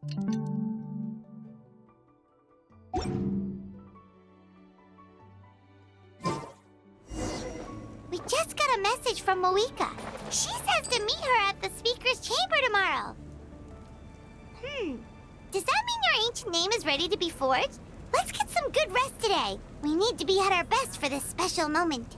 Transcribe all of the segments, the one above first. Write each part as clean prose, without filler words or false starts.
We just got a message from Moika. She says to meet her at the speaker's chamber tomorrow. Does that mean your ancient name is ready to be forged? Let's get some good rest today. We need to be at our best for this special moment.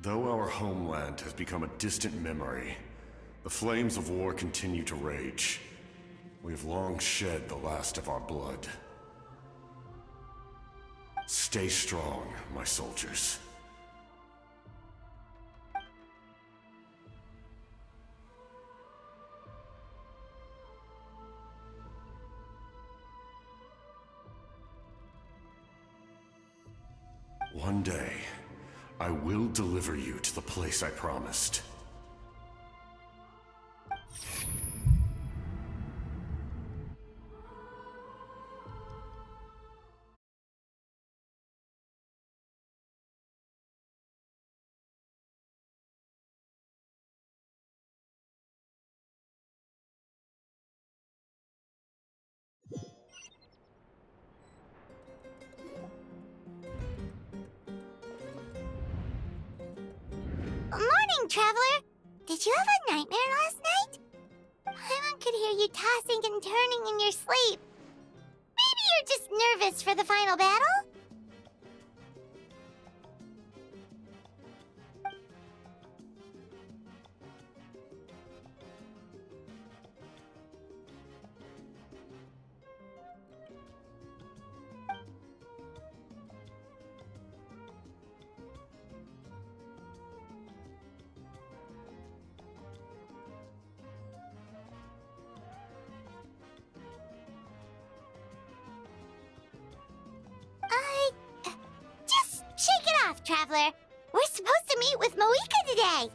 Though our homeland has become a distant memory, the flames of war continue to rage. We have long shed the last of our blood. Stay strong, my soldiers. One day, I will deliver you to the place I promised. Morning, Traveler! Did you have a nightmare last night? Paimon could hear you tossing and turning in your sleep. Maybe you're just nervous for the final battle? Just shake it off, Traveler. We're supposed to meet with Moika today.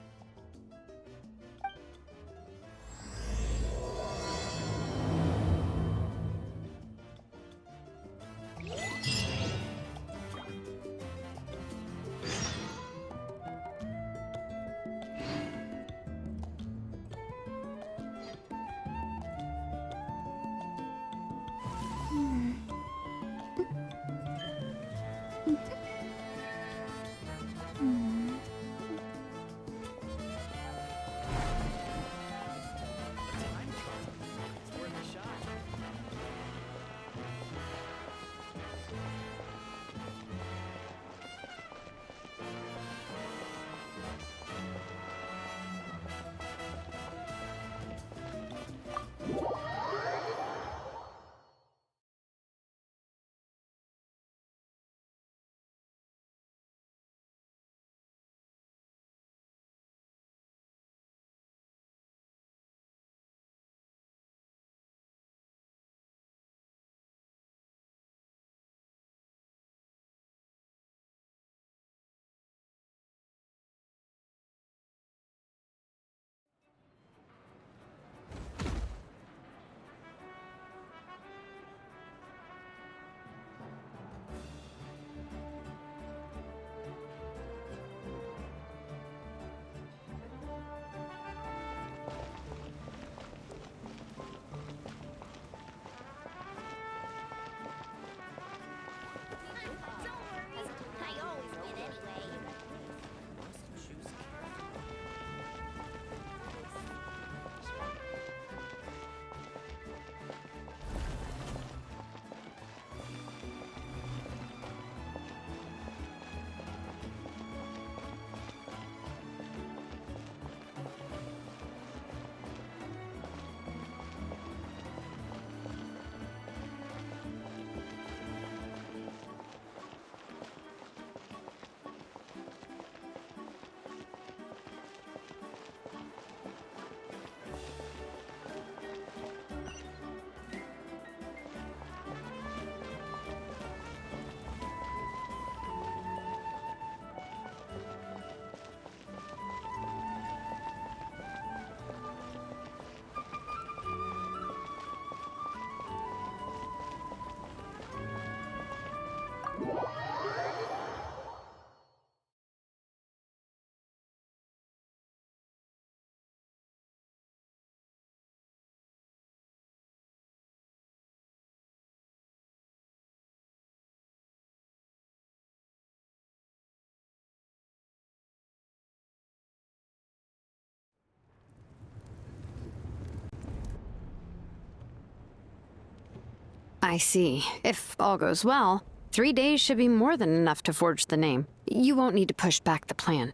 I see. If all goes well, 3 days should be more than enough to forge the name. You won't need to push back the plan.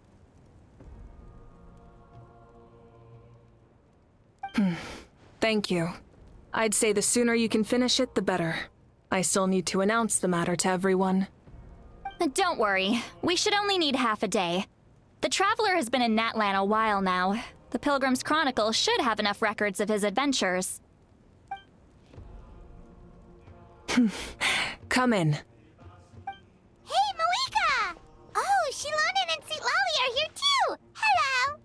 Thank you. I'd say the sooner you can finish it, the better. I still need to announce the matter to everyone. Don't worry. We should only need half a day. The Traveler has been in Natlan a while now. The Pilgrim's Chronicle should have enough records of his adventures. Come in. Hey, Malika! Oh, Shilonen and St. Lolly are here too! Hello!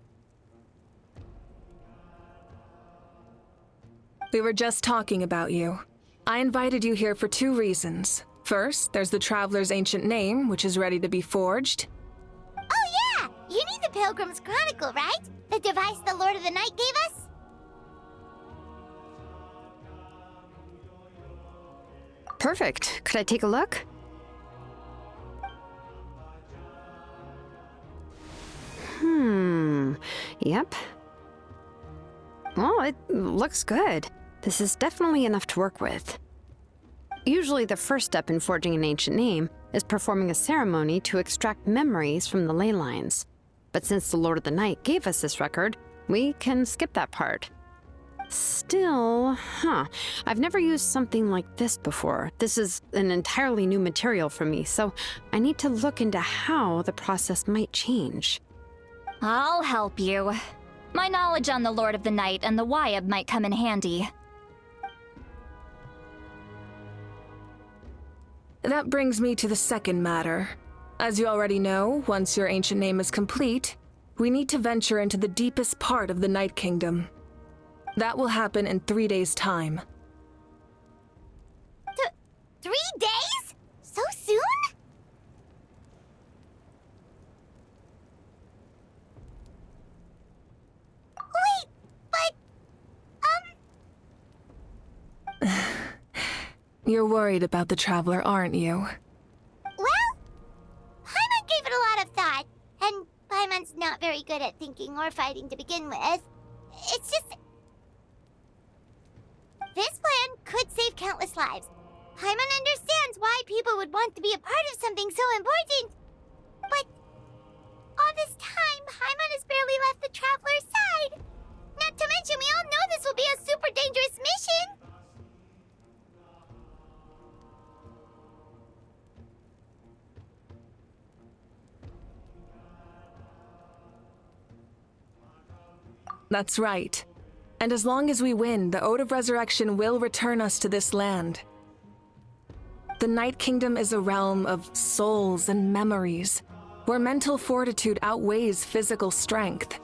We were just talking about you. I invited you here for 2 reasons. First, there's the Traveler's ancient name, which is ready to be forged. Oh yeah! You need the Pilgrim's Chronicle, right? The device the Lord of the Night gave us? Perfect. Could I take a look? Yep. Well, it looks good. This is definitely enough to work with. Usually the first step in forging an ancient name is performing a ceremony to extract memories from the ley lines. But since the Lord of the Night gave us this record, we can skip that part. Still, I've never used something like this before. This is an entirely new material for me, so I need to look into how the process might change. I'll help you. My knowledge on the Lord of the Night and the Wyab might come in handy. That brings me to the second matter. As you already know, once your ancient name is complete, we need to venture into the deepest part of the Night Kingdom. That will happen in 3 days' time. 3 days? So soon? Wait, but, You're worried about the Traveler, aren't you? well, Paimon gave it a lot of thought, and Paimon's not very good at thinking or fighting to begin with. It's just... this plan could save countless lives. Paimon understands why people would want to be a part of something so important. But all this time, Paimon has barely left the Traveler's side. Not to mention, we all know this will be a super dangerous mission. That's right. And as long as we win, the Ode of Resurrection will return us to this land. The Night Kingdom is a realm of souls and memories, where mental fortitude outweighs physical strength.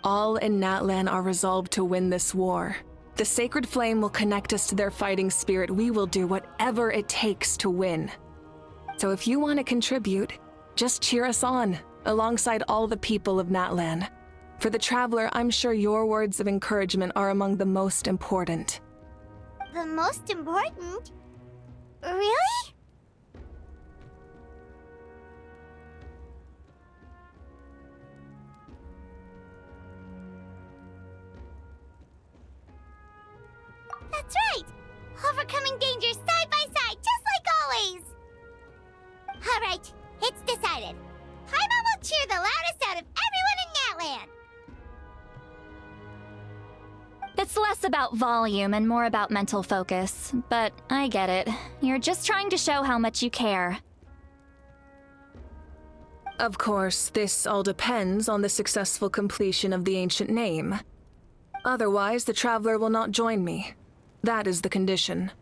All in Natlan are resolved to win this war. The Sacred Flame will connect us to their fighting spirit. We will do whatever it takes to win. So if you want to contribute, just cheer us on, alongside all the people of Natlan. For the Traveler, I'm sure your words of encouragement are among the most important. The most important? Really? That's right! Overcoming danger side by side, just like always! Alright, it's decided. Paimon will cheer the loudest out of everyone in Natlan! It's less about volume and more about mental focus, but I get it. You're just trying to show how much you care. Of course, this all depends on the successful completion of the ancient name. Otherwise, the Traveler will not join me. That is the condition.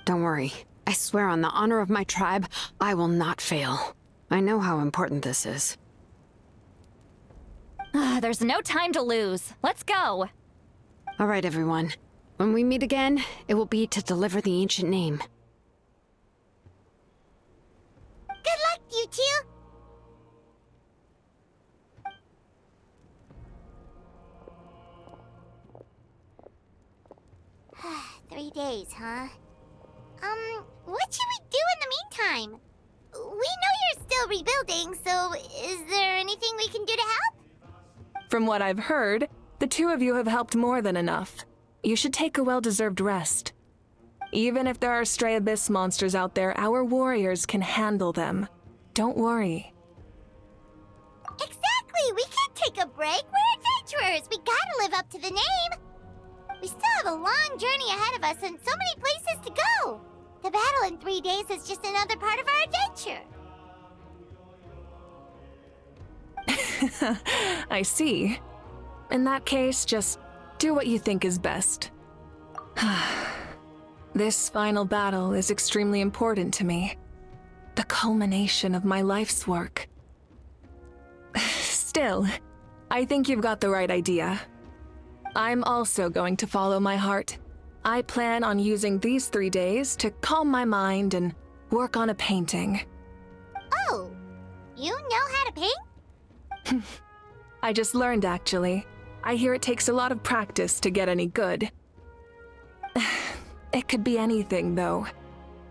Don't worry. I swear on the honor of my tribe, I will not fail. I know how important this is. There's no time to lose. Let's go! All right, everyone. When we meet again, it will be to deliver the ancient name. Good luck, you two! 3 days, huh? What should we do in the meantime? We know you're still rebuilding, so is there anything we can do to help? From what I've heard, the 2 of you have helped more than enough. You should take a well-deserved rest. Even if there are stray abyss monsters out there, our warriors can handle them. Don't worry. Exactly! We can't take a break! We're adventurers! We gotta live up to the name! We still have a long journey ahead of us and so many places to go! The battle in 3 days is just another part of our adventure! I see. In that case, just do what you think is best. This final battle is extremely important to me. The culmination of my life's work. Still, I think you've got the right idea. I'm also going to follow my heart. I plan on using these 3 days to calm my mind and work on a painting. Oh, you know how to paint? I just learned, actually. I hear it takes a lot of practice to get any good. It could be anything, though.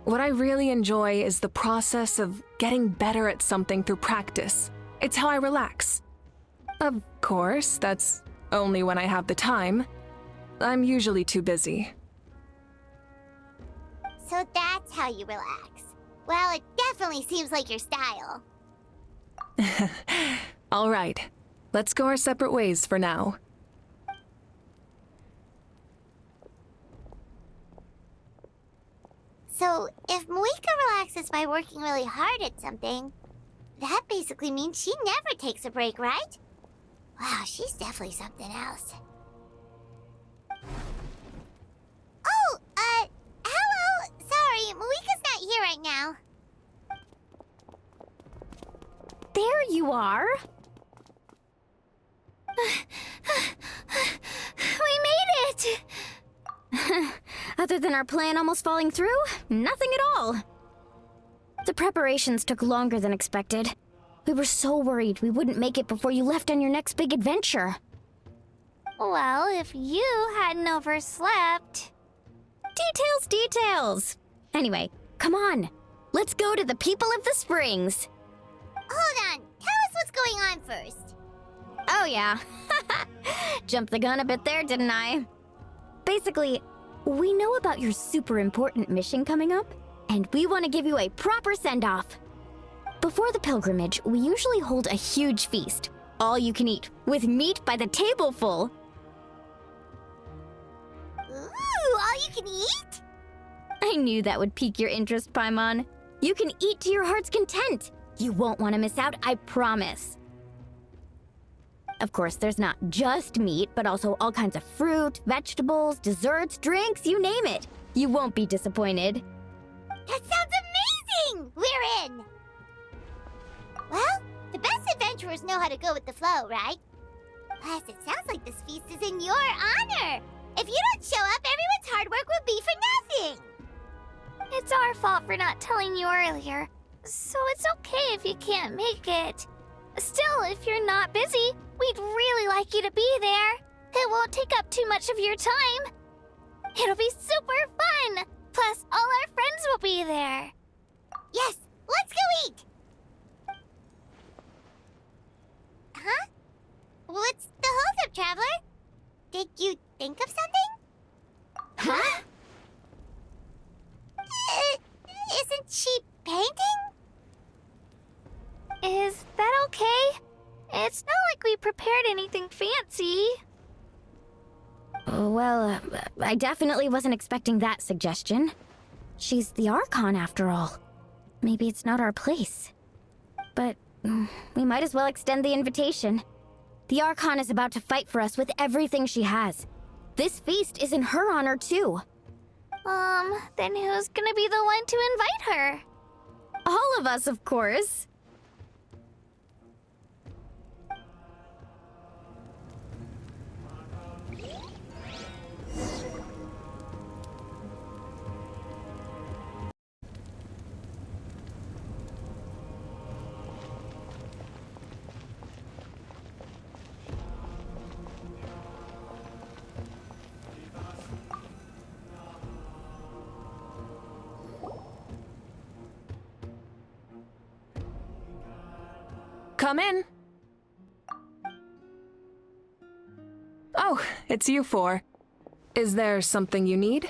What I really enjoy is the process of getting better at something through practice. It's how I relax. Of course, that's only when I have the time. I'm usually too busy. So that's how you relax. Well, it definitely seems like your style. All right, let's go our separate ways for now. So, if Moika relaxes by working really hard at something, that basically means she never takes a break, right? Wow, she's definitely something else. Oh, hello! Sorry, Moika's not here right now. There you are! We made it! Other than our plan almost falling through, nothing at all. The preparations took longer than expected. We were so worried we wouldn't make it before you left on your next big adventure. Well, if you hadn't overslept... Details! Anyway, come on. Let's go to the people of the Springs. Hold on, tell us what's going on first. Oh yeah. Jumped the gun a bit there, didn't I? Basically, we know about your super important mission coming up, and we want to give you a proper send-off. Before the pilgrimage, we usually hold a huge feast, all you can eat, with meat by the tableful. Ooh, all you can eat? I knew that would pique your interest, Paimon. You can eat to your heart's content. You won't want to miss out, I promise. Of course, there's not just meat, but also all kinds of fruit, vegetables, desserts, drinks, you name it. You won't be disappointed. That sounds amazing! We're in! Well, the best adventurers know how to go with the flow, right? Plus, it sounds like this feast is in your honor. If you don't show up, everyone's hard work will be for nothing. It's our fault for not telling you earlier, so it's okay if you can't make it. Still, if you're not busy, we'd really like you to be there. It won't take up too much of your time. It'll be super fun. Plus, all our friends will be there. Yes, let's go eat. Huh? What's the holdup, Traveler? Did you think of something? Huh? Isn't she painting? Is that okay? It's not like we prepared anything fancy. Well, I definitely wasn't expecting that suggestion. She's the Archon, after all. Maybe it's not our place. But we might as well extend the invitation. The Archon is about to fight for us with everything she has. This feast is in her honor, too. Then who's gonna be the one to invite her? All of us, of course. Come in. Oh, it's you four. Is there something you need?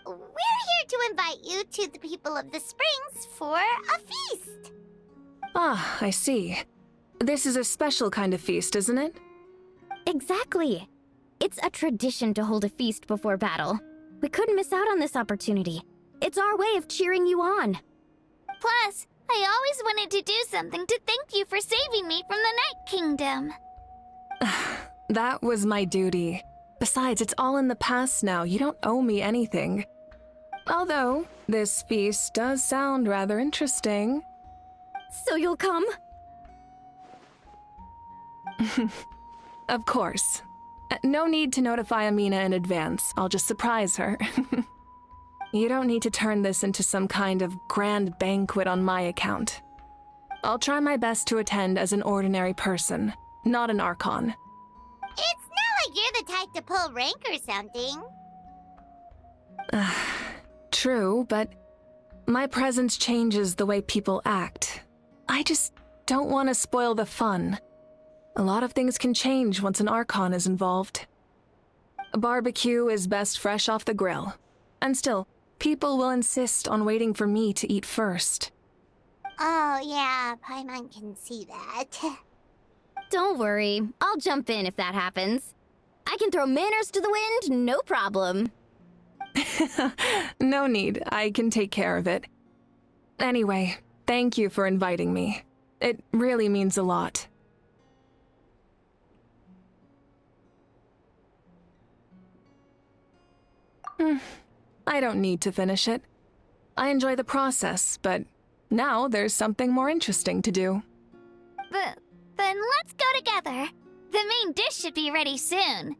We're here to invite you to the people of the Springs for a feast. Ah, I see. This is a special kind of feast, isn't it? Exactly. It's a tradition to hold a feast before battle. We couldn't miss out on this opportunity. It's our way of cheering you on. Plus, I always wanted to do something to thank you for saving me from the Night Kingdom. That was my duty. Besides, it's all in the past now. You don't owe me anything. Although, this feast does sound rather interesting. So you'll come? Of course. No need to notify Amina in advance. I'll just surprise her. You don't need to turn this into some kind of grand banquet on my account. I'll try my best to attend as an ordinary person, not an Archon. It's not like you're the type to pull rank or something. True, but my presence changes the way people act. I just don't want to spoil the fun. A lot of things can change once an Archon is involved. A barbecue is best fresh off the grill. And still, people will insist on waiting for me to eat first. Oh, yeah, Paimon can see that. Don't worry, I'll jump in if that happens. I can throw manners to the wind, no problem. No need, I can take care of it. Anyway, thank you for inviting me. It really means a lot. I don't need to finish it. I enjoy the process, but now there's something more interesting to do. Then let's go together. The main dish should be ready soon.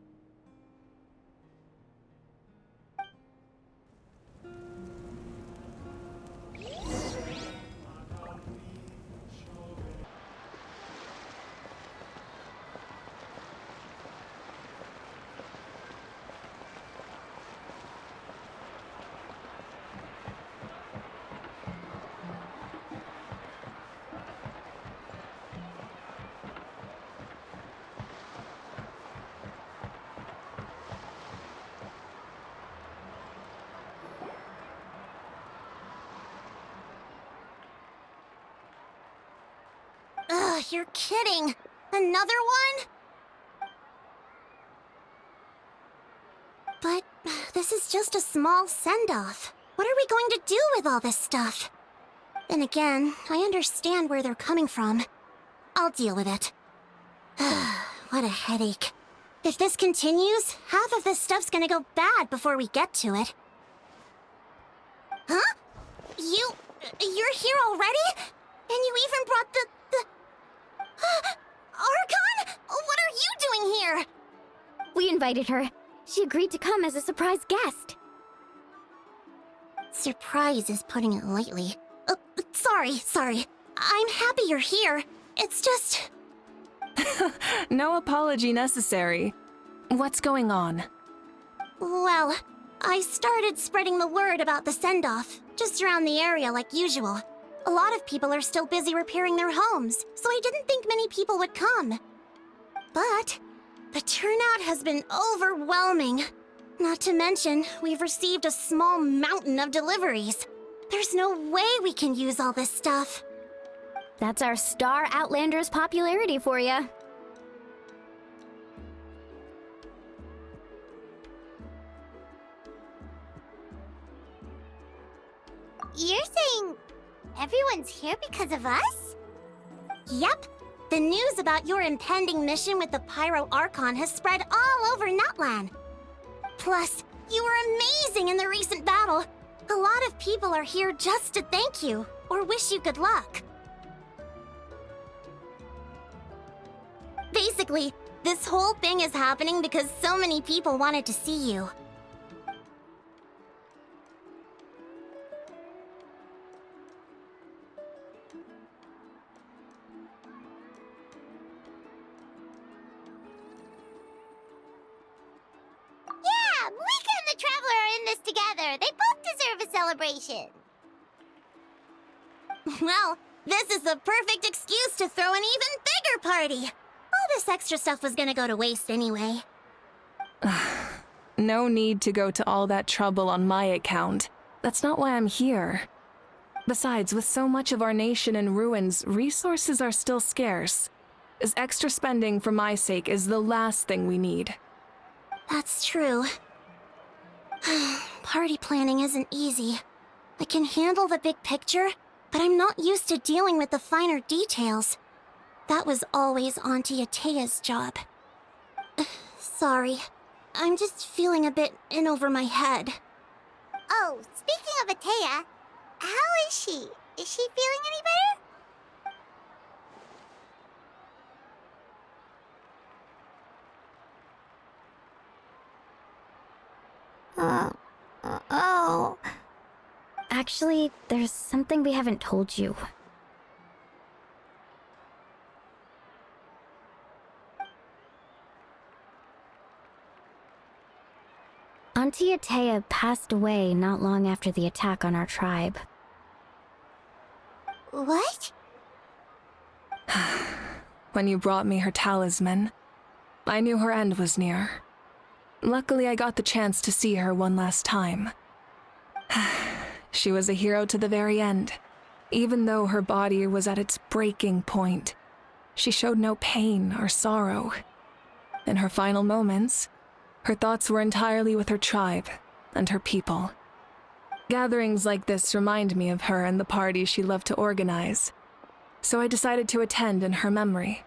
Ugh, you're kidding. Another one? But this is just a small send-off. What are we going to do with all this stuff? Then again, I understand where they're coming from. I'll deal with it. What a headache. If this continues, half of this stuff's gonna go bad before we get to it. Huh? You're here already? And you even brought the... Archon? What are you doing here? We invited her. She agreed to come as a surprise guest. Surprise is putting it lightly. Sorry. I'm happy you're here. It's just... No apology necessary. What's going on? Well, I started spreading the word about the send-off, just around the area like usual. A lot of people are still busy repairing their homes, so I didn't think many people would come. But the turnout has been overwhelming. Not to mention, we've received a small mountain of deliveries. There's no way we can use all this stuff. That's our Star Outlander's popularity for you. You're saying everyone's here because of us? Yep. The news about your impending mission with the Pyro Archon has spread all over Natlan. Plus, you were amazing in the recent battle. A lot of people are here just to thank you, or wish you good luck. Basically, this whole thing is happening because so many people wanted to see you. Yeah, Mika and the Traveler are in this together. They both deserve a celebration. Well, this is the perfect excuse to throw an even bigger party. All this extra stuff was gonna go to waste anyway. No need to go to all that trouble on my account. That's not why I'm here. Besides, with so much of our nation in ruins, resources are still scarce. This extra spending for my sake is the last thing we need. That's true. Party planning isn't easy. I can handle the big picture, but I'm not used to dealing with the finer details. That was always Auntie Atea's job. Sorry. I'm just feeling a bit in over my head. Oh, speaking of Atea, how is she? Is she feeling any better? Oh. Actually, there's something we haven't told you. Auntie Atea passed away not long after the attack on our tribe. What? When you brought me her talisman, I knew her end was near. Luckily, I got the chance to see her one last time. She was a hero to the very end. Even though her body was at its breaking point, she showed no pain or sorrow. In her final moments, her thoughts were entirely with her tribe and her people. Gatherings like this remind me of her and the parties she loved to organize, so I decided to attend in her memory.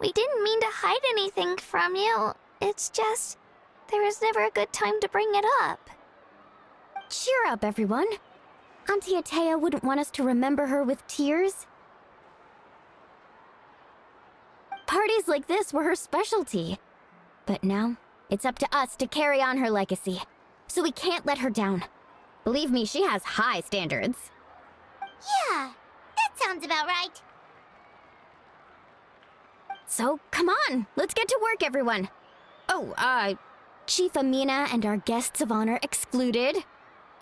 We didn't mean to hide anything from you. It's just, there was never a good time to bring it up. Cheer up, everyone. Auntie Atea wouldn't want us to remember her with tears. Parties like this were her specialty. But now, it's up to us to carry on her legacy, so we can't let her down. Believe me, she has high standards. Yeah, that sounds about right. So, come on, let's get to work, everyone. Oh, Chief Amina and our guests of honor excluded.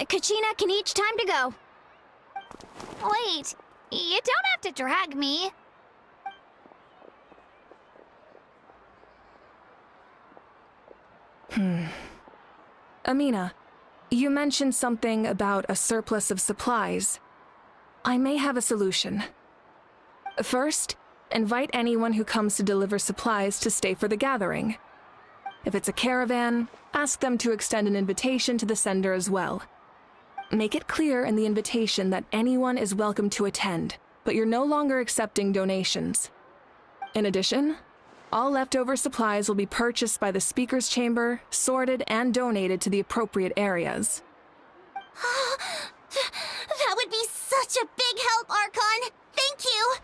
Kachina can each time to go. Wait, you don't have to drag me. Amina, you mentioned something about a surplus of supplies. I may have a solution. First, invite anyone who comes to deliver supplies to stay for the gathering. If it's a caravan, ask them to extend an invitation to the sender as well. Make it clear in the invitation that anyone is welcome to attend, but you're no longer accepting donations. In addition, all leftover supplies will be purchased by the speaker's chamber, sorted, and donated to the appropriate areas. That would be such a big help, Archon. Thank you.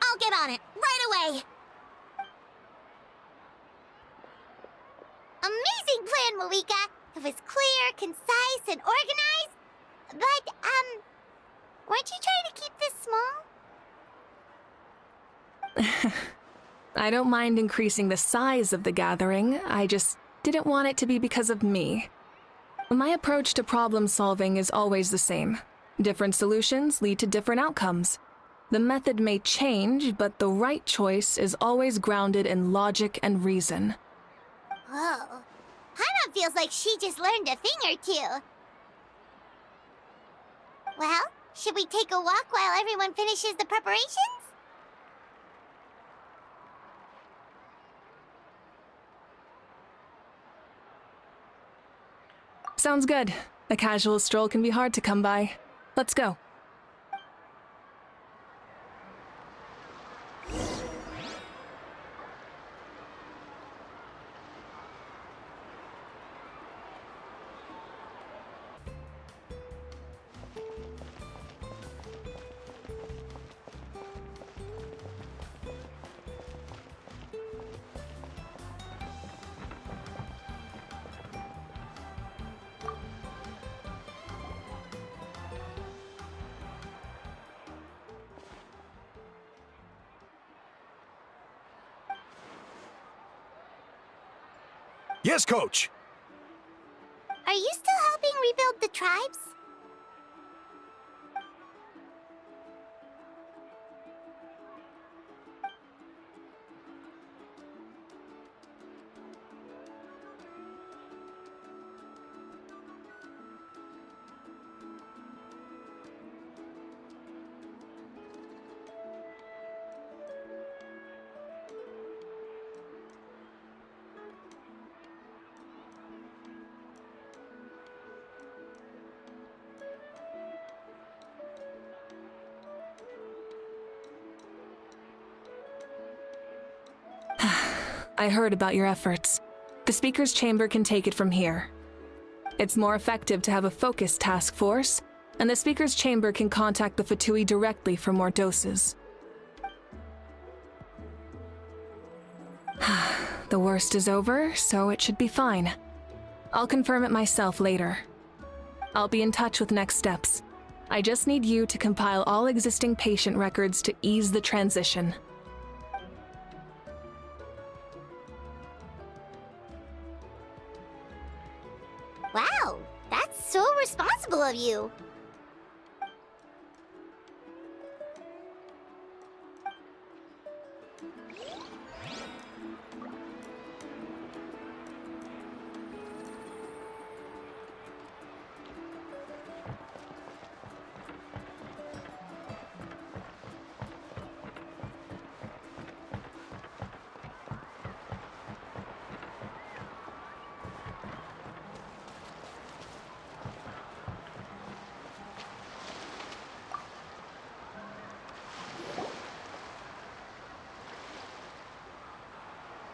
I'll get on it right away. Amazing plan, Malika. It was clear, concise, and organized. But, weren't you trying to keep this small? I don't mind increasing the size of the gathering, I just didn't want it to be because of me. My approach to problem solving is always the same. Different solutions lead to different outcomes. The method may change, but the right choice is always grounded in logic and reason. Whoa. Hana feels like she just learned a thing or two. Well, should we take a walk while everyone finishes the preparations? Sounds good. A casual stroll can be hard to come by. Let's go. Yes, Coach! Are you still helping rebuild the tribes? I heard about your efforts. The Speaker's Chamber can take it from here. It's more effective to have a focused task force, and the Speaker's Chamber can contact the Fatui directly for more doses. The worst is over, so it should be fine. I'll confirm it myself later. I'll be in touch with next steps. I just need you to compile all existing patient records to ease the transition. Wow, that's so responsible of you.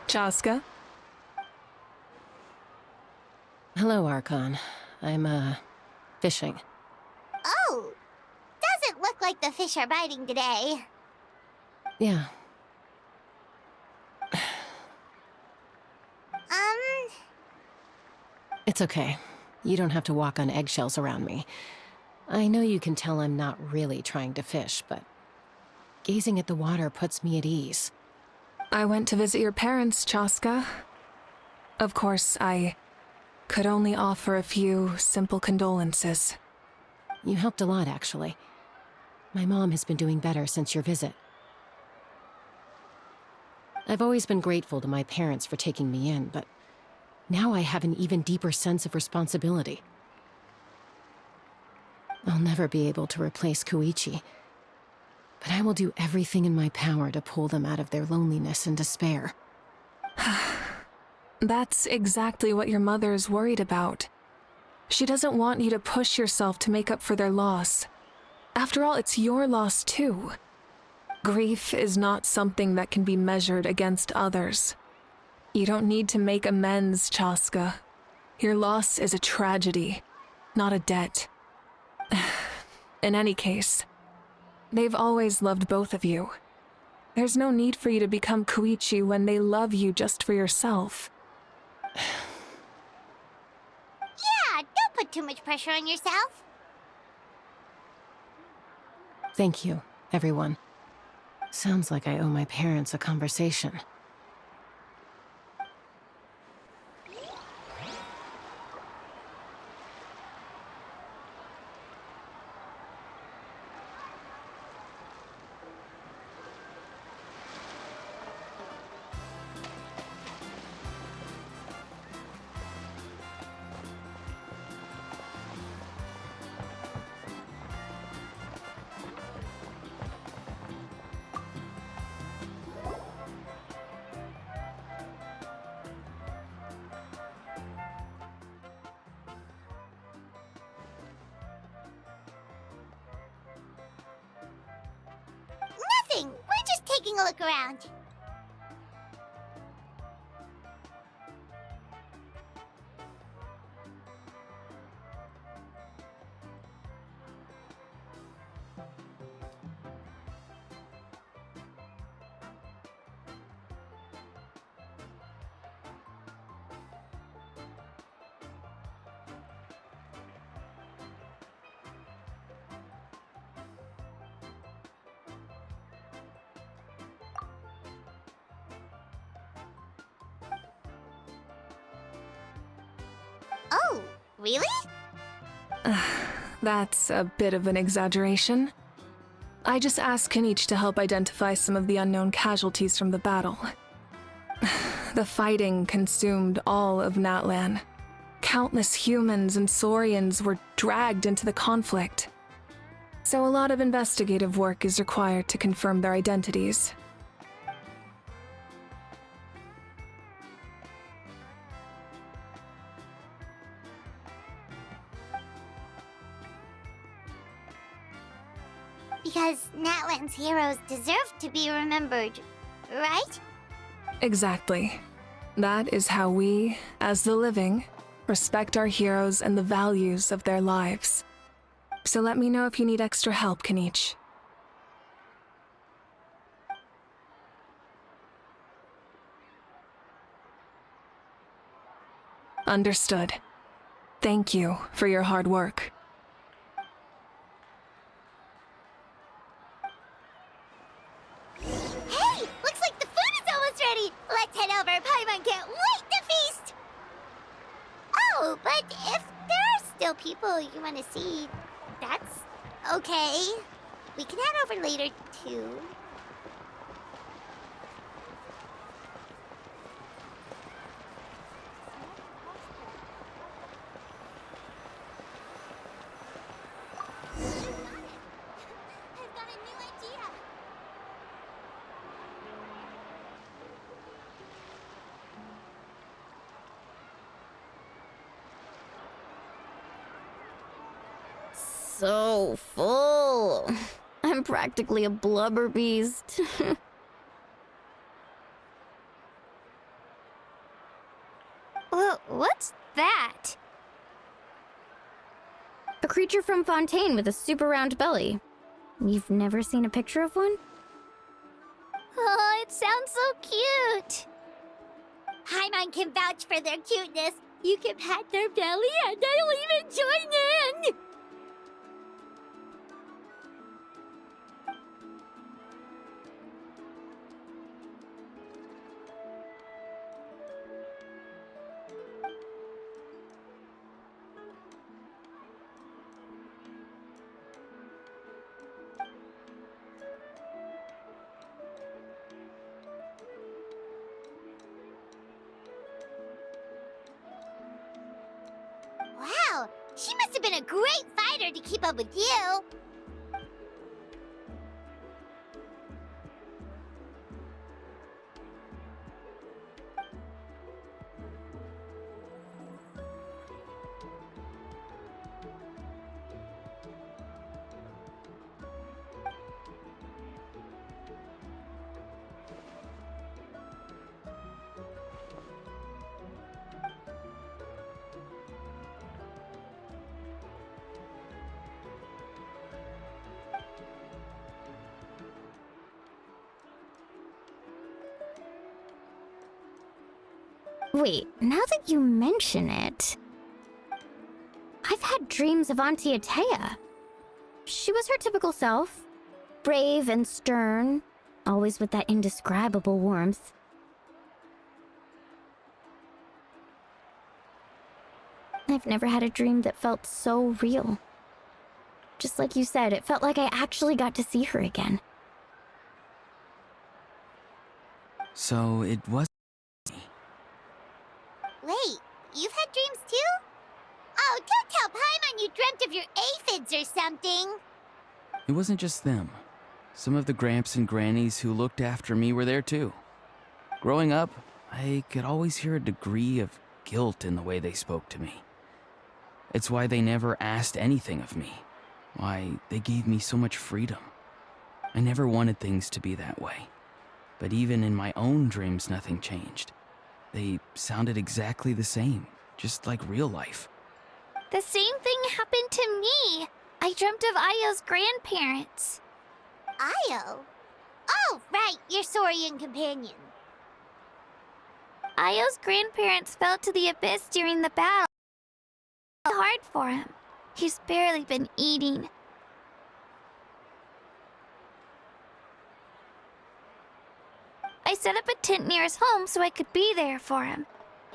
Chaska? Hello, Archon. I'm, fishing. Oh, doesn't look like the fish are biting today. Yeah. It's okay. You don't have to walk on eggshells around me. I know you can tell I'm not really trying to fish, but gazing at the water puts me at ease. I went to visit your parents, Chaska. Of course, I could only offer a few simple condolences. You helped a lot, actually. My mom has been doing better since your visit. I've always been grateful to my parents for taking me in, but now I have an even deeper sense of responsibility. I'll never be able to replace Koichi, but I will do everything in my power to pull them out of their loneliness and despair. That's exactly what your mother is worried about. She doesn't want you to push yourself to make up for their loss. After all, it's your loss too. Grief is not something that can be measured against others. You don't need to make amends, Chaska. Your loss is a tragedy, not a debt. In any case, they've always loved both of you. There's no need for you to become Koichi when they love you just for yourself. Yeah, don't put too much pressure on yourself. Thank you, everyone. Sounds like I owe my parents a conversation. Nothing. We're just taking a look around. Oh, really? That's a bit of an exaggeration. I just asked Kenichi to help identify some of the unknown casualties from the battle. The fighting consumed all of Natlan. Countless humans and Saurians were dragged into the conflict. So a lot of investigative work is required to confirm their identities. Because Natlan's heroes deserve to be remembered, right? Exactly. That is how we, as the living, respect our heroes and the values of their lives. So let me know if you need extra help, Kaniche. Understood. Thank you for your hard work. Hey! Looks like the food is almost ready! Let's head over! Paimon can't wait to feast! Oh, but if there are still people you want to see, that's okay. We can head over later, too. I've got a new idea. So full. I'm practically a blubber beast. What's that? A creature from Fontaine with a super round belly. You've never seen a picture of one? Oh, it sounds so cute. Paimon can vouch for their cuteness. You can pat their belly and I'll even join in. Wow, she must have been a great fighter to keep up with you. Wait, now that you mention it, I've had dreams of Auntie Atea. She was her typical self, brave and stern, always with that indescribable warmth. I've never had a dream that felt so real. Just like you said, it felt like I actually got to see her again. So it was. Wait, you've had dreams too? Oh, don't tell Paimon you dreamt of your aphids or something. It wasn't just them. Some of the Gramps and Grannies who looked after me were there too. Growing up, I could always hear a degree of guilt in the way they spoke to me. It's why they never asked anything of me. Why they gave me so much freedom. I never wanted things to be that way. But even in my own dreams, nothing changed. They sounded exactly the same, just like real life. The same thing happened to me. I dreamt of Ayo's grandparents. Ayo? Oh, right, your Saurian companion. Ayo's grandparents fell to the abyss during the battle. It's hard for him. He's barely been eating. I set up a tent near his home so I could be there for him.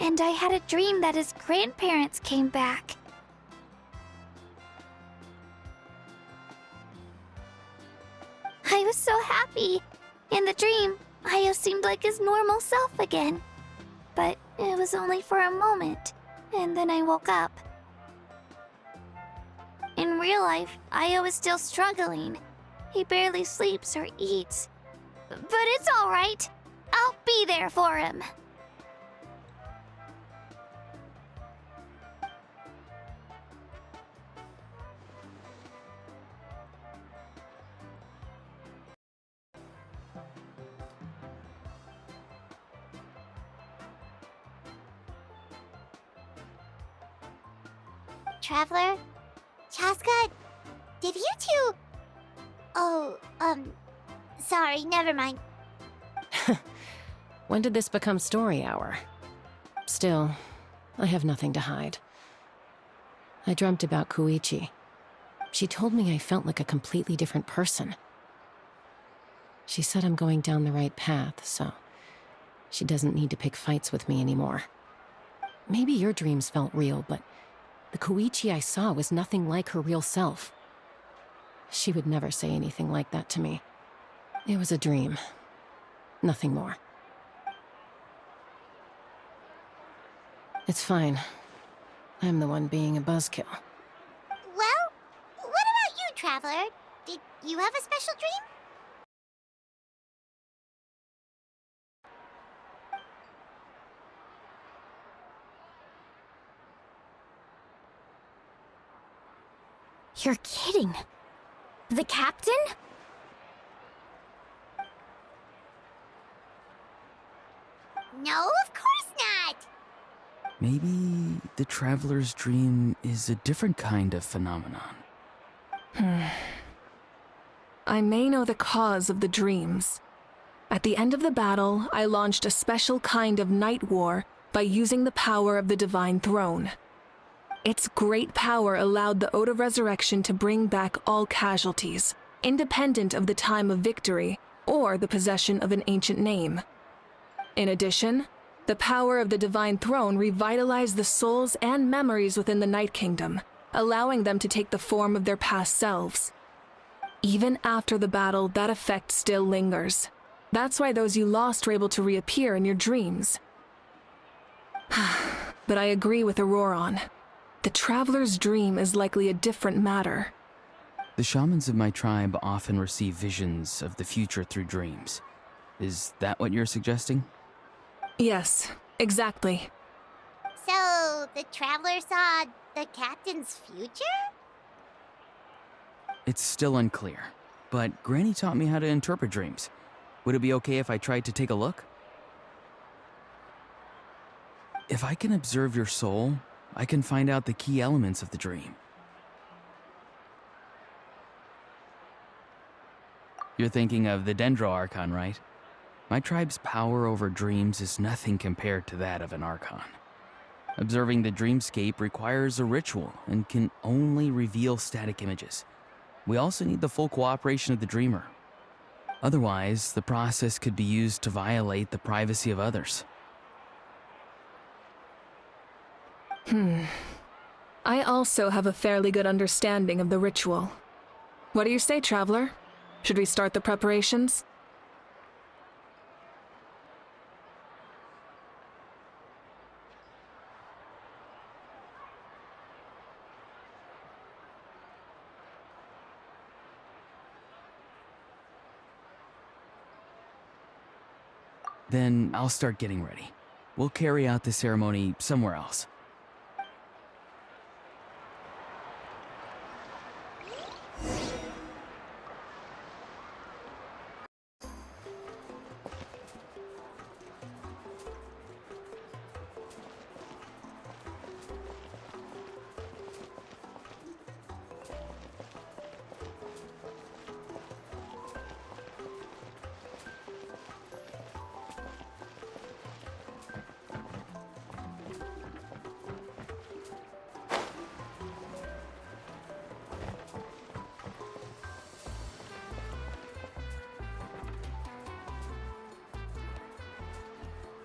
And I had a dream that his grandparents came back. I was so happy. In the dream, Ayo seemed like his normal self again. But it was only for a moment, and then I woke up. In real life, Ayo is still struggling. He barely sleeps or eats. But it's all right. I'll be there for him. Traveler. Chaska, did you two... Oh, sorry, never mind. When did this become story hour? Still, I have nothing to hide. I dreamt about Koichi. She told me I felt like a completely different person. She said I'm going down the right path, so she doesn't need to pick fights with me anymore. Maybe your dreams felt real, but the Koichi I saw was nothing like her real self. She would never say anything like that to me. It was a dream. Nothing more. It's fine. I'm the one being a buzzkill. Well, what about you, Traveler? Did you have a special dream? You're kidding. The captain? No, of course not! Maybe the traveler's dream is a different kind of phenomenon. I may know the cause of the dreams. At the end of the battle, I launched a special kind of night war by using the power of the Divine Throne. Its great power allowed the Ode of Resurrection to bring back all casualties, independent of the time of victory or the possession of an ancient name. In addition, the power of the Divine Throne revitalized the souls and memories within the Night Kingdom, allowing them to take the form of their past selves. Even after the battle, that effect still lingers. That's why those you lost were able to reappear in your dreams. But I agree with Auroron. The Traveler's dream is likely a different matter. The shamans of my tribe often receive visions of the future through dreams. Is that what you're suggesting? Yes, exactly. So, the Traveler saw the captain's future? It's still unclear, but Granny taught me how to interpret dreams. Would it be okay if I tried to take a look? If I can observe your soul, I can find out the key elements of the dream. You're thinking of the Dendro Archon, right? My tribe's power over dreams is nothing compared to that of an Archon. Observing the dreamscape requires a ritual and can only reveal static images. We also need the full cooperation of the dreamer. Otherwise, the process could be used to violate the privacy of others. I also have a fairly good understanding of the ritual. What do you say, Traveler? Should we start the preparations? Then I'll start getting ready. We'll carry out the ceremony somewhere else.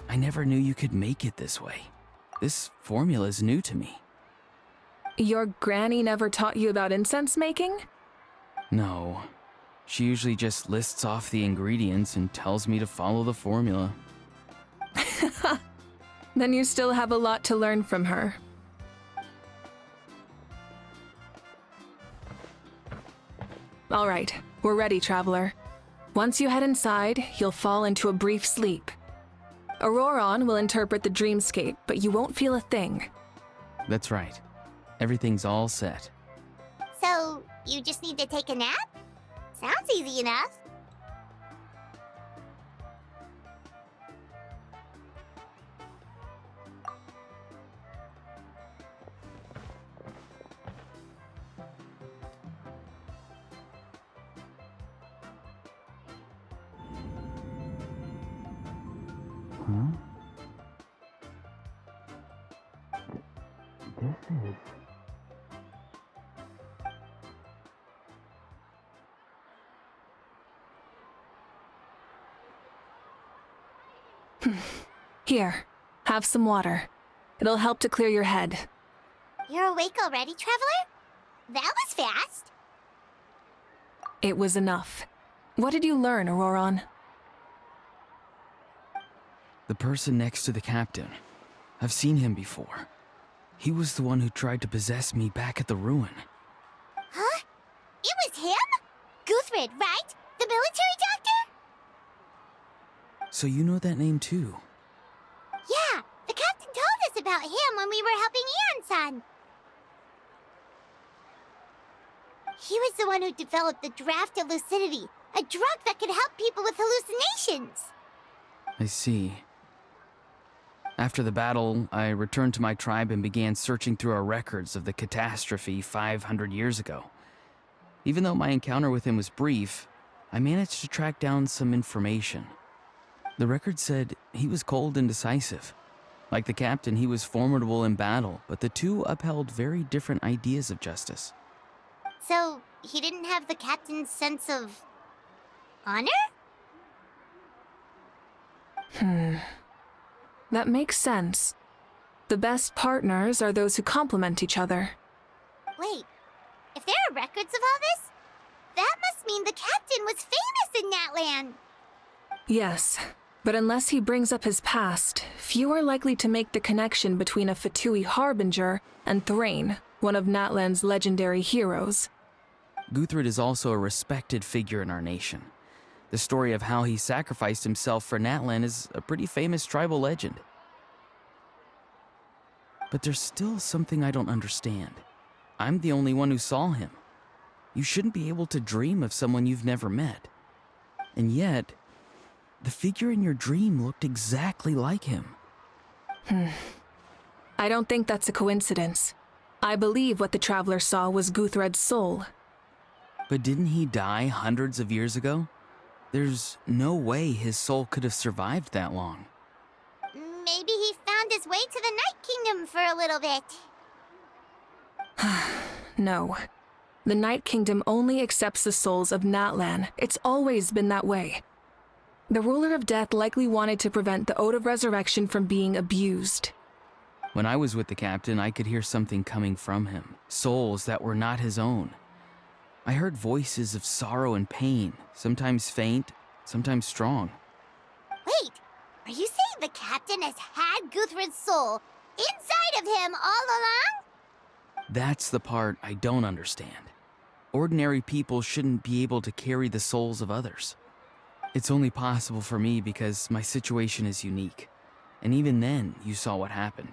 I never knew you could make it this way. This formula is new to me. Your granny never taught you about incense making? No. She usually just lists off the ingredients and tells me to follow the formula. Then you still have a lot to learn from her. All right, we're ready, Traveler. Once you head inside, you'll fall into a brief sleep. Auroron will interpret the dreamscape, but you won't feel a thing. That's right. Everything's all set. So, you just need to take a nap? Sounds easy enough. Here, have some water. It'll help to clear your head. You're awake already, Traveler? That was fast. It was enough. What did you learn, Auroron? The person next to the captain. I've seen him before. He was the one who tried to possess me back at the ruin. Huh? It was him? Guthred, right? The military doctor? So you know that name too? Yeah, the captain told us about him when we were helping Eon-san. He was the one who developed the draft of lucidity, a drug that could help people with hallucinations. I see. After the battle, I returned to my tribe and began searching through our records of the catastrophe 500 years ago. Even though my encounter with him was brief, I managed to track down some information. The record said he was cold and decisive. Like the captain, he was formidable in battle, but the two upheld very different ideas of justice. So, he didn't have the captain's sense of... honor? That makes sense. The best partners are those who complement each other. Wait, if there are records of all this, that must mean the captain was famous in Natlan. Yes, but unless he brings up his past, few are likely to make the connection between a Fatui harbinger and Thrain, one of Natlan's legendary heroes. Guthred is also a respected figure in our nation. The story of how he sacrificed himself for Natlan is a pretty famous tribal legend. But there's still something I don't understand. I'm the only one who saw him. You shouldn't be able to dream of someone you've never met. And yet, the figure in your dream looked exactly like him. I don't think that's a coincidence. I believe what the Traveler saw was Guthred's soul. But didn't he die hundreds of years ago? There's no way his soul could have survived that long. Maybe he found his way to the Night Kingdom for a little bit. No. The Night Kingdom only accepts the souls of Natlan. It's always been that way. The Ruler of Death likely wanted to prevent the Ode of Resurrection from being abused. When I was with the captain, I could hear something coming from him. Souls that were not his own. I heard voices of sorrow and pain, sometimes faint, sometimes strong. Wait, are you saying the captain has had Guthred's soul inside of him all along? That's the part I don't understand. Ordinary people shouldn't be able to carry the souls of others. It's only possible for me because my situation is unique. And even then, you saw what happened.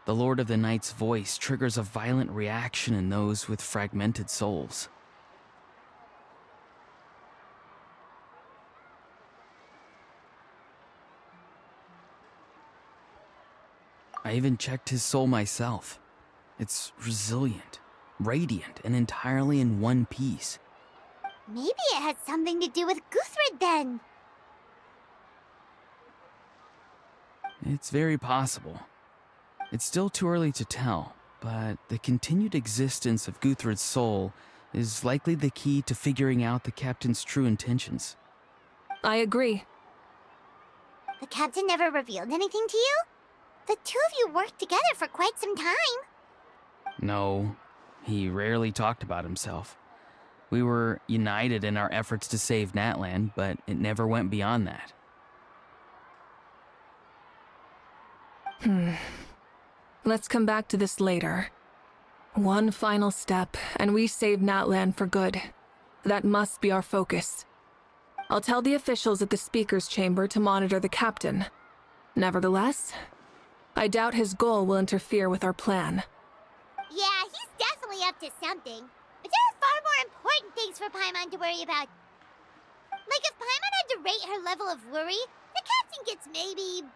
The Lord of the Night's voice triggers a violent reaction in those with fragmented souls. I even checked his soul myself. It's resilient, radiant, and entirely in one piece. Maybe it had something to do with Guthred then. It's very possible. It's still too early to tell, but the continued existence of Guthred's soul is likely the key to figuring out the captain's true intentions. I agree. The captain never revealed anything to you? The two of you worked together for quite some time. No, he rarely talked about himself. We were united in our efforts to save Natlan, but it never went beyond that. Let's come back to this later. One final step, and we save Natlan for good. That must be our focus. I'll tell the officials at the speaker's chamber to monitor the captain. Nevertheless, I doubt his goal will interfere with our plan. Yeah, he's definitely up to something. But there are far more important things for Paimon to worry about. Like if Paimon had to rate her level of worry, the captain gets maybe...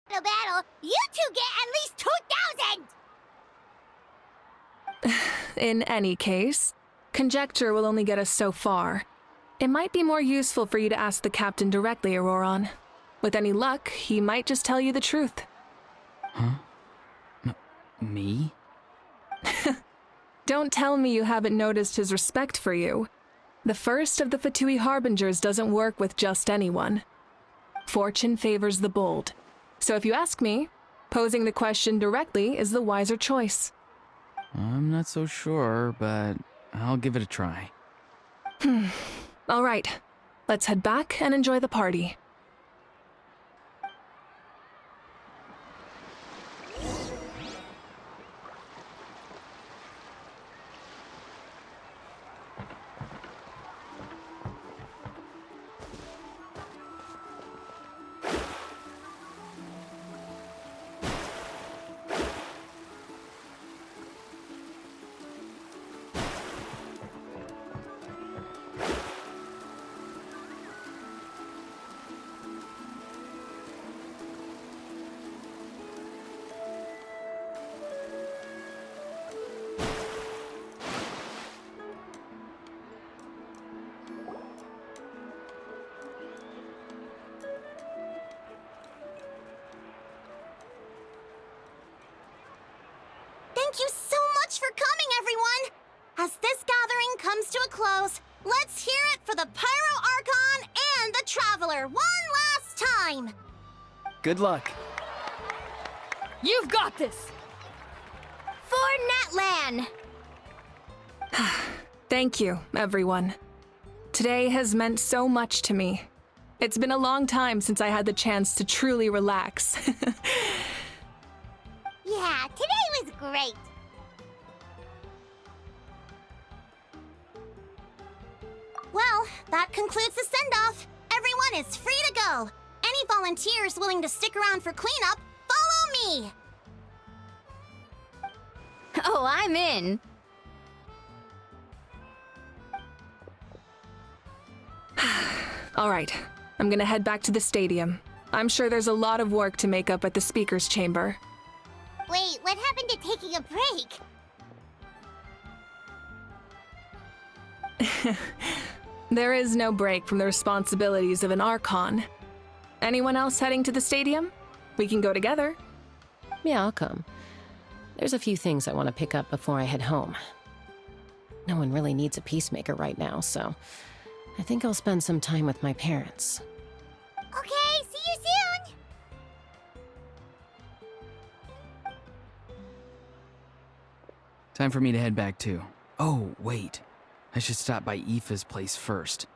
battle, you two get at least 2,000! In any case, conjecture will only get us so far. It might be more useful for you to ask the captain directly, Auroron. With any luck, he might just tell you the truth. Huh? Me? Don't tell me you haven't noticed his respect for you. The first of the Fatui Harbingers doesn't work with just anyone. Fortune favors the bold. So if you ask me, posing the question directly is the wiser choice. I'm not so sure, but I'll give it a try. All right, let's head back and enjoy the party. Thank you so much for coming, everyone! As this gathering comes to a close, let's hear it for the Pyro Archon and the Traveler one last time! Good luck. You've got this! For Natlan! Thank you, everyone. Today has meant so much to me. It's been a long time since I had the chance to truly relax. Yeah, today was great! Well, that concludes the send-off. Everyone is free to go. Any volunteers willing to stick around for cleanup, follow me! Oh, I'm in. All right, I'm gonna head back to the stadium. I'm sure there's a lot of work to make up at the speaker's chamber. Wait, what happened to taking a break? There is no break from the responsibilities of an Archon. Anyone else heading to the stadium? We can go together. Yeah, I'll come. There's a few things I want to pick up before I head home. No one really needs a peacemaker right now, so I think I'll spend some time with my parents. Okay, see you soon! Time for me to head back too. Oh, wait. I should stop by Aoife's place first.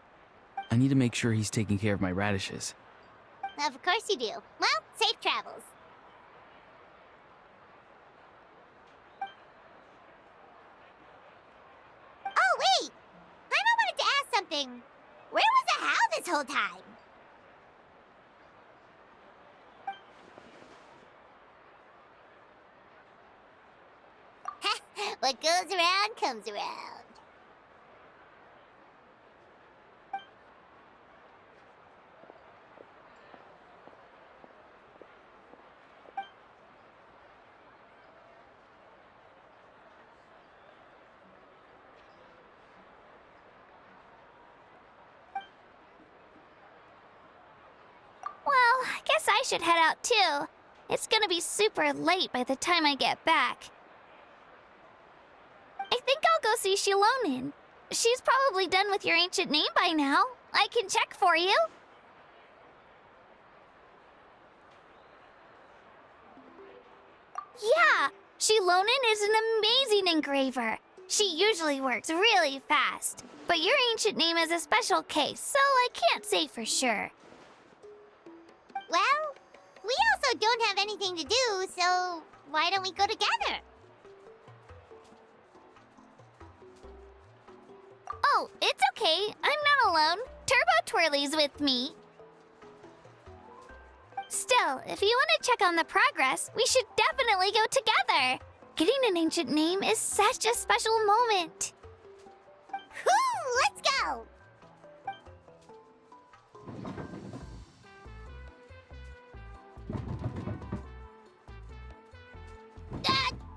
I need to make sure he's taking care of my radishes. Of course you do. Well, safe travels. Oh, wait! I wanted to ask something. Where was the How this whole time? What goes around comes around. Well, I guess I should head out too. It's gonna be super late by the time I get back. I think I'll go see Shilonin. She's probably done with your ancient name by now. I can check for you. Yeah, Shilonin is an amazing engraver. She usually works really fast. But your ancient name is a special case, so I can't say for sure. Well, we also don't have anything to do, so why don't we go together? Oh, it's okay. I'm not alone. Turbo Twirly's with me. Still, if you want to check on the progress, we should definitely go together. Getting an ancient name is such a special moment. Whoo! Let's go!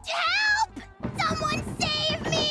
Help! Someone save me!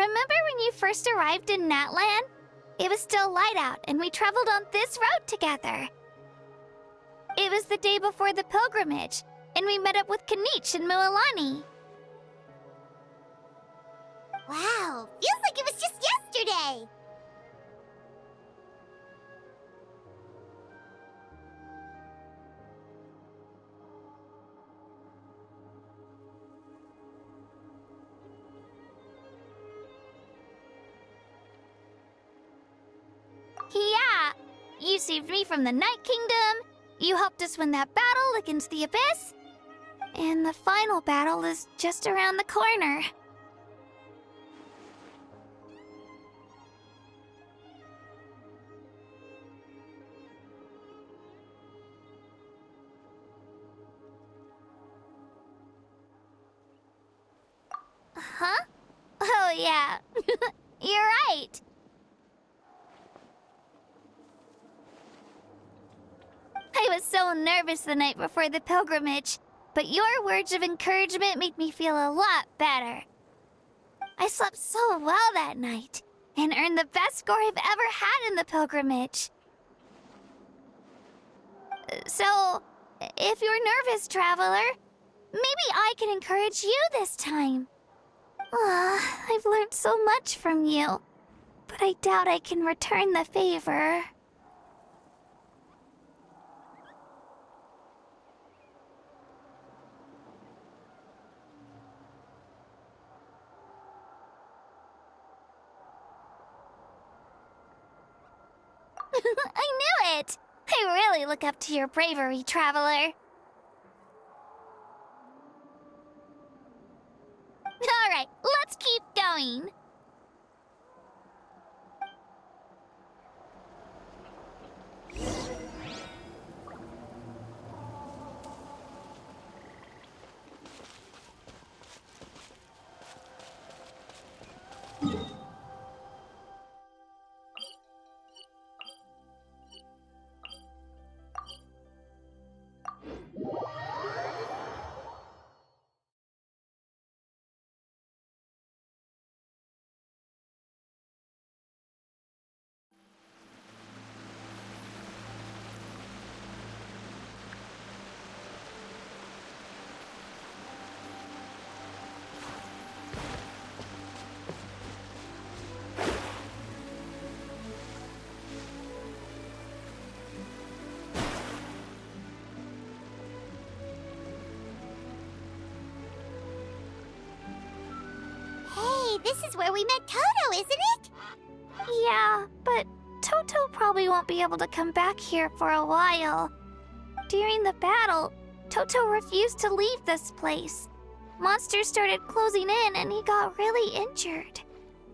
Remember when you first arrived in Natlan? It was still light out, and we traveled on this road together. It was the day before the pilgrimage, and we met up with Kanich and Mualani. Wow, feels like it was just yesterday. Yeah, you saved me from the Night Kingdom, you helped us win that battle against the Abyss, and the final battle is just around the corner. Huh? Oh yeah, you're right. I was so nervous the night before the pilgrimage, but your words of encouragement made me feel a lot better. I slept so well that night, and earned the best score I've ever had in the pilgrimage. So, if you're nervous, traveler, maybe I can encourage you this time. I've learned so much from you, but I doubt I can return the favor. I knew it! I really look up to your bravery, traveler. Alright, let's keep going. Hey, this is where we met Toto, isn't it? Yeah, but Toto probably won't be able to come back here for a while. During the battle, Toto refused to leave this place. Monsters started closing in and he got really injured.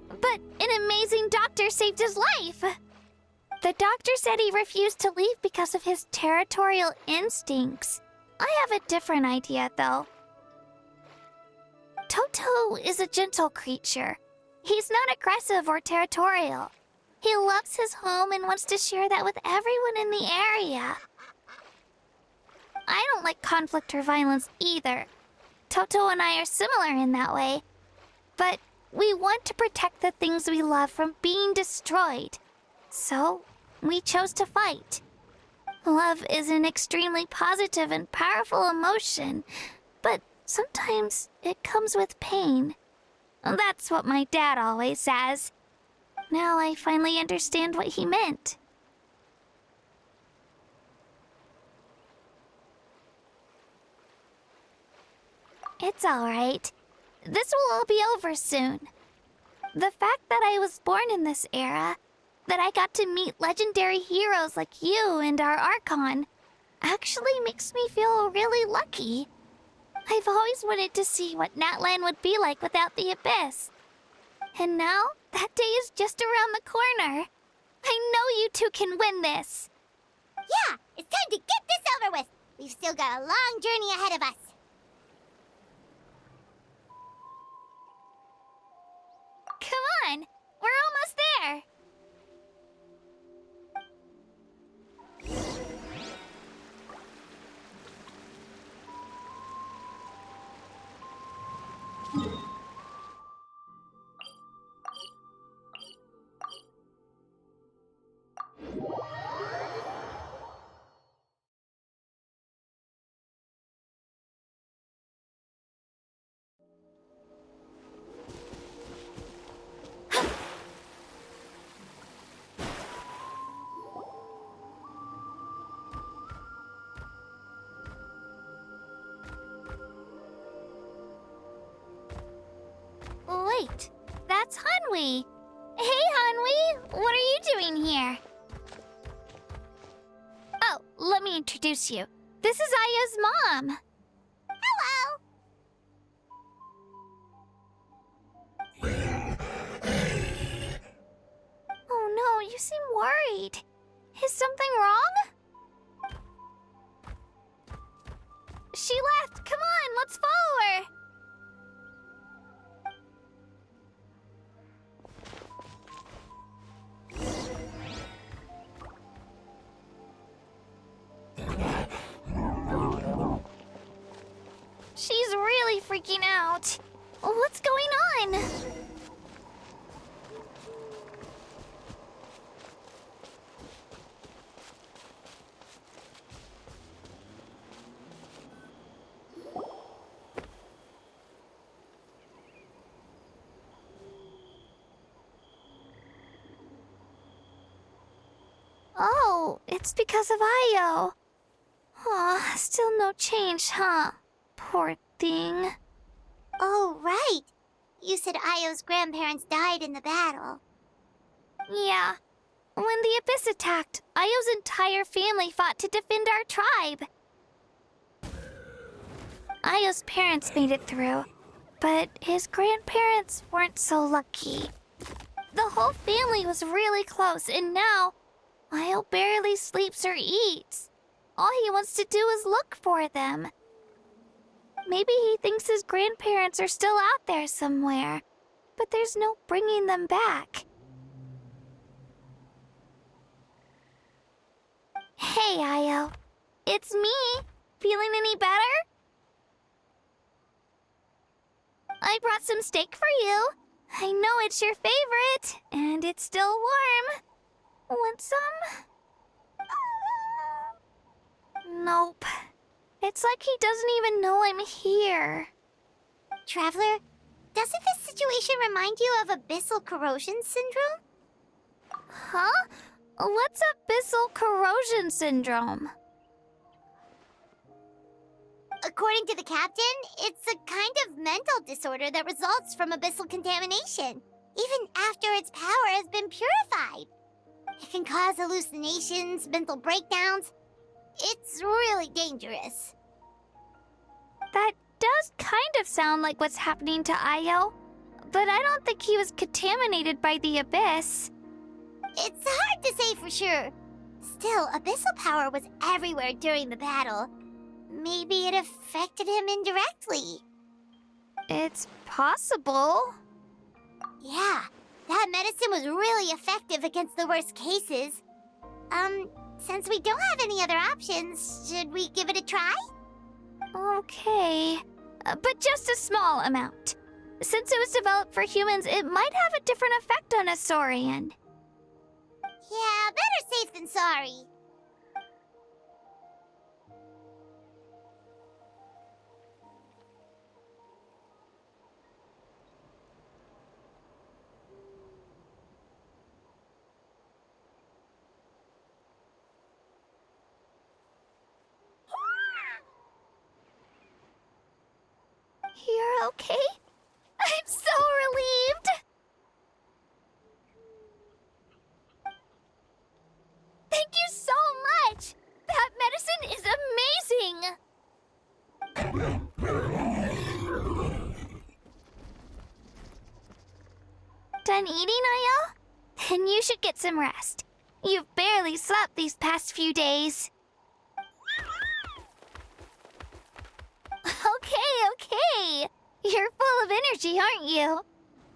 But an amazing doctor saved his life! The doctor said he refused to leave because of his territorial instincts. I have a different idea, though. Toto is a gentle creature. He's not aggressive or territorial. He loves his home and wants to share that with everyone in the area. I don't like conflict or violence either. Toto and I are similar in that way. But we want to protect the things we love from being destroyed. So, we chose to fight. Love is an extremely positive and powerful emotion, but sometimes it comes with pain. That's what my dad always says. Now I finally understand what he meant. It's alright. This will all be over soon. The fact that I was born in this era, that I got to meet legendary heroes like you and our Archon, actually makes me feel really lucky. I've always wanted to see what Natlan would be like without the Abyss. And now, that day is just around the corner. I know you two can win this. Yeah, it's time to get this over with. We've still got a long journey ahead of us. Come on, we're almost there. right! That's Hanwi! Hey, Hanwi! What are you doing here? Oh, let me introduce you. This is Aya's mom. Hello! Oh no, you seem worried. Is something wrong? She left! Come on, let's follow her! She's really freaking out. What's going on? Oh, it's because of Io. Aw, still no change, huh? Poor thing. Oh, right. You said Io's grandparents died in the battle. Yeah. When the Abyss attacked, Io's entire family fought to defend our tribe. Io's parents made it through, but his grandparents weren't so lucky. The whole family was really close, and now Io barely sleeps or eats. All he wants to do is look for them. Maybe he thinks his grandparents are still out there somewhere, but there's no bringing them back. Hey, Io. It's me. Feeling any better? I brought some steak for you. I know it's your favorite, and it's still warm. Want some? Nope. It's like he doesn't even know I'm here. Traveler, doesn't this situation remind you of abyssal corrosion syndrome? Huh? What's abyssal corrosion syndrome? According to the captain, it's a kind of mental disorder that results from abyssal contamination, even after its power has been purified. It can cause hallucinations, mental breakdowns. It's really dangerous. That does kind of sound like what's happening to Io, but I don't think he was contaminated by the Abyss. It's hard to say for sure. Still, abyssal power was everywhere during the battle. Maybe it affected him indirectly. It's possible. Yeah, that medicine was really effective against the worst cases. Since we don't have any other options, should we give it a try? Okay, but just a small amount. Since it was developed for humans, it might have a different effect on a Saurian. Yeah, better safe than sorry. You're okay? I'm so relieved! Thank you so much! That medicine is amazing! Done eating, Io? Then you should get some rest. You've barely slept these past few days. Okay. You're full of energy, aren't you?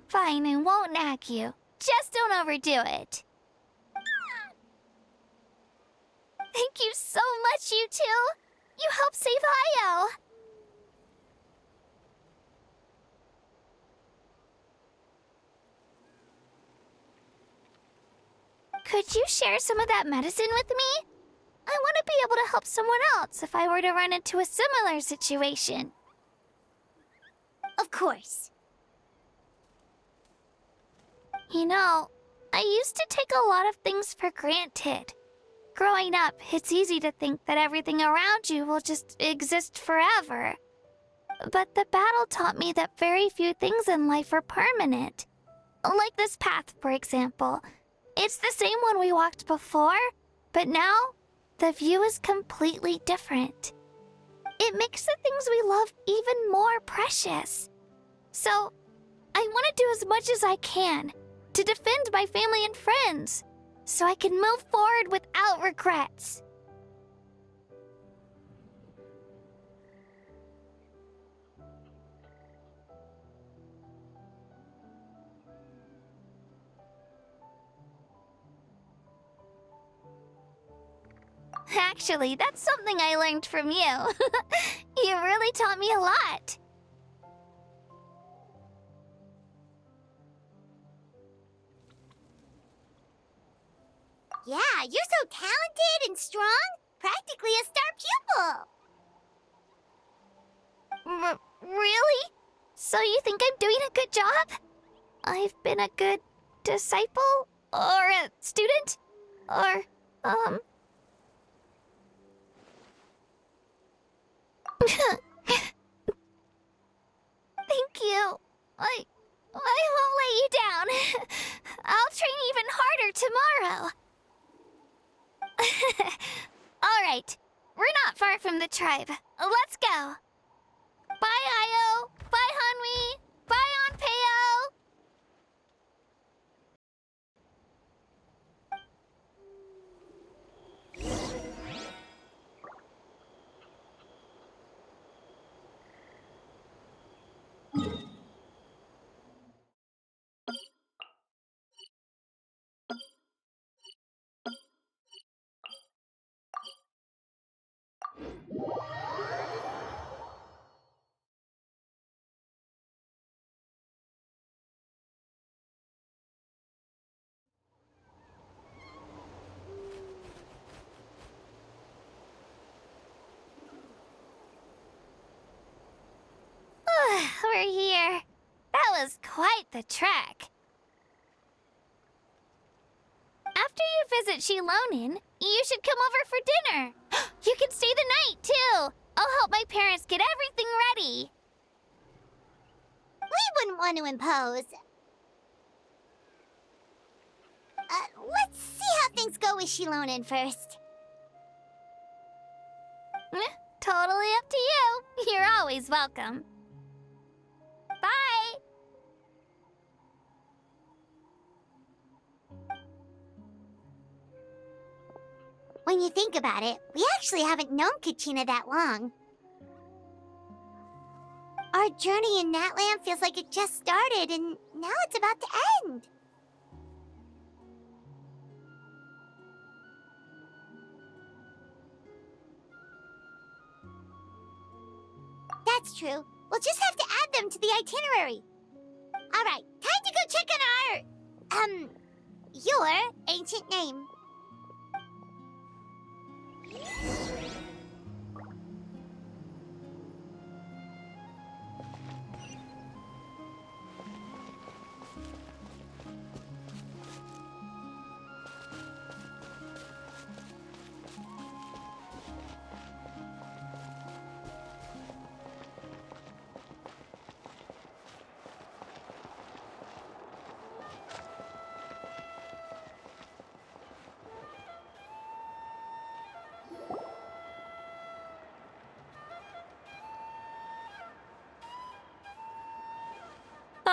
Fine, I won't nag you. Just don't overdo it. Thank you so much, you two. You helped save Io. Could you share some of that medicine with me? I want to be able to help someone else if I were to run into a similar situation. Of course. You know, I used to take a lot of things for granted. Growing up, it's easy to think that everything around you will just exist forever. But the battle taught me that very few things in life are permanent. Like this path, for example. It's the same one we walked before, but now the view is completely different. It makes the things we love even more precious. So, I want to do as much as I can to defend my family and friends, so I can move forward without regrets. Actually, that's something I learned from you. You really taught me a lot. Yeah, you're so talented and strong. Practically a star pupil. Really? So you think I'm doing a good job? I've been a good disciple? Or a student? Or, Thank you. I won't let you down. I'll train even harder tomorrow. All right. We're not far from the tribe. Let's go. Bye, Io. Bye, Hanwi. Bye, Onpeo. We're here. That was quite the trek. After you visit Shilonin, you should come over for dinner. You can stay the night, too. I'll help my parents get everything ready. We wouldn't want to impose. Let's see how things go with Shilonin first. Totally up to you. You're always welcome. Bye. When you think about it, we actually haven't known Kachina that long. Our journey in Natlan feels like it just started, and now it's about to end. That's true. We'll just have to add them to the itinerary. All right, time to go check on your ancient name.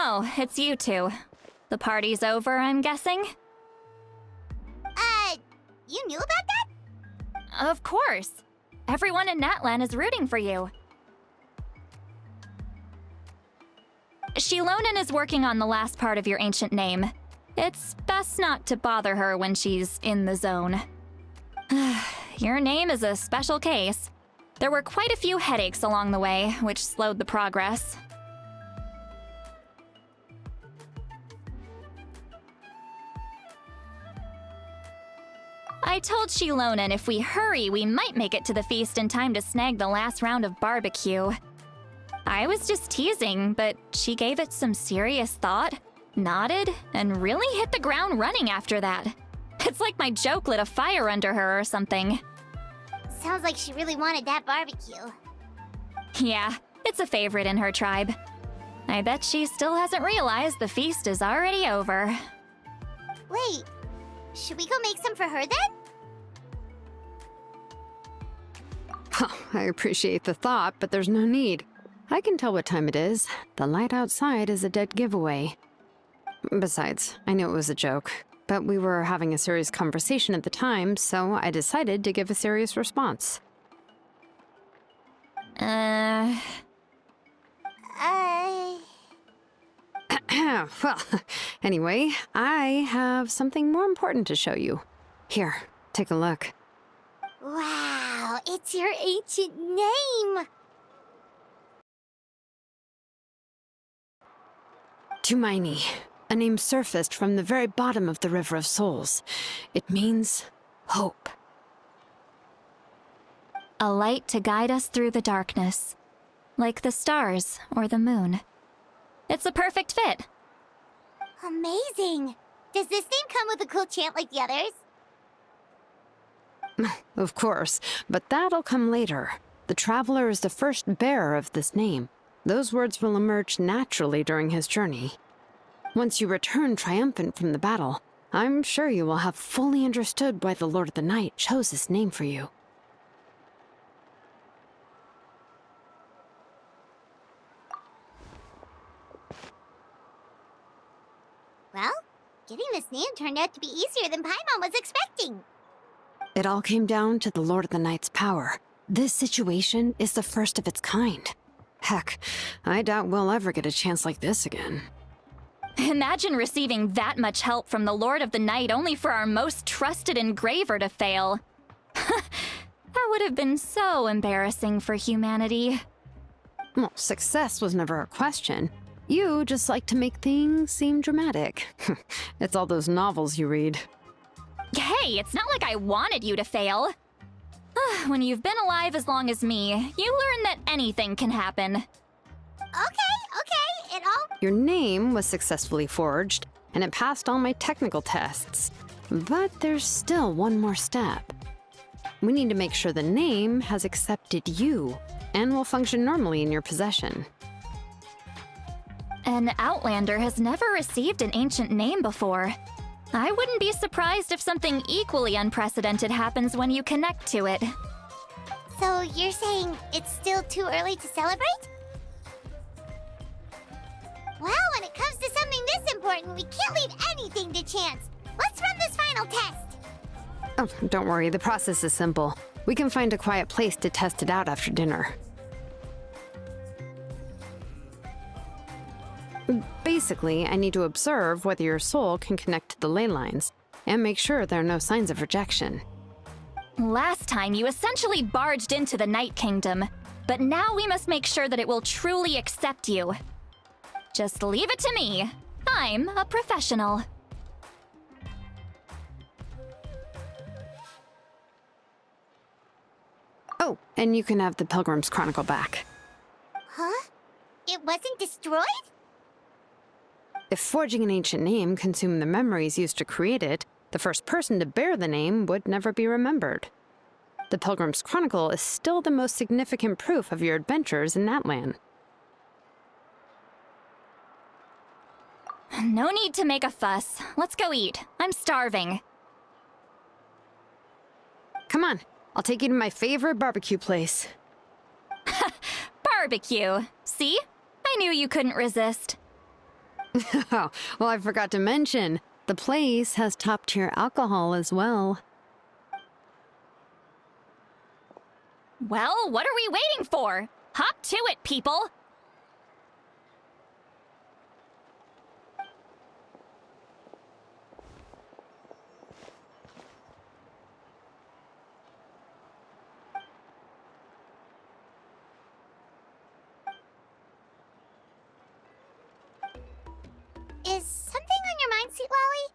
Oh, it's you two. The party's over, I'm guessing? You knew about that? Of course. Everyone in Natlan is rooting for you. Shilonin is working on the last part of your ancient name. It's best not to bother her when she's in the zone. Your name is a special case. There were quite a few headaches along the way, which slowed the progress. I told Shilonin if we hurry, we might make it to the feast in time to snag the last round of barbecue. I was just teasing, but she gave it some serious thought, nodded, and really hit the ground running after that. It's like my joke lit a fire under her or something. Sounds like she really wanted that barbecue. Yeah, It's a favorite in her tribe. I bet she still hasn't realized the feast is already over. Wait, should we go make some for her then? I appreciate the thought, but there's no need. I can tell what time it is. The light outside is a dead giveaway. Besides, I knew it was a joke, but we were having a serious conversation at the time, so I decided to give a serious response. Well, anyway, I have something more important to show you. Here, take a look. Wow, it's your ancient name! Tumaini, a name surfaced from the very bottom of the River of Souls. It means hope. A light to guide us through the darkness, like the stars or the moon. It's a perfect fit. Amazing! Does this name come with a cool chant like the others? Of course, but that'll come later. The Traveler is the first bearer of this name. Those words will emerge naturally during his journey. Once you return triumphant from the battle, I'm sure you will have fully understood why the Lord of the Night chose this name for you. Well, getting this name turned out to be easier than Paimon was expecting. It all came down to the Lord of the Night's power. This situation is the first of its kind. Heck, I doubt we'll ever get a chance like this again. Imagine receiving that much help from the Lord of the Night only for our most trusted engraver to fail. That would have been so embarrassing for humanity. Well, success was never a question. You just like to make things seem dramatic. It's all those novels you read. Hey, it's not like I wanted you to fail. When you've been alive as long as me, you learn that anything can happen. Okay, it all... Your name was successfully forged, and it passed all my technical tests. But there's still one more step. We need to make sure the name has accepted you, and will function normally in your possession. An Outlander has never received an ancient name before. I wouldn't be surprised if something equally unprecedented happens when you connect to it. So you're saying it's still too early to celebrate? Well, when it comes to something this important, we can't leave anything to chance. Let's run this final test. Oh, don't worry, the process is simple. We can find a quiet place to test it out after dinner. Basically, I need to observe whether your soul can connect to the ley lines, and make sure there are no signs of rejection. Last time, you essentially barged into the Night Kingdom, but now we must make sure that it will truly accept you. Just leave it to me. I'm a professional. Oh, and you can have the Pilgrim's Chronicle back. Huh? It wasn't destroyed? If forging an ancient name consumed the memories used to create it, the first person to bear the name would never be remembered. The Pilgrim's Chronicle is still the most significant proof of your adventures in Natlan. No need to make a fuss. Let's go eat. I'm starving. Come on, I'll take you to my favorite barbecue place. Barbecue. See? I knew you couldn't resist. Oh, well, I forgot to mention, the place has top-tier alcohol as well. Well, what are we waiting for? Hop to it, people! Is something on your mind, Sweet Lolly?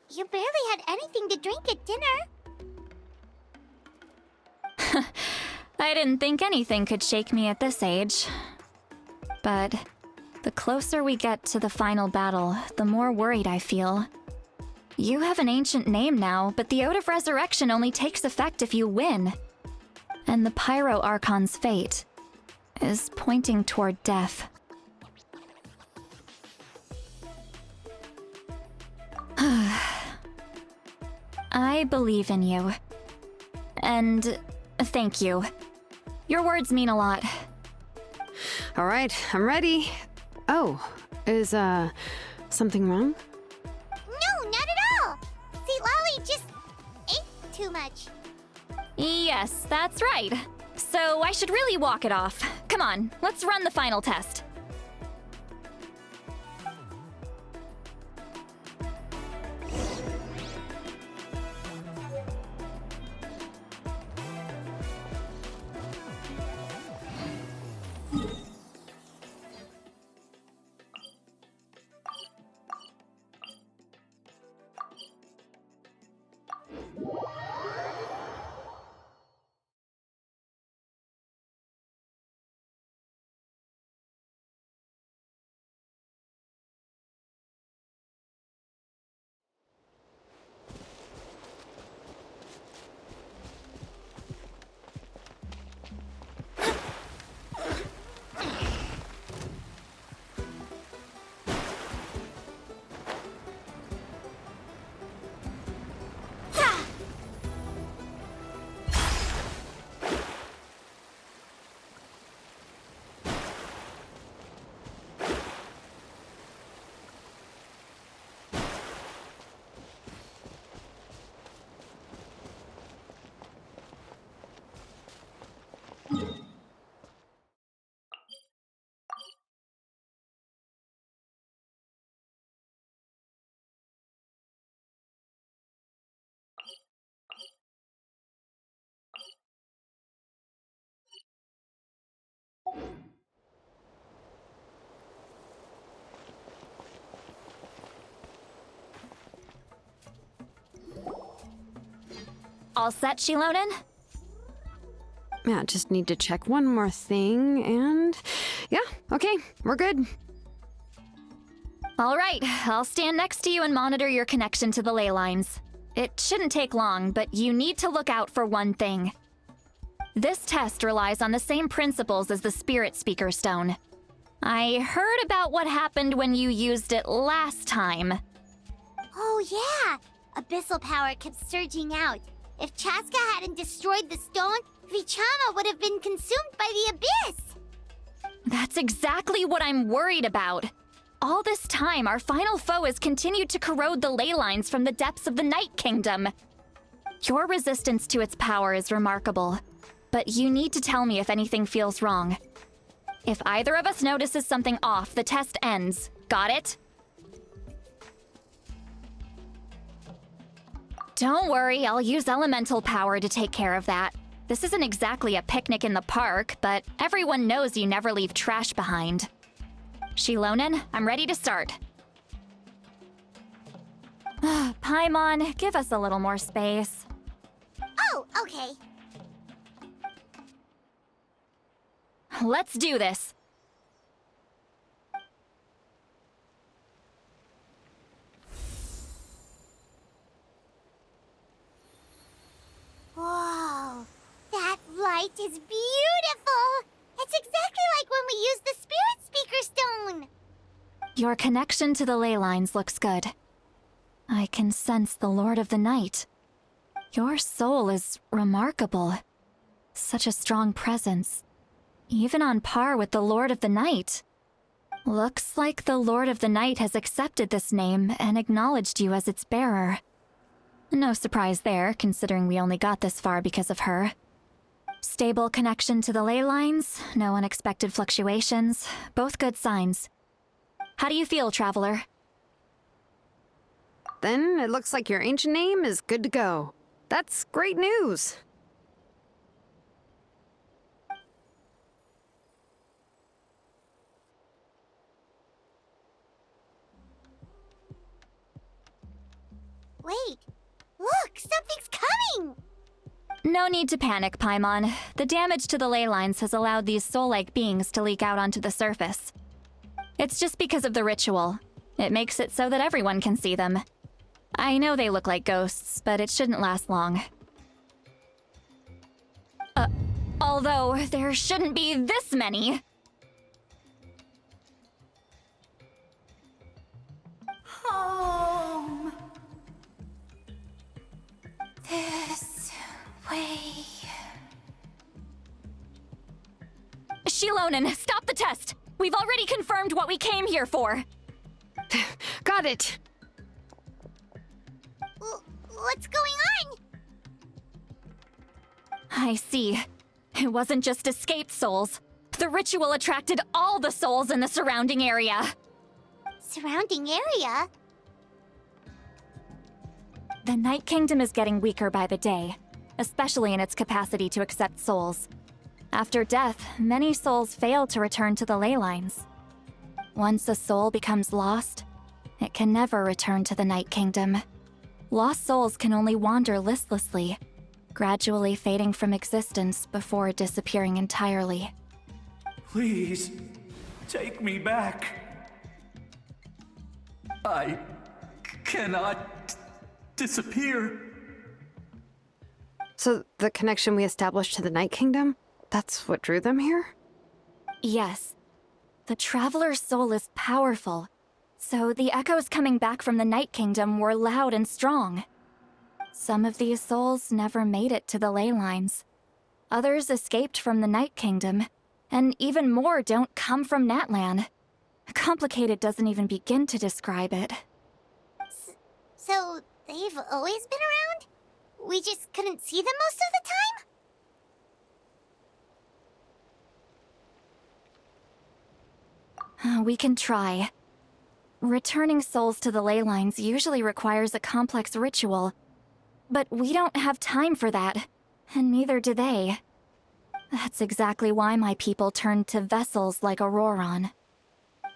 You barely had anything to drink at dinner. I didn't think anything could shake me at this age. But the closer we get to the final battle, the more worried I feel. You have an ancient name now, but the Ode of Resurrection only takes effect if you win. And the Pyro Archon's fate. is pointing toward death. I believe in you. And thank you. Your words mean a lot. All right, I'm ready. Oh, is, something wrong? No, not at all. See, Lolly just ate too much. Yes, that's right. So I should really walk it off. Come on, let's run the final test. All set, Shilonen? Yeah, just need to check one more thing, and yeah, okay, we're good. All right, I'll stand next to you and monitor your connection to the ley lines. It shouldn't take long, but you need to look out for one thing. This test relies on the same principles as the Spirit Speaker Stone. I heard about what happened when you used it last time. Oh, yeah. Abyssal power kept surging out. If Chaska hadn't destroyed the stone, Vichama would have been consumed by the abyss. That's exactly what I'm worried about. All this time, our final foe has continued to corrode the ley lines from the depths of the Night Kingdom. Your resistance to its power is remarkable, but you need to tell me if anything feels wrong. If either of us notices something off, the test ends. Got it? Don't worry, I'll use elemental power to take care of that. This isn't exactly a picnic in the park, but everyone knows you never leave trash behind. Shilonen, I'm ready to start. Paimon, give us a little more space. Oh, okay. Let's do this. Whoa, that light is beautiful! It's exactly like when we used the Spirit Speaker Stone! Your connection to the ley lines looks good. I can sense the Lord of the Night. Your soul is remarkable. Such a strong presence. Even on par with the Lord of the Night. Looks like the Lord of the Night has accepted this name and acknowledged you as its bearer. No surprise there, considering we only got this far because of her. Stable connection to the ley lines, no unexpected fluctuations, both good signs. How do you feel, Traveler? Then it looks like your ancient name is good to go. That's great news. Wait, look, something's coming! No need to panic, Paimon. The damage to the ley lines has allowed these soul-like beings to leak out onto the surface. It's just because of the ritual. It makes it so that everyone can see them. I know they look like ghosts, but it shouldn't last long. Although, there shouldn't be this many. Home. This way. Shilonen, stop the test! We've already confirmed what we came here for. Got it! What's going on? I see. It wasn't just escaped souls. The ritual attracted all the souls in the surrounding area. Surrounding area? The Night Kingdom is getting weaker by the day, especially in its capacity to accept souls. After death, many souls fail to return to the ley lines. Once a soul becomes lost, it can never return to the Night Kingdom. Lost souls can only wander listlessly, gradually fading from existence before disappearing entirely. Please, take me back. I cannot disappear. So the connection we established to the Night Kingdom, that's what drew them here? Yes. The Traveler's soul is powerful, so the echoes coming back from the Night Kingdom were loud and strong. Some of these souls never made it to the ley lines. Others escaped from the Night Kingdom, and even more don't come from Natlan. Complicated doesn't even begin to describe it. So, they've always been around? We just couldn't see them most of the time? We can try. Returning souls to the ley lines usually requires a complex ritual, but we don't have time for that, and neither do they. That's exactly why my people turned to vessels like Auroron.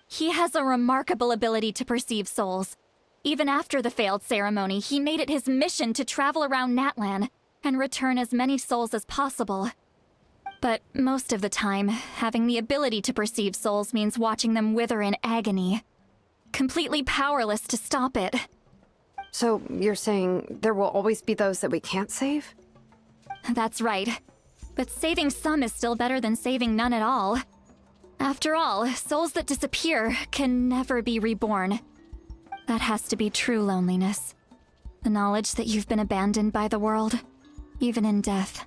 He has a remarkable ability to perceive souls. Even after the failed ceremony, he made it his mission to travel around Natlan and return as many souls as possible. But most of the time, having the ability to perceive souls means watching them wither in agony. Completely powerless to stop it. So you're saying there will always be those that we can't save? That's right. But saving some is still better than saving none at all. After all, souls that disappear can never be reborn. That has to be true loneliness. The knowledge that you've been abandoned by the world, even in death.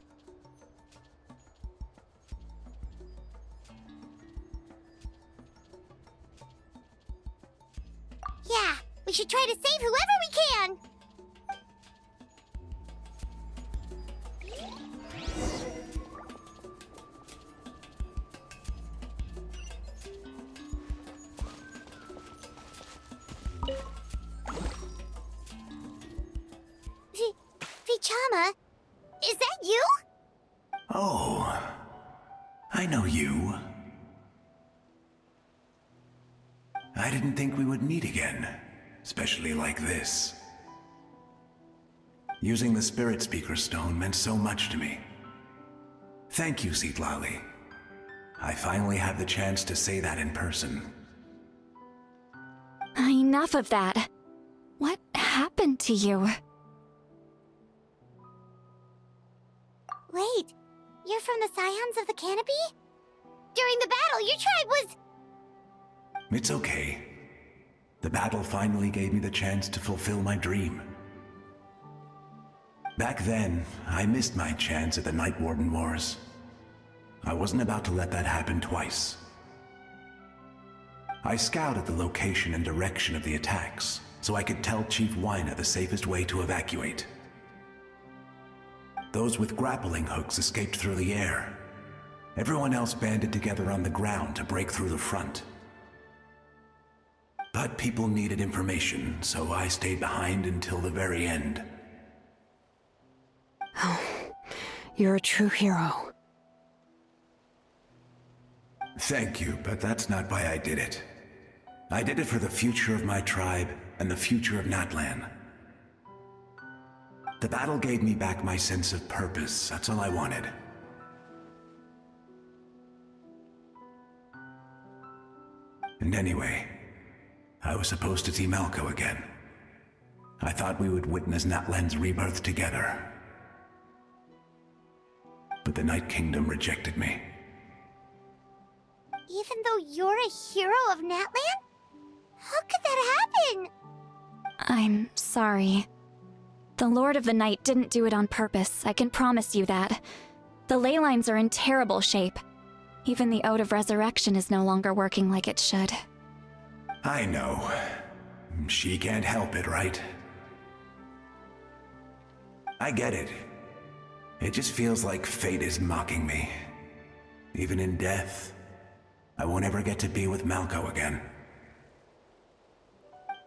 Yeah, we should try to save whoever we can! Vichama, is that you? Oh, I know you. I didn't think we would meet again, especially like this. Using the Spirit Speaker Stone meant so much to me. Thank you, Citlali. I finally had the chance to say that in person. Enough of that. What happened to you? Wait, you're from the Scions of the Canopy? During the battle, your tribe was... It's okay. The battle finally gave me the chance to fulfill my dream. Back then, I missed my chance at the Night Warden Wars. I wasn't about to let that happen twice. I scouted the location and direction of the attacks, so I could tell Chief Wyna the safest way to evacuate. Those with grappling hooks escaped through the air. Everyone else banded together on the ground to break through the front. But people needed information, so I stayed behind until the very end. Oh, you're a true hero. Thank you, but that's not why I did it. I did it for the future of my tribe and the future of Natlan. The battle gave me back my sense of purpose. That's all I wanted. And anyway, I was supposed to see Malco again. I thought we would witness Natlan's rebirth together. but the Night Kingdom rejected me. Even though you're a hero of Natlan? How could that happen? I'm sorry. The Lord of the Night didn't do it on purpose, I can promise you that. The ley lines are in terrible shape. Even the Ode of Resurrection is no longer working like it should. I know. She can't help it, right? I get it. It just feels like fate is mocking me. Even in death, I won't ever get to be with Malco again.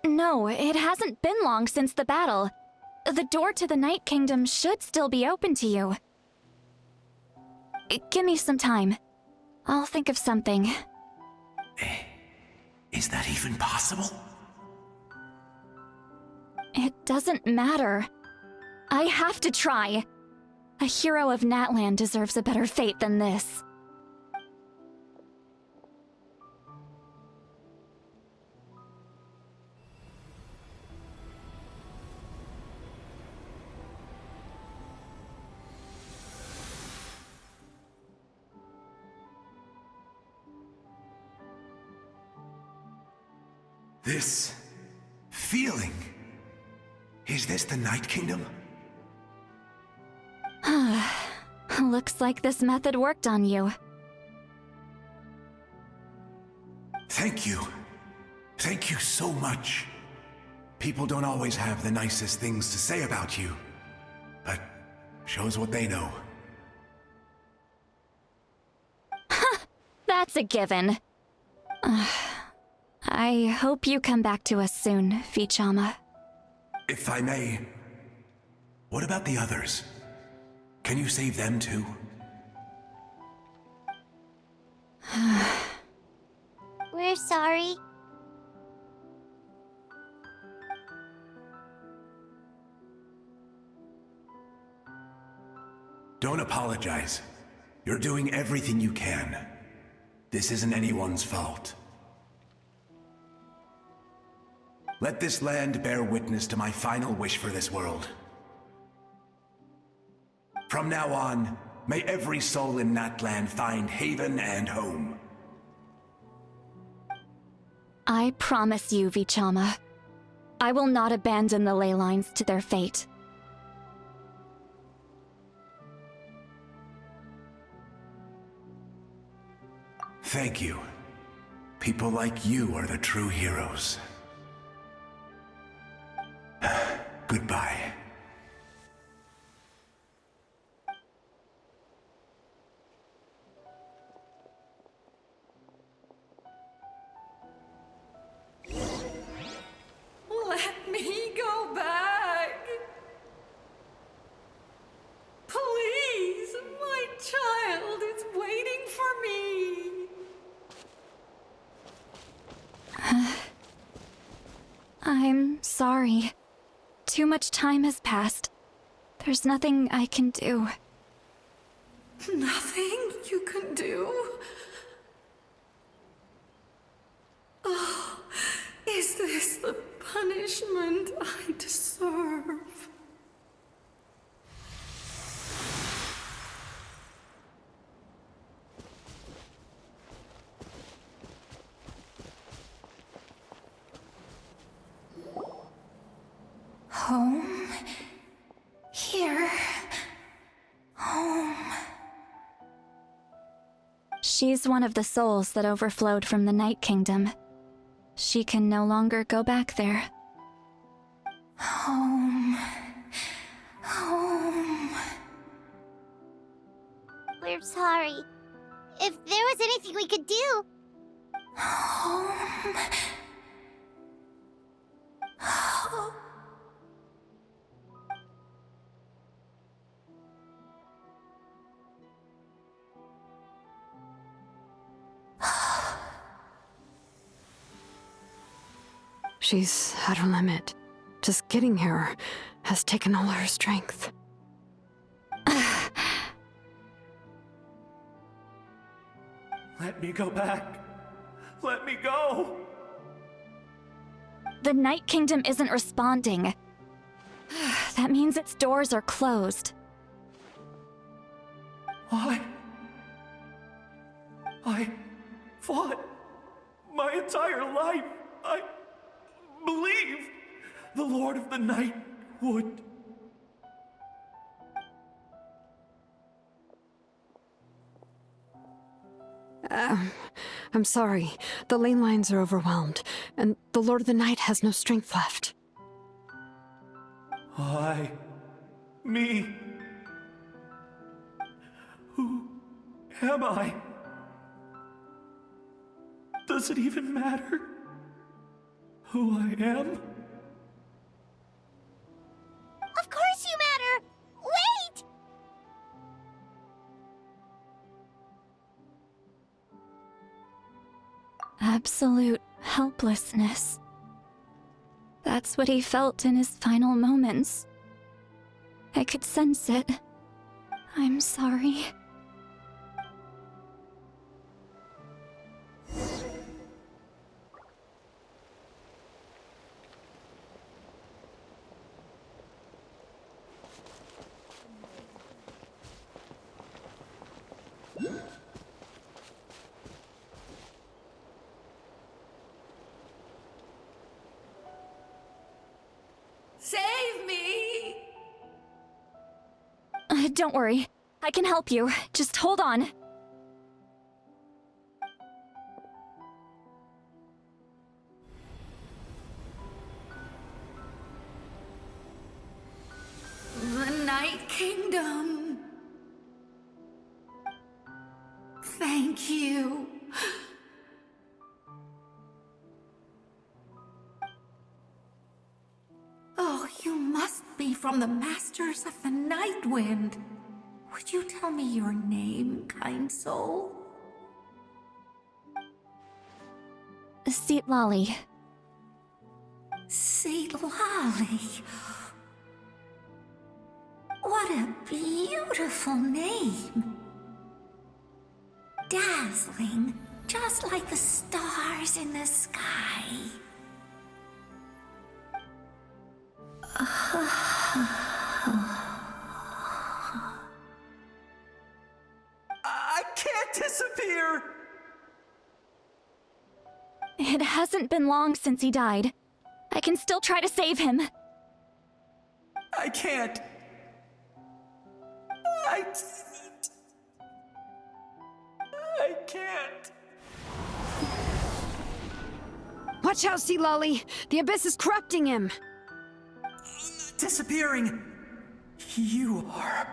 No, it hasn't been long since the battle. The door to the Night Kingdom should still be open to you. Give me some time. I'll think of something. Is that even possible? It doesn't matter. I have to try. A hero of Natlan deserves a better fate than this. This feeling. Is this the Night Kingdom? Looks like this method worked on you. Thank you. Thank you so much. People don't always have the nicest things to say about you, but shows what they know. That's a given. I hope you come back to us soon, Vichama. If I may, what about the others? Can you save them too? We're sorry. Don't apologize. You're doing everything you can. This isn't anyone's fault. Let this land bear witness to my final wish for this world. From now on, may every soul in Natlan find haven and home. I promise you, Vichama. I will not abandon the ley lines to their fate. Thank you. People like you are the true heroes. Goodbye. Let me go back. Please, my child is waiting for me. I'm sorry. Too much time has passed. There's nothing I can do. Nothing you can do? Oh, is this the punishment I deserve? Home? Here? Home? She's one of the souls that overflowed from the Night Kingdom. She can no longer go back there. Home. Home. We're sorry. If there was anything we could do... Home. Home. She's at her limit. Just getting here has taken all her strength. Let me go back. Let me go. The Night Kingdom isn't responding. That means its doors are closed. I fought my entire life. I believe the Lord of the Night would. I'm sorry. The lane lines are overwhelmed, and the Lord of the Night has no strength left. Me. Who am I? Does it even matter who I am? Of course you matter! Wait! Absolute helplessness. That's what he felt in his final moments. I could sense it. I'm sorry. Save me! Don't worry. I can help you. Just hold on. The Night Kingdom. Thank you. Oh, you must be from the Masters of the Night Wind. Would you tell me your name, kind soul? Lolly. Lolly. What a beautiful name. Dazzling, just like the stars in the sky. I can't disappear! It hasn't been long since he died. I can still try to save him. I can't. I can't. Watch out, Sea Lolly! The Abyss is corrupting him! Disappearing. You are.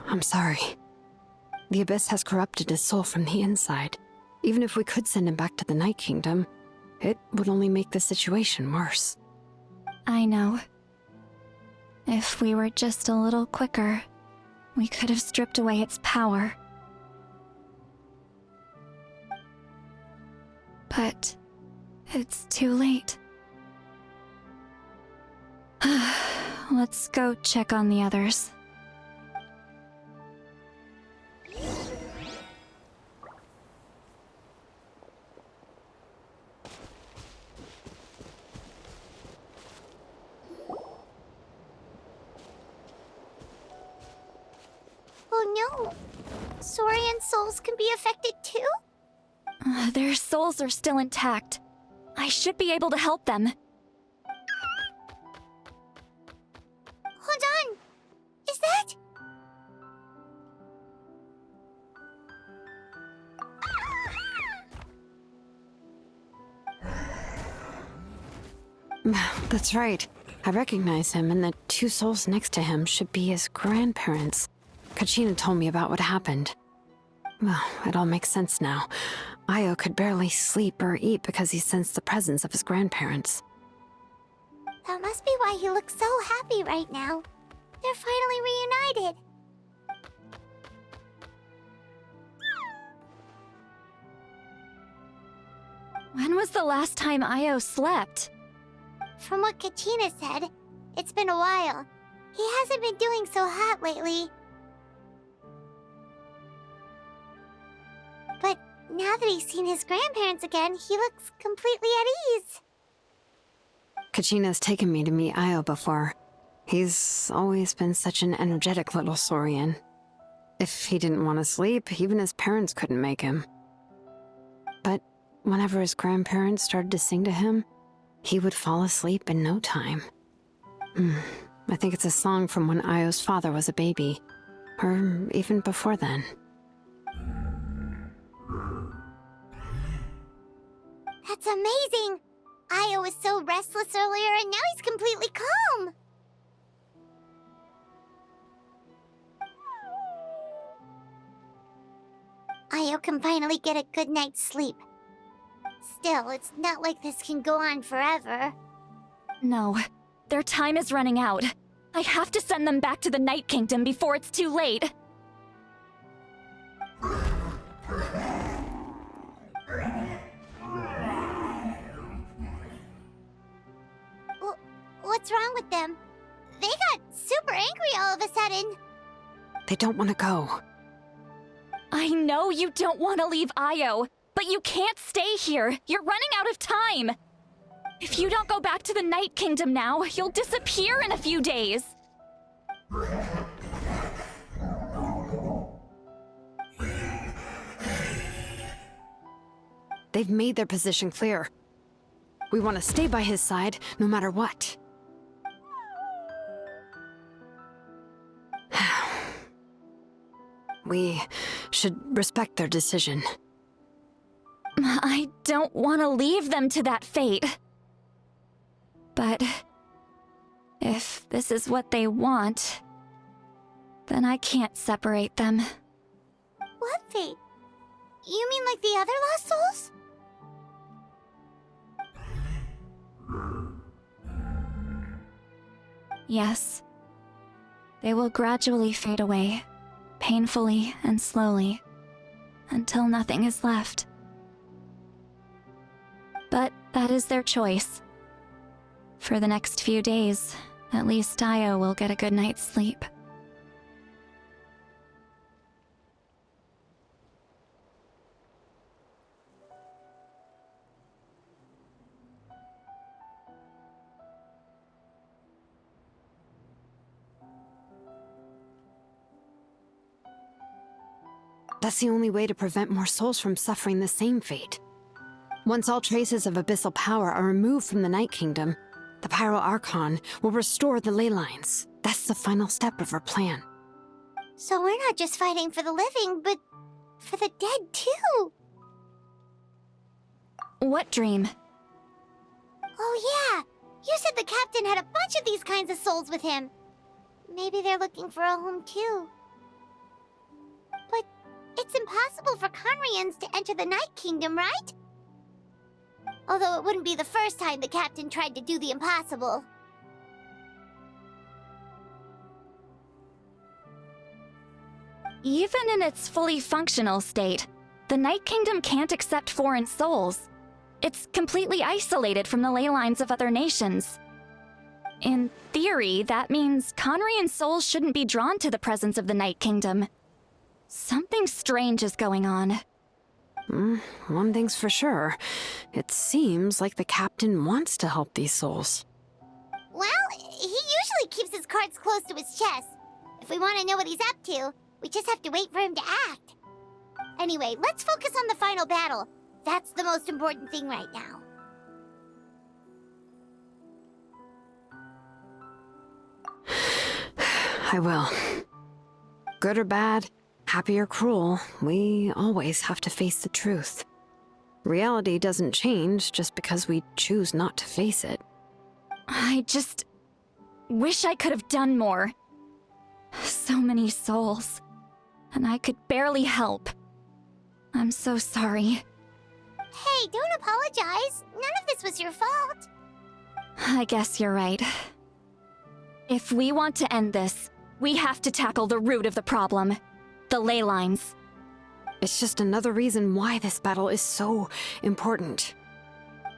I'm sorry. The Abyss has corrupted his soul from the inside. Even if we could send him back to the Night Kingdom, it would only make the situation worse. I know. If we were just a little quicker, we could have stripped away its power. But it's too late. Let's go check on the others. Oh no! Saurian souls can be affected too? Their souls are still intact. I should be able to help them. Hold on! Is that... That's right. I recognize him, and the two souls next to him should be his grandparents. Kachina told me about what happened. Well, it all makes sense now. Io could barely sleep or eat because he sensed the presence of his grandparents. That must be why he looks so happy right now. They're finally reunited. When was the last time Io slept? From what Kachina said, it's been a while. He hasn't been doing so hot lately. But Now that he's seen his grandparents again, he looks completely at ease. Kachina's taken me to meet Io before. He's always been such an energetic little saurian. If he didn't want to sleep, even his parents couldn't make him. But whenever his grandparents started to sing to him, he would fall asleep in no time. I think it's a song from when Io's father was a baby, or even before then. That's amazing! Io was so restless earlier, and now he's completely calm! Io can finally get a good night's sleep. Still, it's not like this can go on forever. No, their time is running out. I have to send them back to the Night Kingdom before it's too late. What's wrong with them? They got super angry all of a sudden. They don't want to go. I know you don't want to leave Io, but you can't stay here. You're running out of time. If you don't go back to the Night Kingdom now, you'll disappear in a few days. They've made their position clear. We want to stay by his side, no matter what. We should respect their decision. I don't want to leave them to that fate. But if this is what they want, then I can't separate them. What fate? You mean like the other lost souls? Yes. They will gradually fade away, painfully and slowly, until nothing is left. But that is their choice. For the next few days, at least Io will get a good night's sleep. That's the only way to prevent more souls from suffering the same fate. Once all traces of abyssal power are removed from the Night Kingdom, the Pyro Archon will restore the ley lines. That's the final step of our plan. So we're not just fighting for the living, but for the dead too. What dream? Oh yeah, you said the captain had a bunch of these kinds of souls with him. Maybe they're looking for a home too. But it's impossible for Conrians to enter the Night Kingdom, right? Although it wouldn't be the first time the captain tried to do the impossible. Even in its fully functional state, the Night Kingdom can't accept foreign souls. It's completely isolated from the ley lines of other nations. In theory, that means Conrian souls shouldn't be drawn to the presence of the Night Kingdom. Something strange is going on. One thing's for sure. It seems like the captain wants to help these souls. Well, he usually keeps his cards close to his chest. If we want to know what he's up to, we just have to wait for him to act. Anyway, let's focus on the final battle. That's the most important thing right now. I will. Good or bad, happy or cruel, we always have to face the truth. Reality doesn't change just because we choose not to face it. I just wish I could have done more. So many souls, and I could barely help. I'm so sorry. Hey, don't apologize. None of this was your fault. I guess you're right. If we want to end this, we have to tackle the root of the problem. The ley lines. It's just another reason why this battle is so important.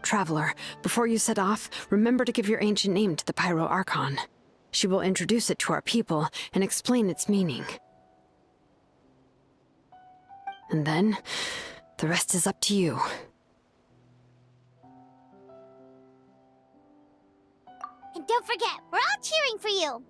Traveler, before you set off, remember to give your ancient name to the Pyro Archon. She will introduce it to our people and explain its meaning. And then, The rest is up to you. And don't forget, we're all cheering for you!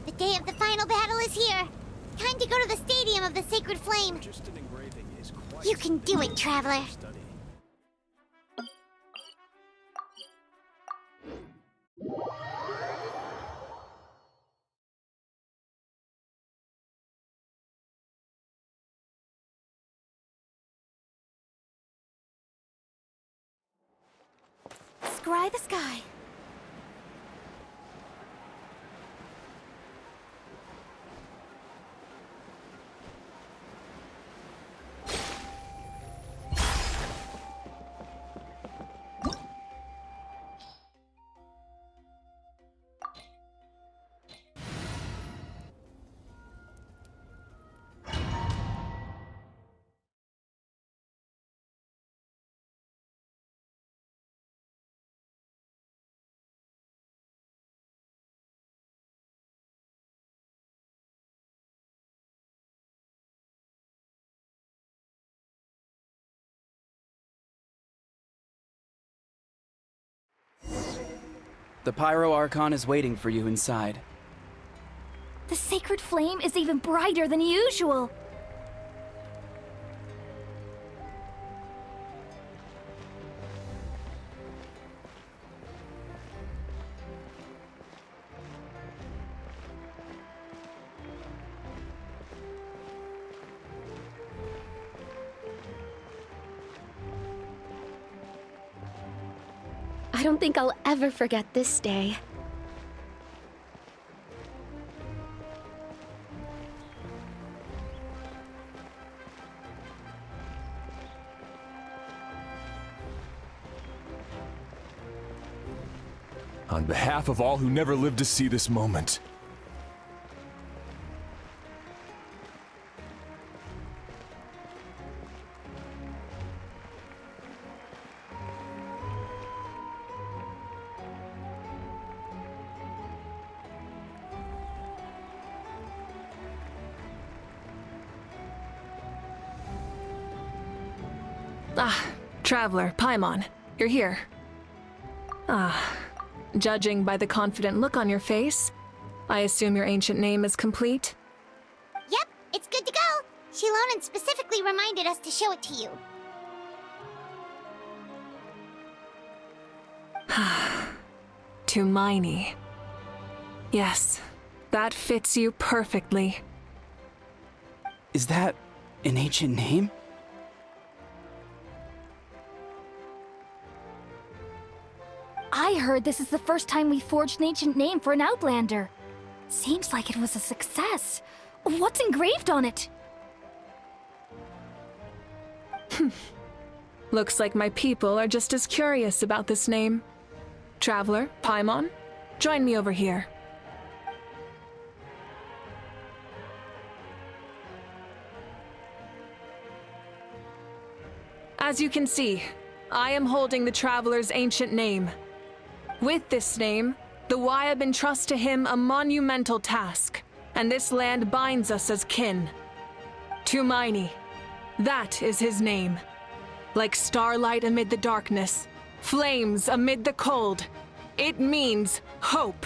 The day of the final battle is here. Time to go to the Stadium of the Sacred Flame. You can do it, Traveler. Scry the sky. The Pyro Archon is waiting for you inside. The sacred flame is even brighter than usual. I don't think I'll ever forget this day. On behalf of all who never lived to see this moment, Traveler, Paimon, you're here. Judging by the confident look on your face, I assume your ancient name is complete? Yep, it's good to go. Shilonen specifically reminded us to show it to you. Tumaini. Yes, that fits you perfectly. Is that an ancient name? I heard this is the first time we forged an ancient name for an Outlander. Seems like it was a success. What's engraved on it? Looks like my people are just as curious about this name. Traveler, Paimon, join me over here. As you can see, I am holding the Traveler's ancient name. With this name, the Wyab entrust to him a monumental task, and this land binds us as kin. Tumaini, that is his name. Like starlight amid the darkness, flames amid the cold, it means hope.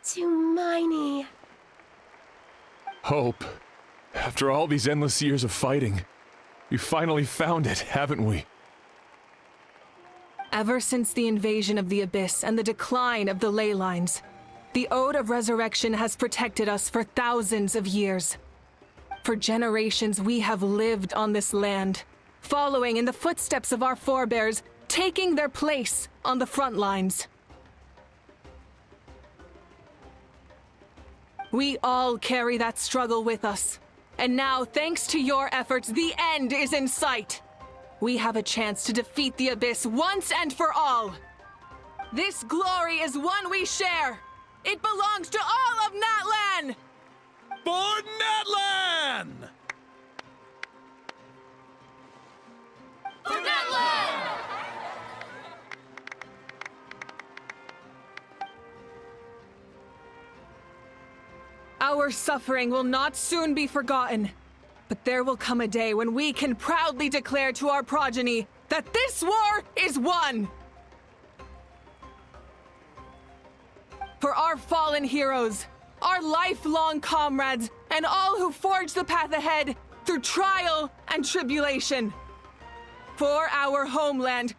Tumaini. Hope. After all these endless years of fighting, we finally found it, haven't we? Ever since the invasion of the Abyss and the decline of the ley lines, the Ode of Resurrection has protected us for thousands of years. For generations, we have lived on this land, following in the footsteps of our forebears, taking their place on the front lines. We all carry that struggle with us. And now, thanks to your efforts, the end is in sight. We have a chance to defeat the Abyss once and for all. This glory is one we share. It belongs to all of Natlan! For Natlan! For Natlan! Our suffering will not soon be forgotten, but there will come a day when we can proudly declare to our progeny that this war is won! For our fallen heroes, our lifelong comrades, and all who forge the path ahead through trial and tribulation. For our homeland,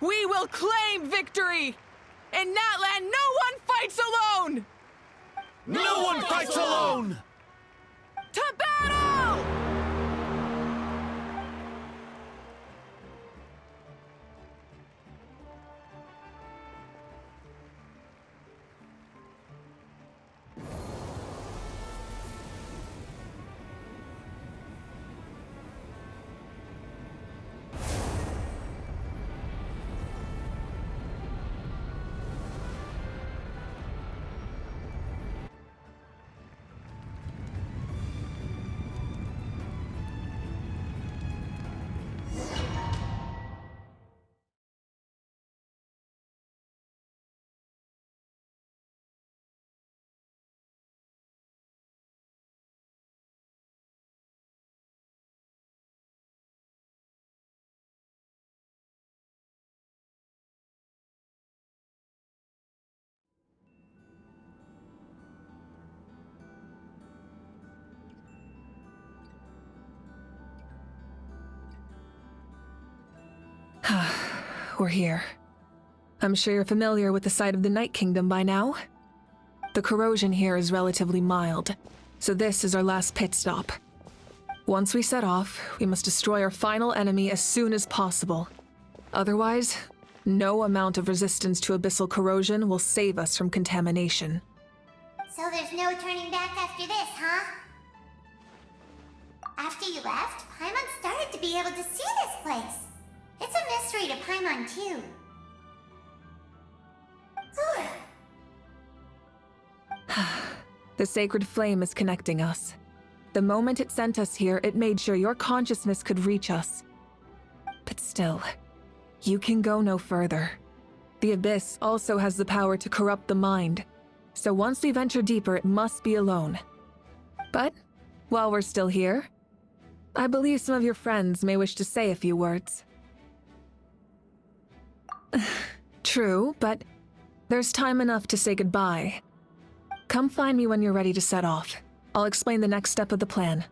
we will claim victory! In Natlan, no one fights alone! No one fights alone! To battle! We're here. I'm sure you're familiar with the site of the Night Kingdom by now. The corrosion here is relatively mild, so this is our last pit stop. Once we set off, we must destroy our final enemy as soon as possible. Otherwise, no amount of resistance to abyssal corrosion will save us from contamination. So there's no turning back after this, huh? After you left, Paimon started to be able to see this place. It's a mystery to Paimon, too. The sacred flame is connecting us. The moment it sent us here, it made sure your consciousness could reach us. But still, you can go no further. The Abyss also has the power to corrupt the mind, so once we venture deeper, it must be alone. But, while we're still here, I believe some of your friends may wish to say a few words. True, but there's time enough to say goodbye. Come find me when you're ready to set off. I'll explain the next step of the plan.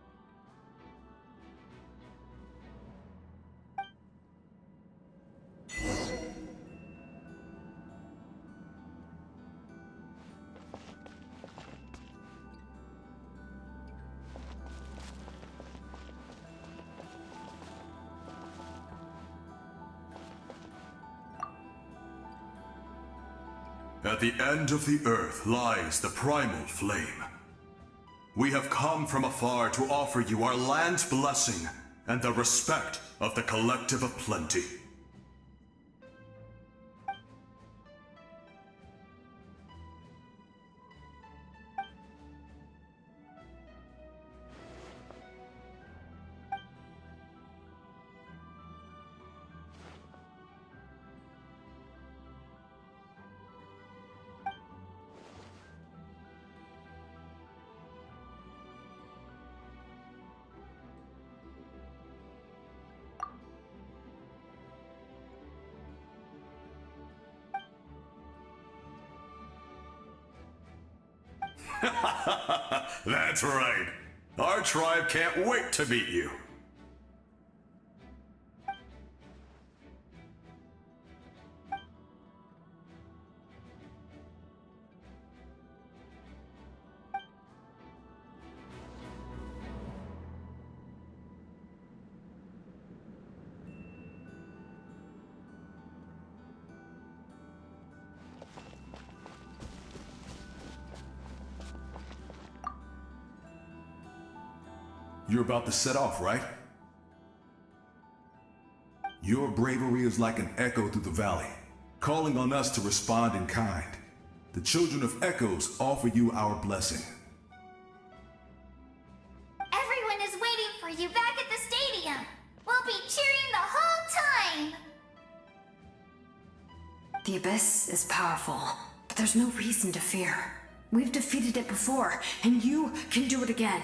At the end of the earth lies the primal flame. We have come from afar to offer you our land's blessing and the respect of the Collective of Plenty. That's right. Our tribe can't wait to meet you. You're about to set off, right? Your bravery is like an echo through the valley, calling on us to respond in kind. The Children of Echoes offer you our blessing. Everyone is waiting for you back at the stadium. We'll be cheering the whole time. The Abyss is powerful, but there's no reason to fear. We've defeated it before, and you can do it again.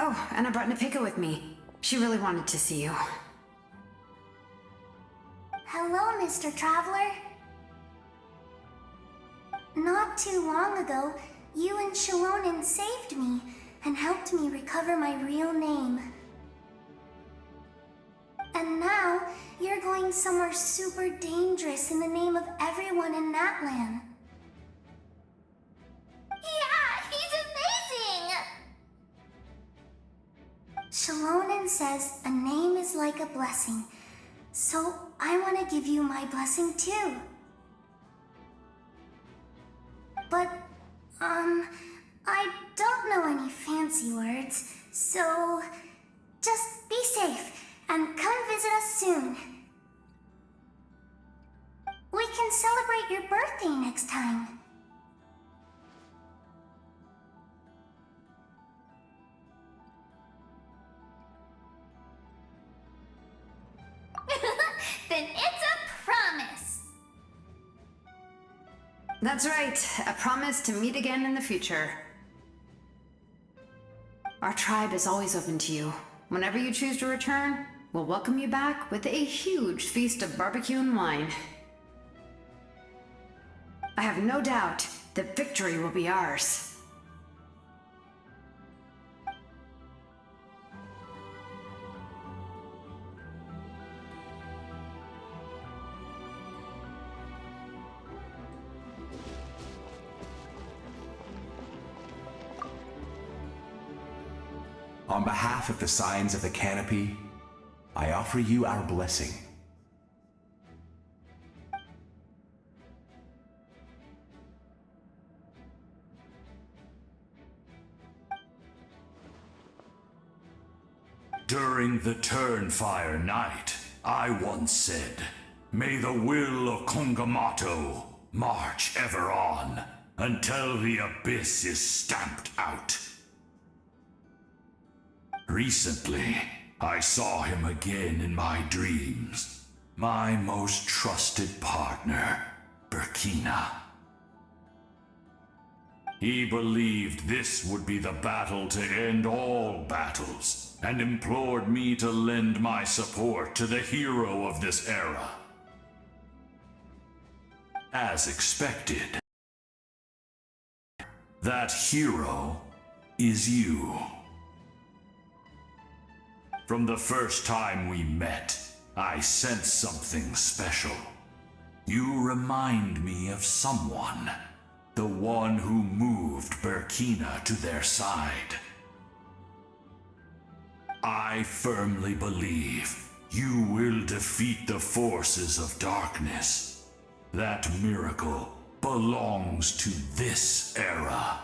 Oh, and I brought Nepika with me. She really wanted to see you. Hello, Mr. Traveler. Not too long ago, you and Shalonen saved me and helped me recover my real name. And now, you're going somewhere super dangerous in the name of everyone in Natlan. Yeah, he's amazing! Shalonen says a name is like a blessing, so I want to give you my blessing too. But, I don't know any fancy words, so just be safe and come visit us soon. We can celebrate your birthday next time. Then it's a promise. That's right, a promise to meet again in the future. Our tribe is always open to you. Whenever you choose to return, we'll welcome you back with a huge feast of barbecue and wine. I have no doubt that victory will be ours. On behalf of the Signs of the Canopy, I offer you our blessing. During the Turnfire Night, I once said, "May the will of Kongamato march ever on until the abyss is stamped out." Recently, I saw him again in my dreams. My most trusted partner, Burkina. He believed this would be the battle to end all battles, and implored me to lend my support to the hero of this era. As expected, that hero is you. From the first time we met, I sensed something special. You remind me of someone, the one who moved Burkina to their side. I firmly believe you will defeat the forces of darkness. That miracle belongs to this era.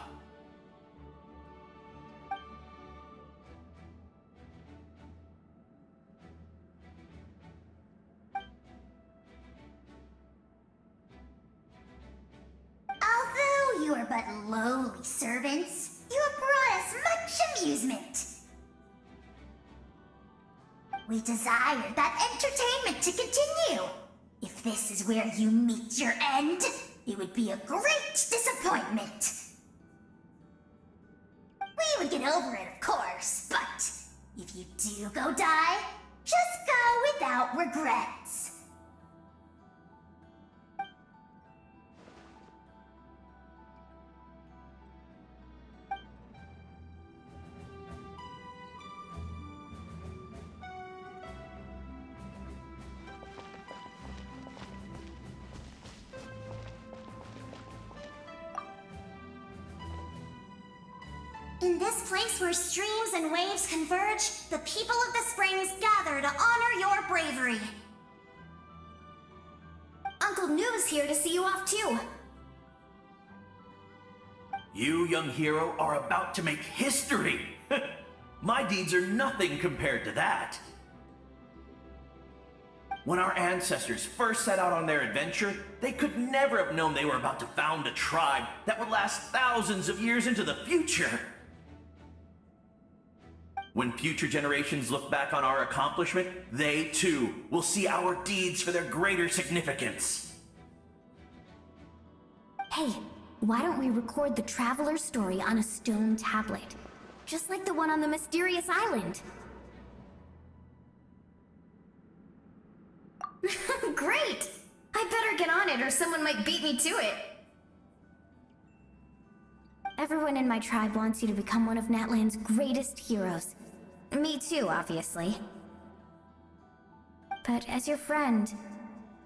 Although you are but lowly servants, you have brought us much amusement. We desire that entertainment to continue. If this is where you meet your end, it would be a great disappointment. We would get over it, of course, but if you do go die, just go without regrets. In this place where streams and waves converge, the people of the springs gather to honor your bravery. Uncle Noo's here to see you off too. You, young hero, are about to make history. My deeds are nothing compared to that. When our ancestors first set out on their adventure, they could never have known they were about to found a tribe that would last thousands of years into the future. When future generations look back on our accomplishment, they too will see our deeds for their greater significance. Hey, why don't we record the traveler's story on a stone tablet? Just like the one on the mysterious island. Great! I better get on it or someone might beat me to it. Everyone in my tribe wants you to become one of Natlan's greatest heroes. Me too, obviously. But as your friend,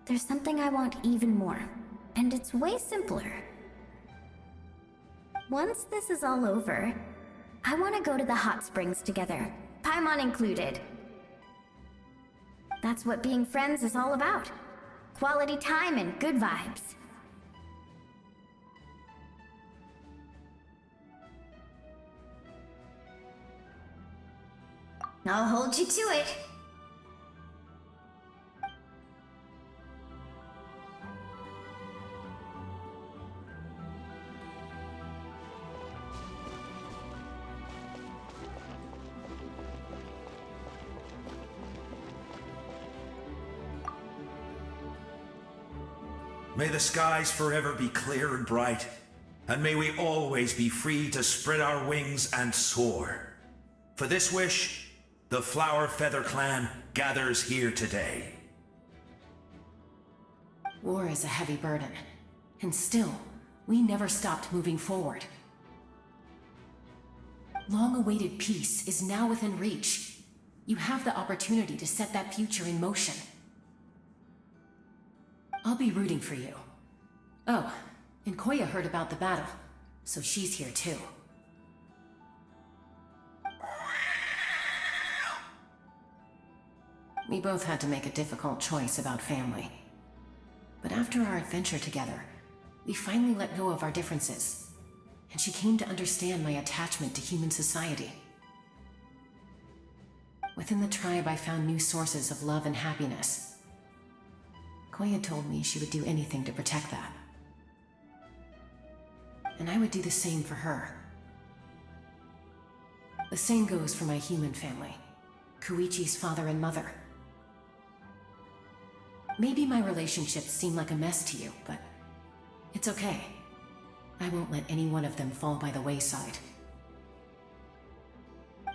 there's something I want even more. And it's way simpler. Once this is all over, I want to go to the hot springs together, Paimon included. That's what being friends is all about. Quality time and good vibes. I'll hold you to it. May the skies forever be clear and bright, and may we always be free to spread our wings and soar. For this wish, the Flower Feather Clan gathers here today. War is a heavy burden, and still, we never stopped moving forward. Long-awaited peace is now within reach. You have the opportunity to set that future in motion. I'll be rooting for you. Oh, and Koya heard about the battle, so she's here too. We both had to make a difficult choice about family. But after our adventure together, we finally let go of our differences, and she came to understand my attachment to human society. Within the tribe, I found new sources of love and happiness. Koya told me she would do anything to protect that. And I would do the same for her. The same goes for my human family, Koichi's father and mother. Maybe my relationships seem like a mess to you, but it's okay. I won't let any one of them fall by the wayside.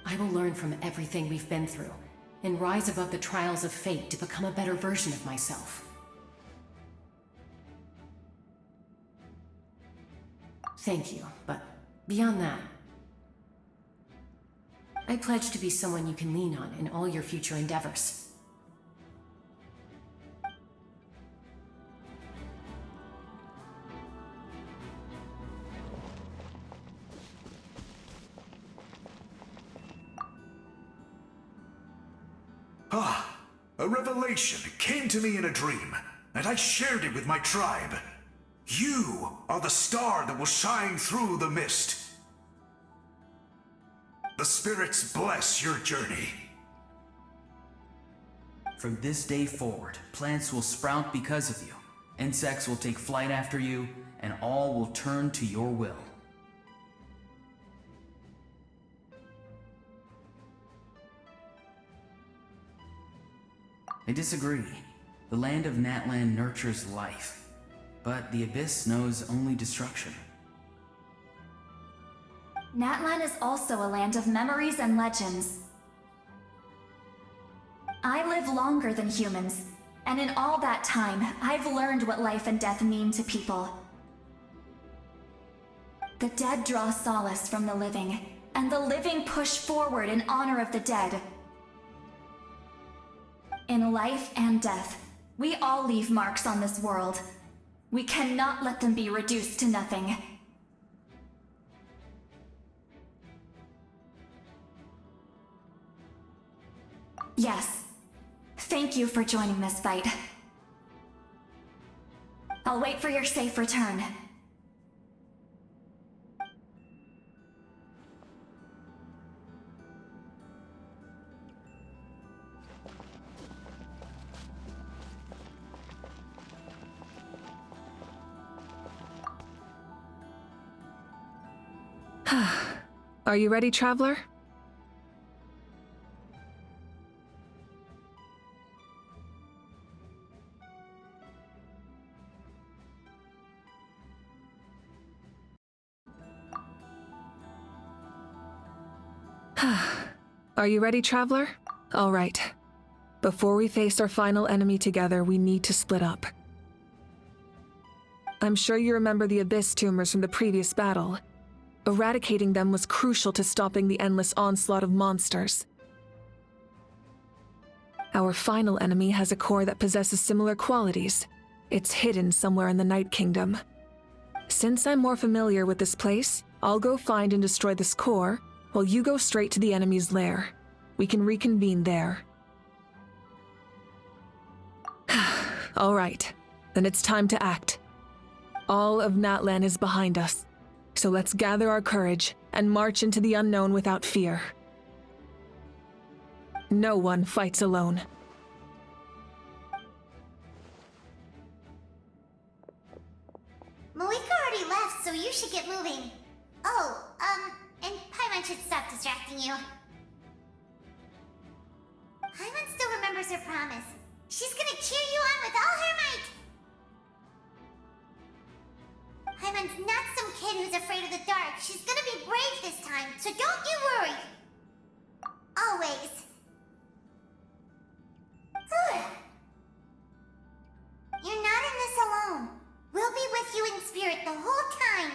I will learn from everything we've been through and rise above the trials of fate to become a better version of myself. Thank you, but beyond that, I pledge to be someone you can lean on in all your future endeavors. Ah, a revelation came to me in a dream, and I shared it with my tribe. You are the star that will shine through the mist. The spirits bless your journey. From this day forward, plants will sprout because of you, insects will take flight after you, and all will turn to your will. I disagree. The land of Natlan nurtures life. But the Abyss knows only destruction. Natlan is also a land of memories and legends. I live longer than humans, and in all that time, I've learned what life and death mean to people. The dead draw solace from the living, and the living push forward in honor of the dead. In life and death, we all leave marks on this world. We cannot let them be reduced to nothing. Yes. Thank you for joining this fight. I'll wait for your safe return. Are you ready, traveler? Are you ready, traveler? All right. Before we face our final enemy together, we need to split up. I'm sure you remember the Abyss tumors from the previous battle. Eradicating them was crucial to stopping the endless onslaught of monsters. Our final enemy has a core that possesses similar qualities. It's hidden somewhere in the Night Kingdom. Since I'm more familiar with this place, I'll go find and destroy this core, while you go straight to the enemy's lair. We can reconvene there. All right, then it's time to act. All of Natlan is behind us, so let's gather our courage and march into the unknown without fear. No one fights alone. Malika already left, so you should get moving. Oh, and Paimon should stop distracting you. Paimon still remembers her promise. She's gonna cheer you on with all her might. Paimon's not some kid who's afraid of the dark. She's gonna be brave this time, so don't you worry. Always. You're not in this alone. We'll be with you in spirit the whole time.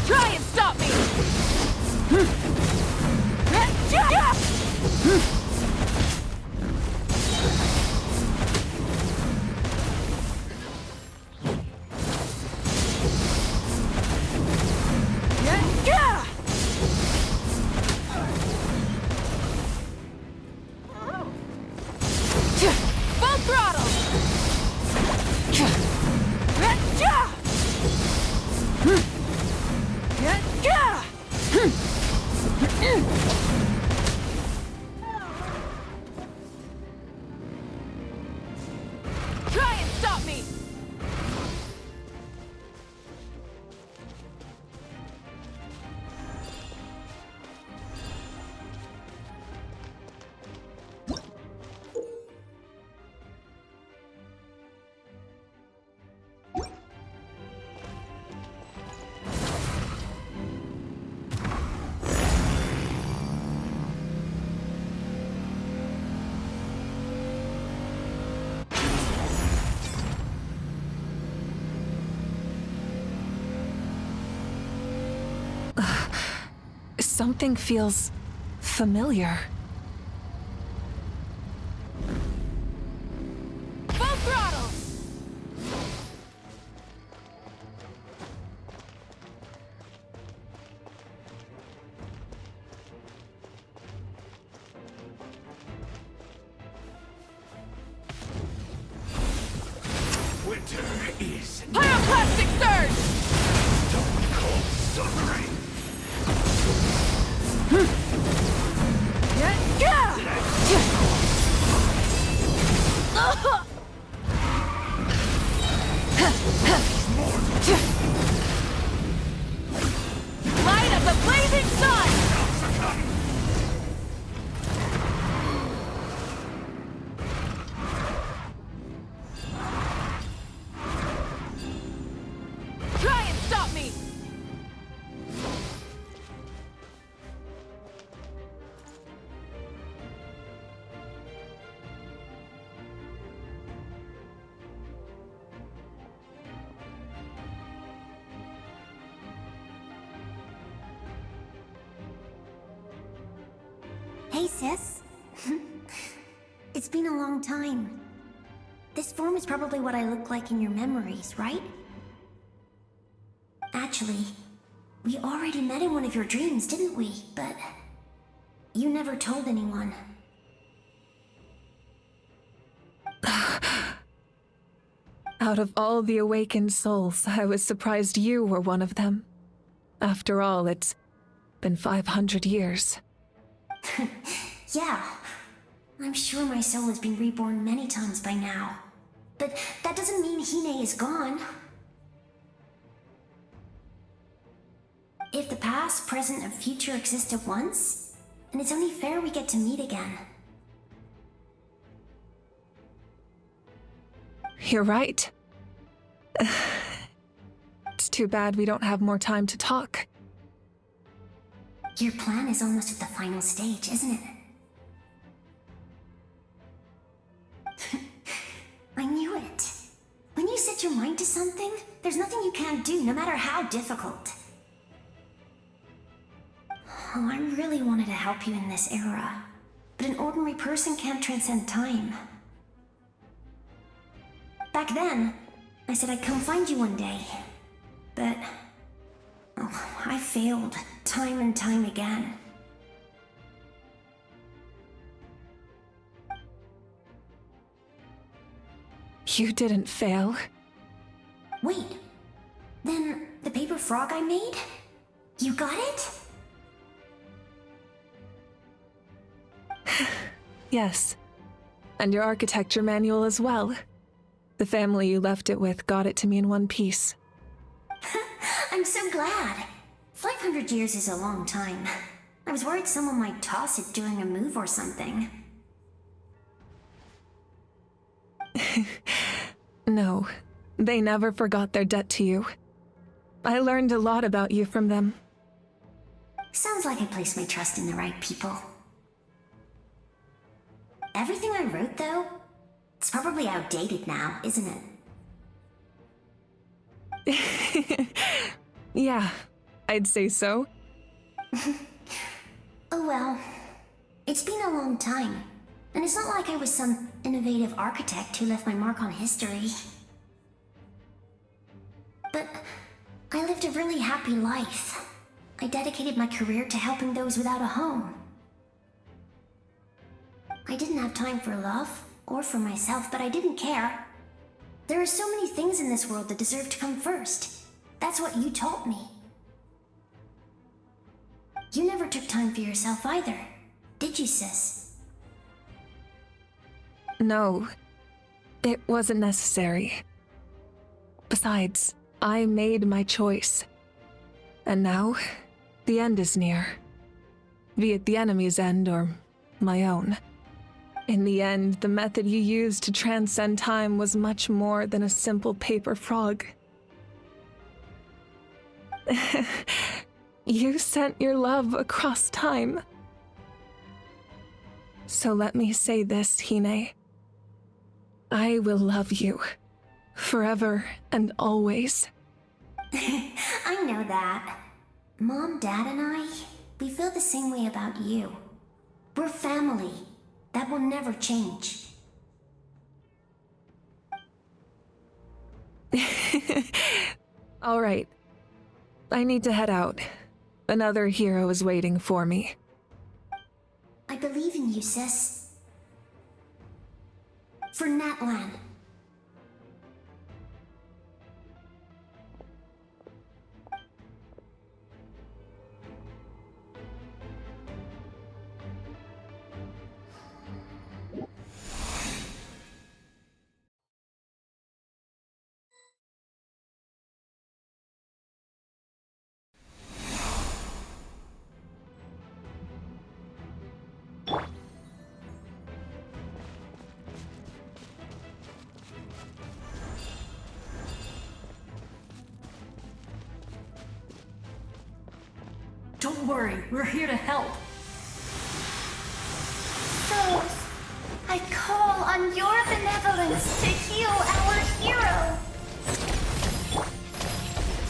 Try and stop me! Full throttle! Try and stop me! Something feels familiar. Full throttle! Winter is Pyroclastic surge! stone cold suffering. Get Hey, sis. It's been a long time. This form is probably what I look like in your memories, right? Actually, we already met in one of your dreams, didn't we? But you never told anyone. Out of all the awakened souls, I was surprised you were one of them. After all, it's been 500 years. Yeah. I'm sure my soul has been reborn many times by now. But that doesn't mean Hine is gone. If the past, present, and future exist at once, then it's only fair we get to meet again. You're right. It's too bad we don't have more time to talk. Your plan is almost at the final stage, isn't it? I knew it. When you set your mind to something, there's nothing you can't do, no matter how difficult. Oh, I really wanted to help you in this era, but an ordinary person can't transcend time. Back then, I said I'd come find you one day, but I failed time and time again. You didn't fail. Wait, then the paper frog I made? You got it? Yes. And your architecture manual as well. The family you left it with got it to me in one piece. I'm so glad. 500 years is a long time. I was worried someone might toss it during a move or something. No, they never forgot their debt to you. I learned a lot about you from them. Sounds like I placed my trust in the right people. Everything I wrote, though, it's probably outdated now, isn't it? Yeah, I'd say so. Oh well, it's been a long time. And it's not like I was some innovative architect who left my mark on history. But I lived a really happy life. I dedicated my career to helping those without a home. I didn't have time for love, or for myself, but I didn't care. There are so many things in this world that deserve to come first. That's what you taught me. You never took time for yourself either, did you, sis? No, it wasn't necessary. Besides, I made my choice. And now, the end is near. Be it the enemy's end or my own. In the end, the method you used to transcend time was much more than a simple paper frog. You sent your love across time. So let me say this, Hine. I will love you. Forever and always. I know that. Mom, Dad, and I, we feel the same way about you. We're family. That will never change. All right. I need to head out. Another hero is waiting for me. I believe in you, sis. For Natlan. Don't worry, we're here to help. Souls, I call on your benevolence to heal our hero.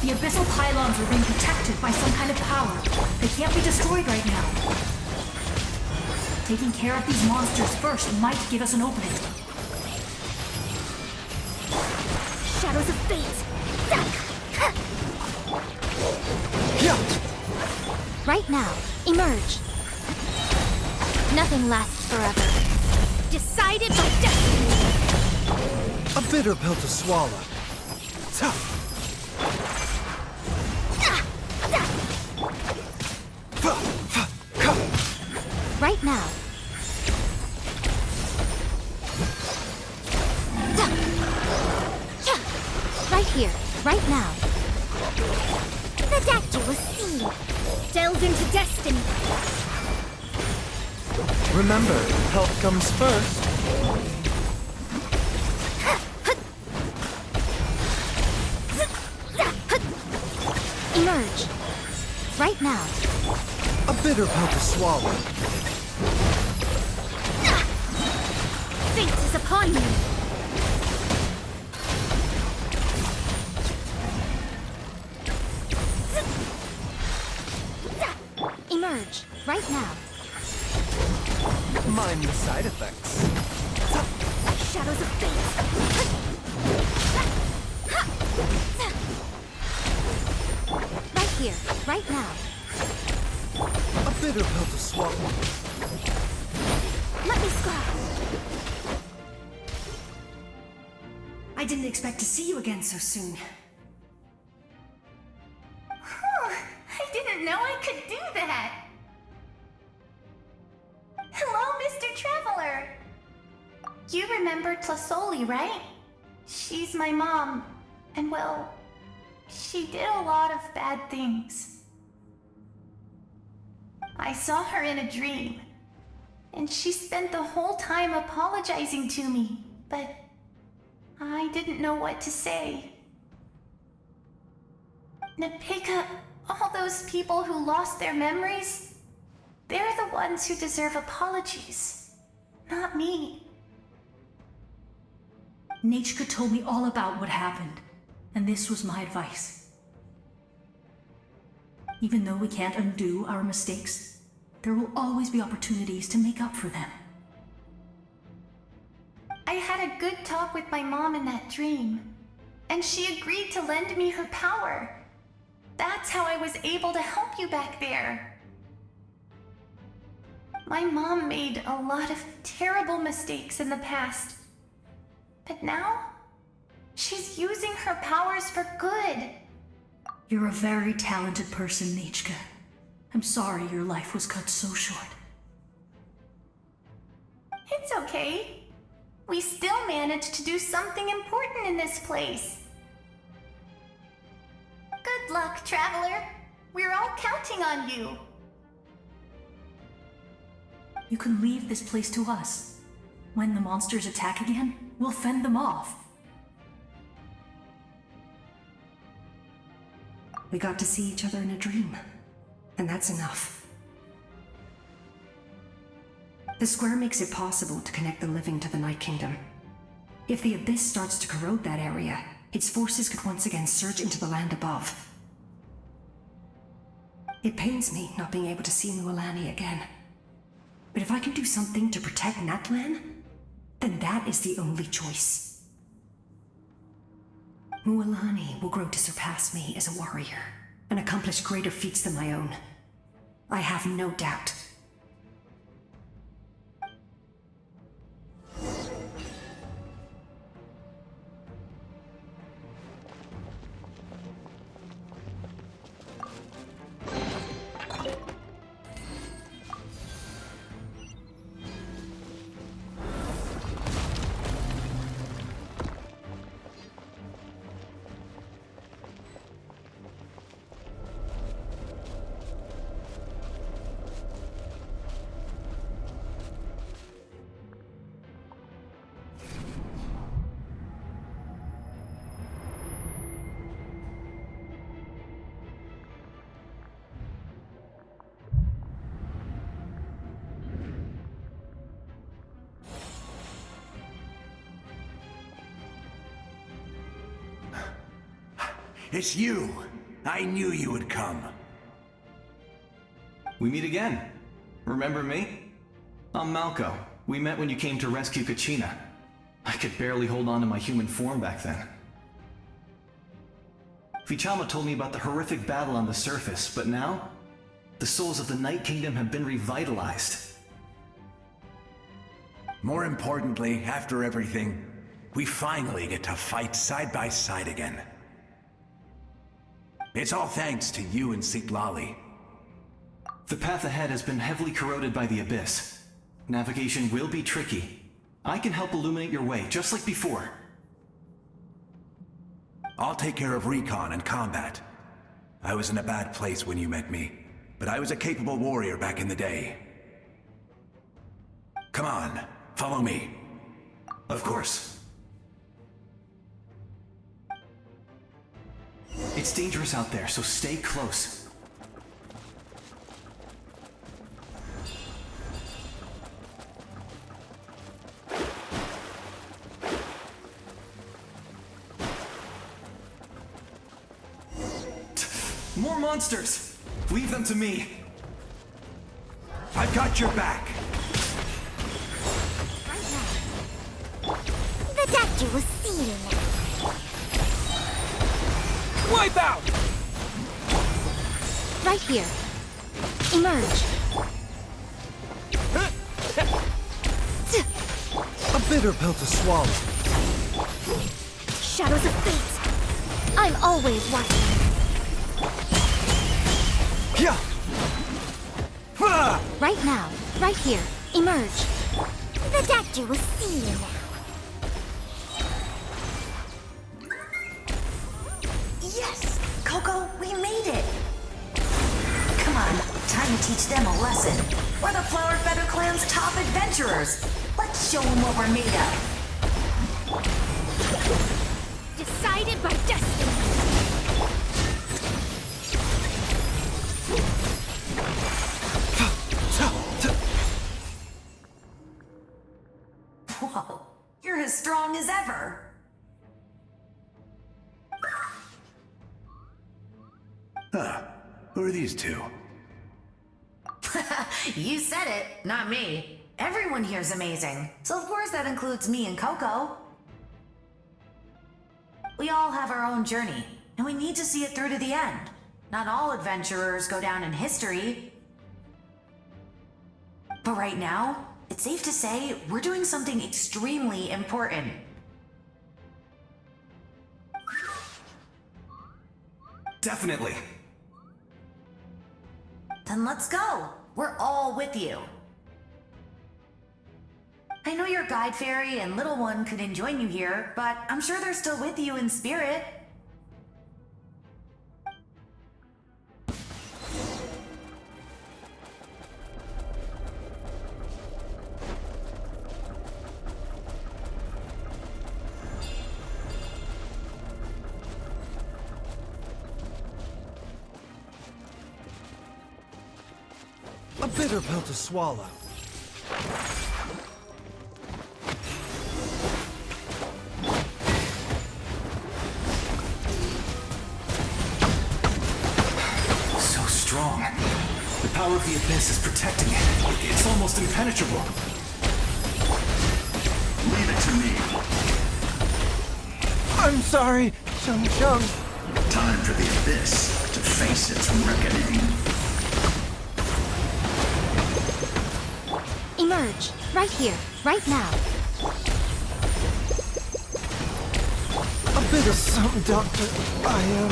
The abyssal pylons are being protected by some kind of power. They can't be destroyed right now. Taking care of these monsters first might give us an opening. Shadows of fate! Right now, emerge. Nothing lasts forever. Decided by destiny! A bitter pill to swallow. Right now. Right here, right now. The dactylus seen. Delve into destiny. Remember, health comes first. Emerge. Right now. A bitter pill to swallow. Fate is upon me. Emerge. Right now. Mind the side effects. Shadows of fate. Right here, right now. A bitter pill to swallow. Let me scrap. I didn't expect to see you again so soon. I didn't know I could do that. Hello, Mr. Traveler. You remember Tlasoli, right? She's my mom, and well, she did a lot of bad things. I saw her in a dream, and she spent the whole time apologizing to me, but I didn't know what to say. Napika, all those people who lost their memories, they're the ones who deserve apologies, not me. Nachka told me all about what happened, and this was my advice. Even though we can't undo our mistakes, there will always be opportunities to make up for them. I had a good talk with my mom in that dream, and she agreed to lend me her power. That's how I was able to help you back there. My mom made a lot of terrible mistakes in the past, but now she's using her powers for good. You're a very talented person, Nachka. I'm sorry your life was cut so short. It's okay. We still managed to do something important in this place. Good luck, Traveler. We're all counting on you. You can leave this place to us. When the monsters attack again, we'll fend them off. We got to see each other in a dream, and that's enough. The square makes it possible to connect the living to the Night Kingdom. If the Abyss starts to corrode that area, its forces could once again surge into the land above. It pains me not being able to see Mualani again. But if I can do something to protect Natlan, then that is the only choice. Mualani will grow to surpass me as a warrior, and accomplish greater feats than my own. I have no doubt. It's you! I knew you would come. We meet again. Remember me? I'm Malco. We met when you came to rescue Kachina. I could barely hold on to my human form back then. Vichama told me about the horrific battle on the surface, but now, the souls of the Night Kingdom have been revitalized. More importantly, after everything, we finally get to fight side by side again. It's all thanks to you and Sitlali. The path ahead has been heavily corroded by the Abyss. Navigation will be tricky. I can help illuminate your way, just like before. I'll take care of recon and combat. I was in a bad place when you met me, but I was a capable warrior back in the day. Come on, follow me. Of course. It's dangerous out there, so stay close. More monsters! Leave them to me. I've got your back. The doctor will see you now. Wipe out! Right here. Emerge. A bitter pill to swallow. Shadows of fate. I'm always watching. Yeah. Right now. Right here. Emerge. The doctor will see you now. Yes! Coco, we made it! Come on, time to teach them a lesson. We're the Flower Feather Clan's top adventurers. Let's show them what we're made of. Decided by destiny. Whoa, you're as strong as ever. Huh. Who are these two? You said it, not me. Everyone here's amazing. So of course that includes me and Coco. We all have our own journey, and we need to see it through to the end. Not all adventurers go down in history. But right now, it's safe to say we're doing something extremely important. Definitely. Then let's go. We're all with you. I know your guide fairy and little one couldn't join you here, but I'm sure they're still with you in spirit. A bitter pill to swallow. So strong. The power of the Abyss is protecting it. It's almost impenetrable. Leave it to me. I'm sorry, Shung Shung. Time for the Abyss to face its reckoning. Emerge. Right here. Right now. A bit of something, Doctor. I am.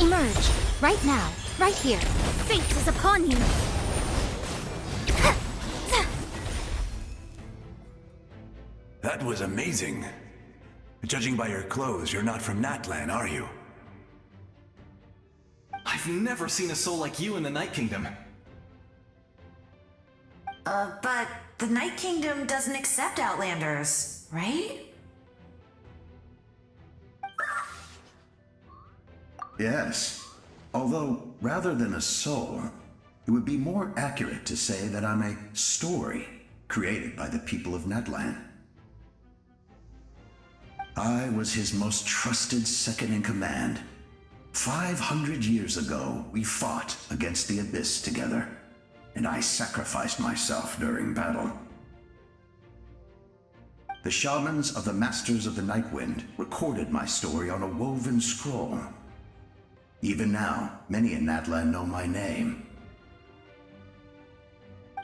Emerge. Right now. Right here. Fate is upon you. That was amazing. Judging by your clothes, you're not from Natlan, are you? I've never seen a soul like you in the Night Kingdom. But the Night Kingdom doesn't accept Outlanders, right? Yes. Although, rather than a soul, it would be more accurate to say that I'm a story created by the people of Natlan. I was his most trusted second in command, 500 years ago, we fought against the Abyss together, and I sacrificed myself during battle. The shamans of the Masters of the Nightwind recorded my story on a woven scroll. Even now, many in Natlan know my name.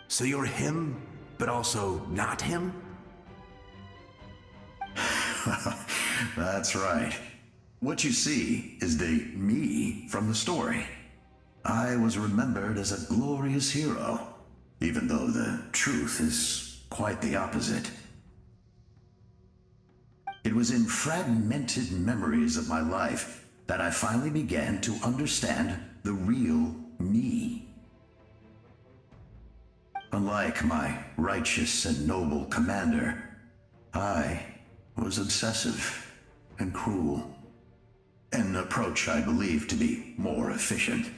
So you're him, but also not him? That's right. What you see is the me from the story. I was remembered as a glorious hero, even though the truth is quite the opposite. It was in fragmented memories of my life that I finally began to understand the real me. Unlike my righteous and noble commander, I was obsessive and cruel, an approach I believe to be more efficient.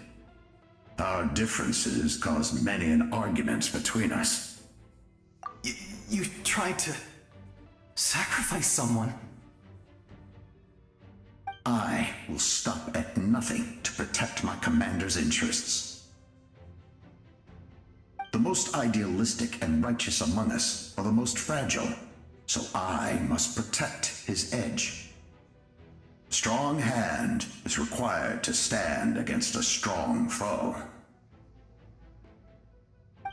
Our differences caused many an arguments between us. You tried to sacrifice someone. I will stop at nothing to protect my commander's interests. The most idealistic and righteous among us are the most fragile, so I must protect his edge. Strong hand is required to stand against a strong foe.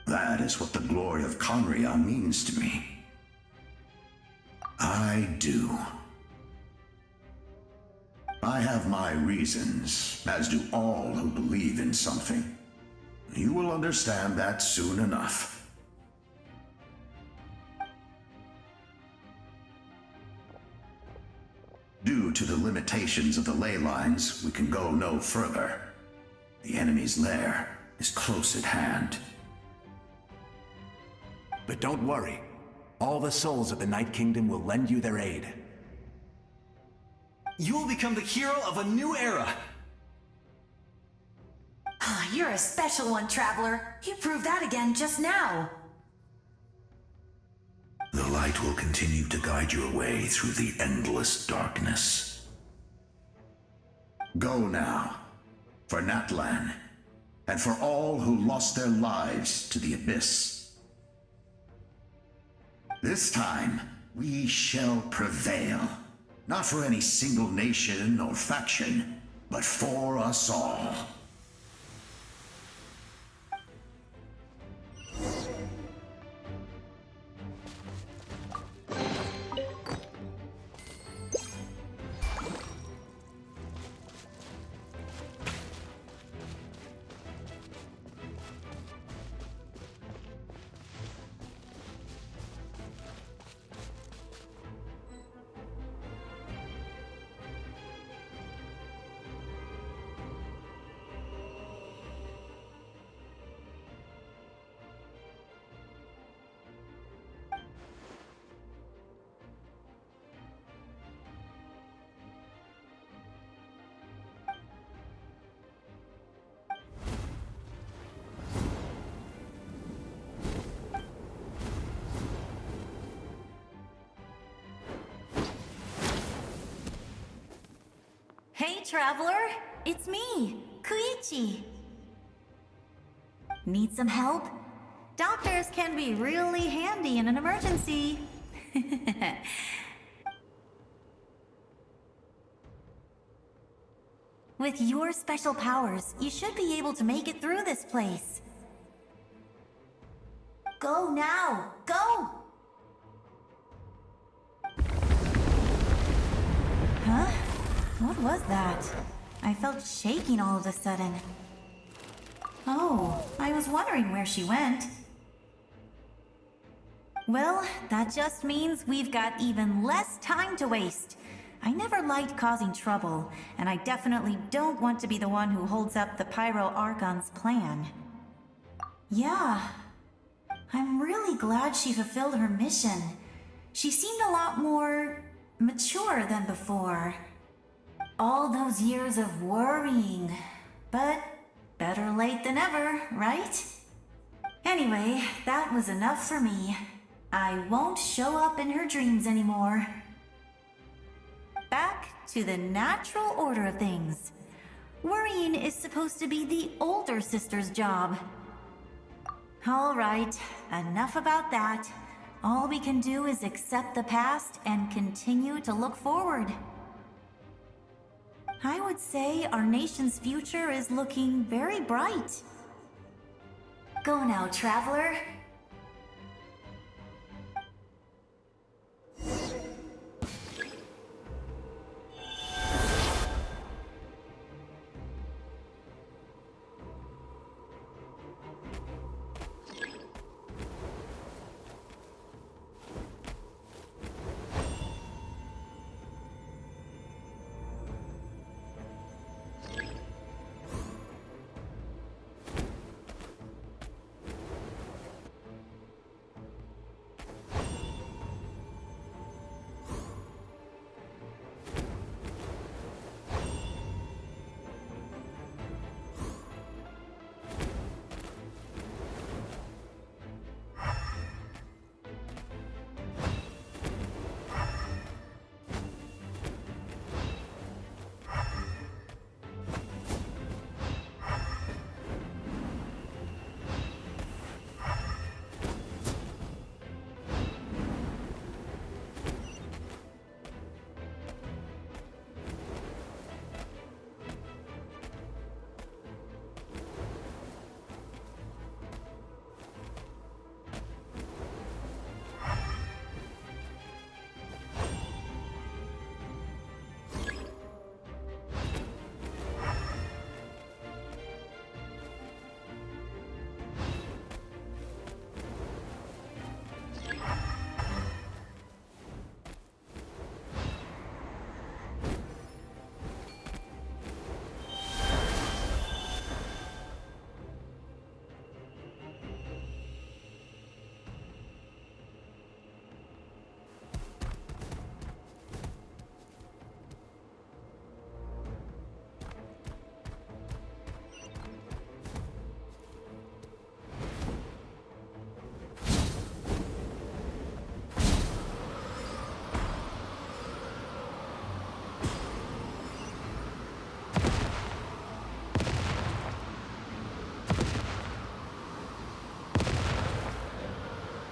That is what the glory of Conria means to me. I do. I have my reasons, as do all who believe in something. You will understand that soon enough. Due to the limitations of the ley lines, we can go no further. The enemy's lair is close at hand. But don't worry. All the souls of the Night Kingdom will lend you their aid. You will become the hero of a new era! You're a special one, Traveler. You proved that again just now. The light will continue to guide your way through the endless darkness. Go now, for Natlan, and for all who lost their lives to the Abyss. This time, we shall prevail. Not for any single nation or faction, but for us all. Hey, Traveler! It's me, Koichi. Need some help? Doctors can be really handy in an emergency. With your special powers, you should be able to make it through this place. Go now! Go! Huh? What was that? I felt shaking all of a sudden. Oh, I was wondering where she went. Well, that just means we've got even less time to waste. I never liked causing trouble, and I definitely don't want to be the one who holds up the Pyro Archon's plan. Yeah, I'm really glad she fulfilled her mission. She seemed a lot more mature than before. All those years of worrying, but better late than ever, right? Anyway, that was enough for me. I won't show up in her dreams anymore. Back to the natural order of things. Worrying is supposed to be the older sister's job. All right, enough about that. All we can do is accept the past and continue to look forward. I would say our nation's future is looking very bright. Go now, traveler.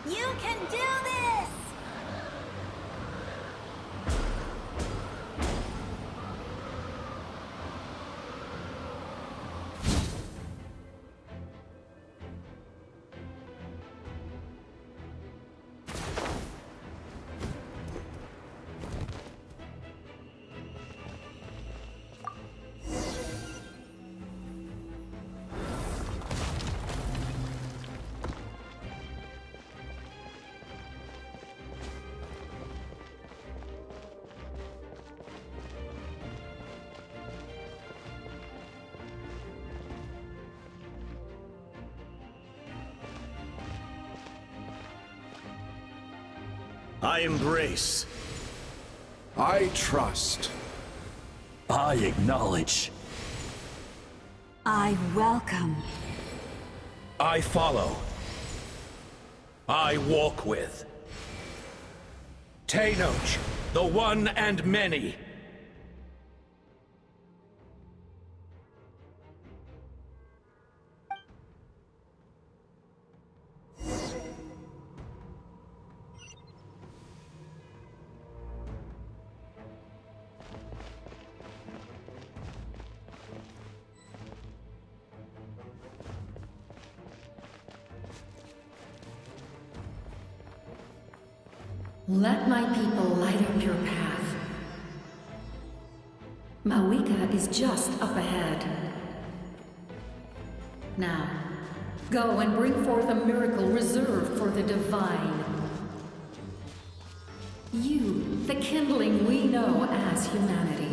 You can do this! I embrace. I trust. I acknowledge. I welcome. I follow. I walk with. Tenoch, the one and many. Let my people light up your path. Mawika is just up ahead. Now, go and bring forth a miracle reserved for the divine. You, the kindling we know as humanity.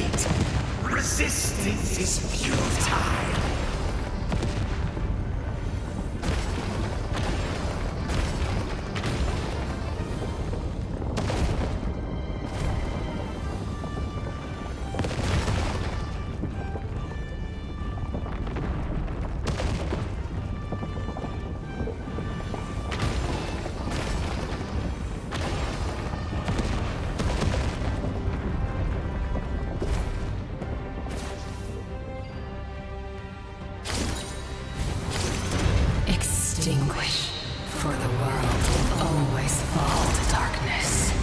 light. Resistance is futile. Extinguish, for the world will always fall to darkness.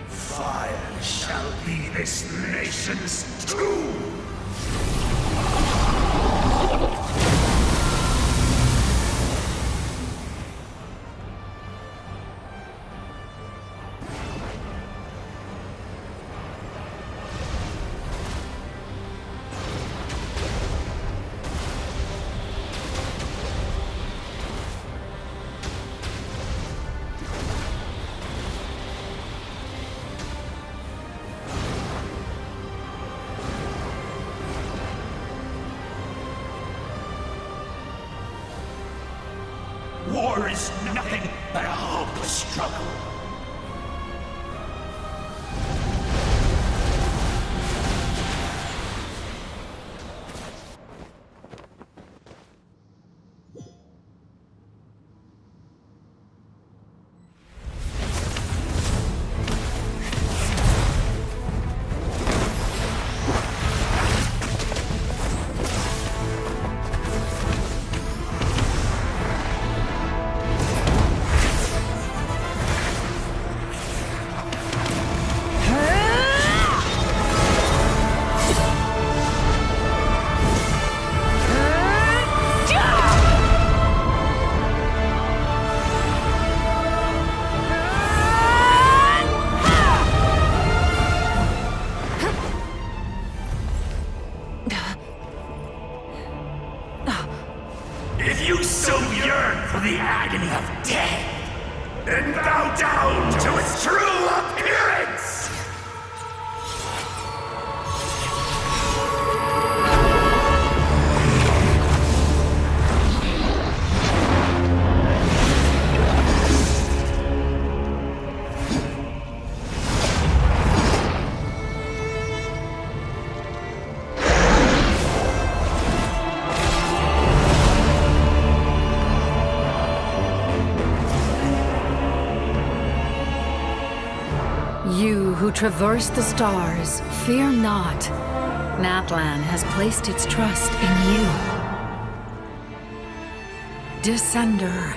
Fire shall be this nation's tomb! War is nothing but a hopeless struggle. If you so yearn for the agony of death, then bow down to its true appearance! You who traverse the stars, fear not. Natlan has placed its trust in you. Descender,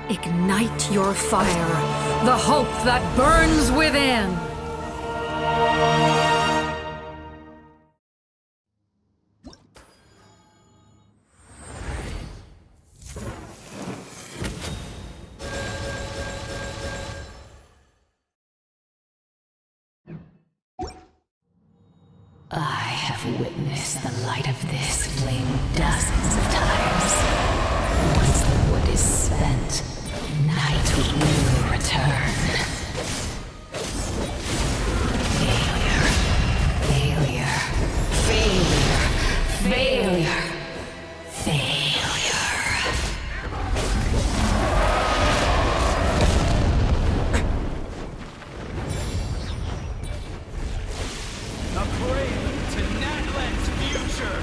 ignite your fire, the hope that burns within! I have witnessed the light of this flame dozens of times. Once the wood is spent, night will return. Failure. Failure. Failure. Failure. Failure. A prelude to Natlan's future!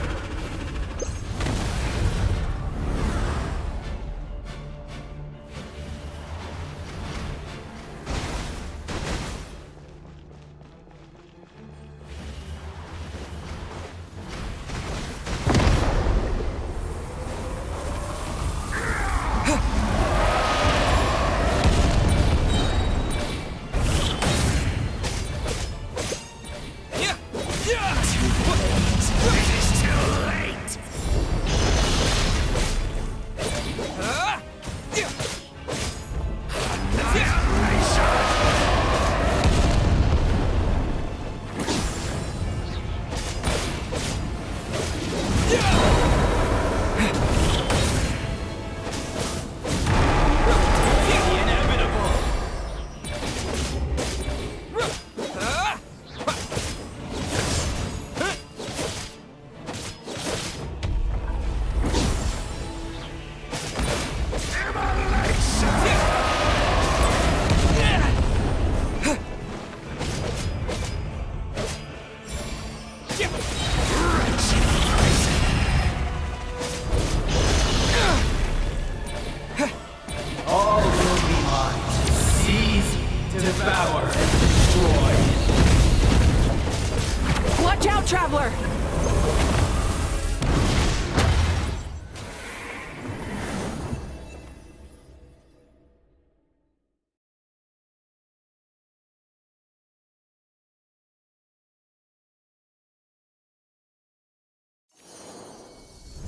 All will be mine. Seize, devour, and destroy. Watch out, Traveler!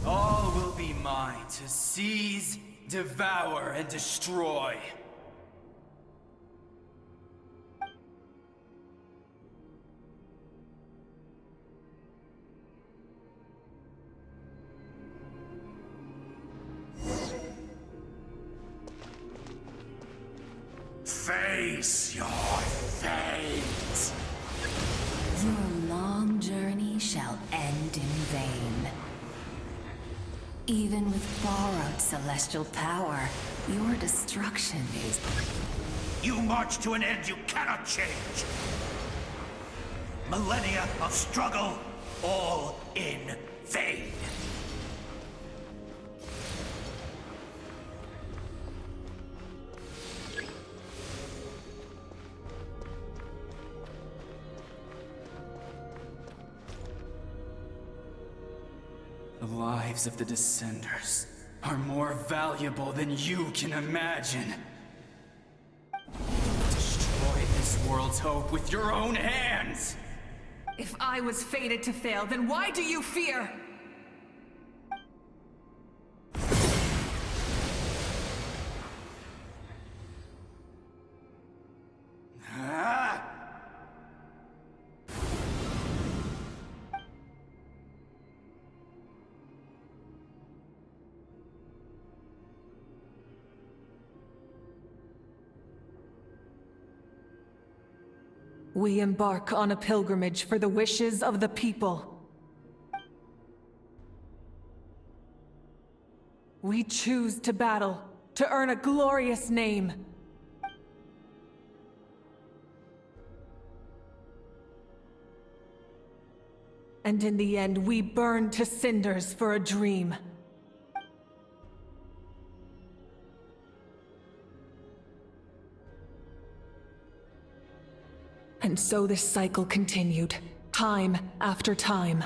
All will be mine to seize, devour, and destroy. Face your fate. Your long journey shall end in vain. Even with borrowed celestial power, your destruction is... You march to an end you cannot change. Millennia of struggle, all in vain. The lives of the Descenders are more valuable than you can imagine. Destroy this world's hope with your own hands! If I was fated to fail, then why do you fear? We embark on a pilgrimage for the wishes of the people. We choose to battle, to earn a glorious name. And in the end, we burn to cinders for a dream. And so this cycle continued, time after time.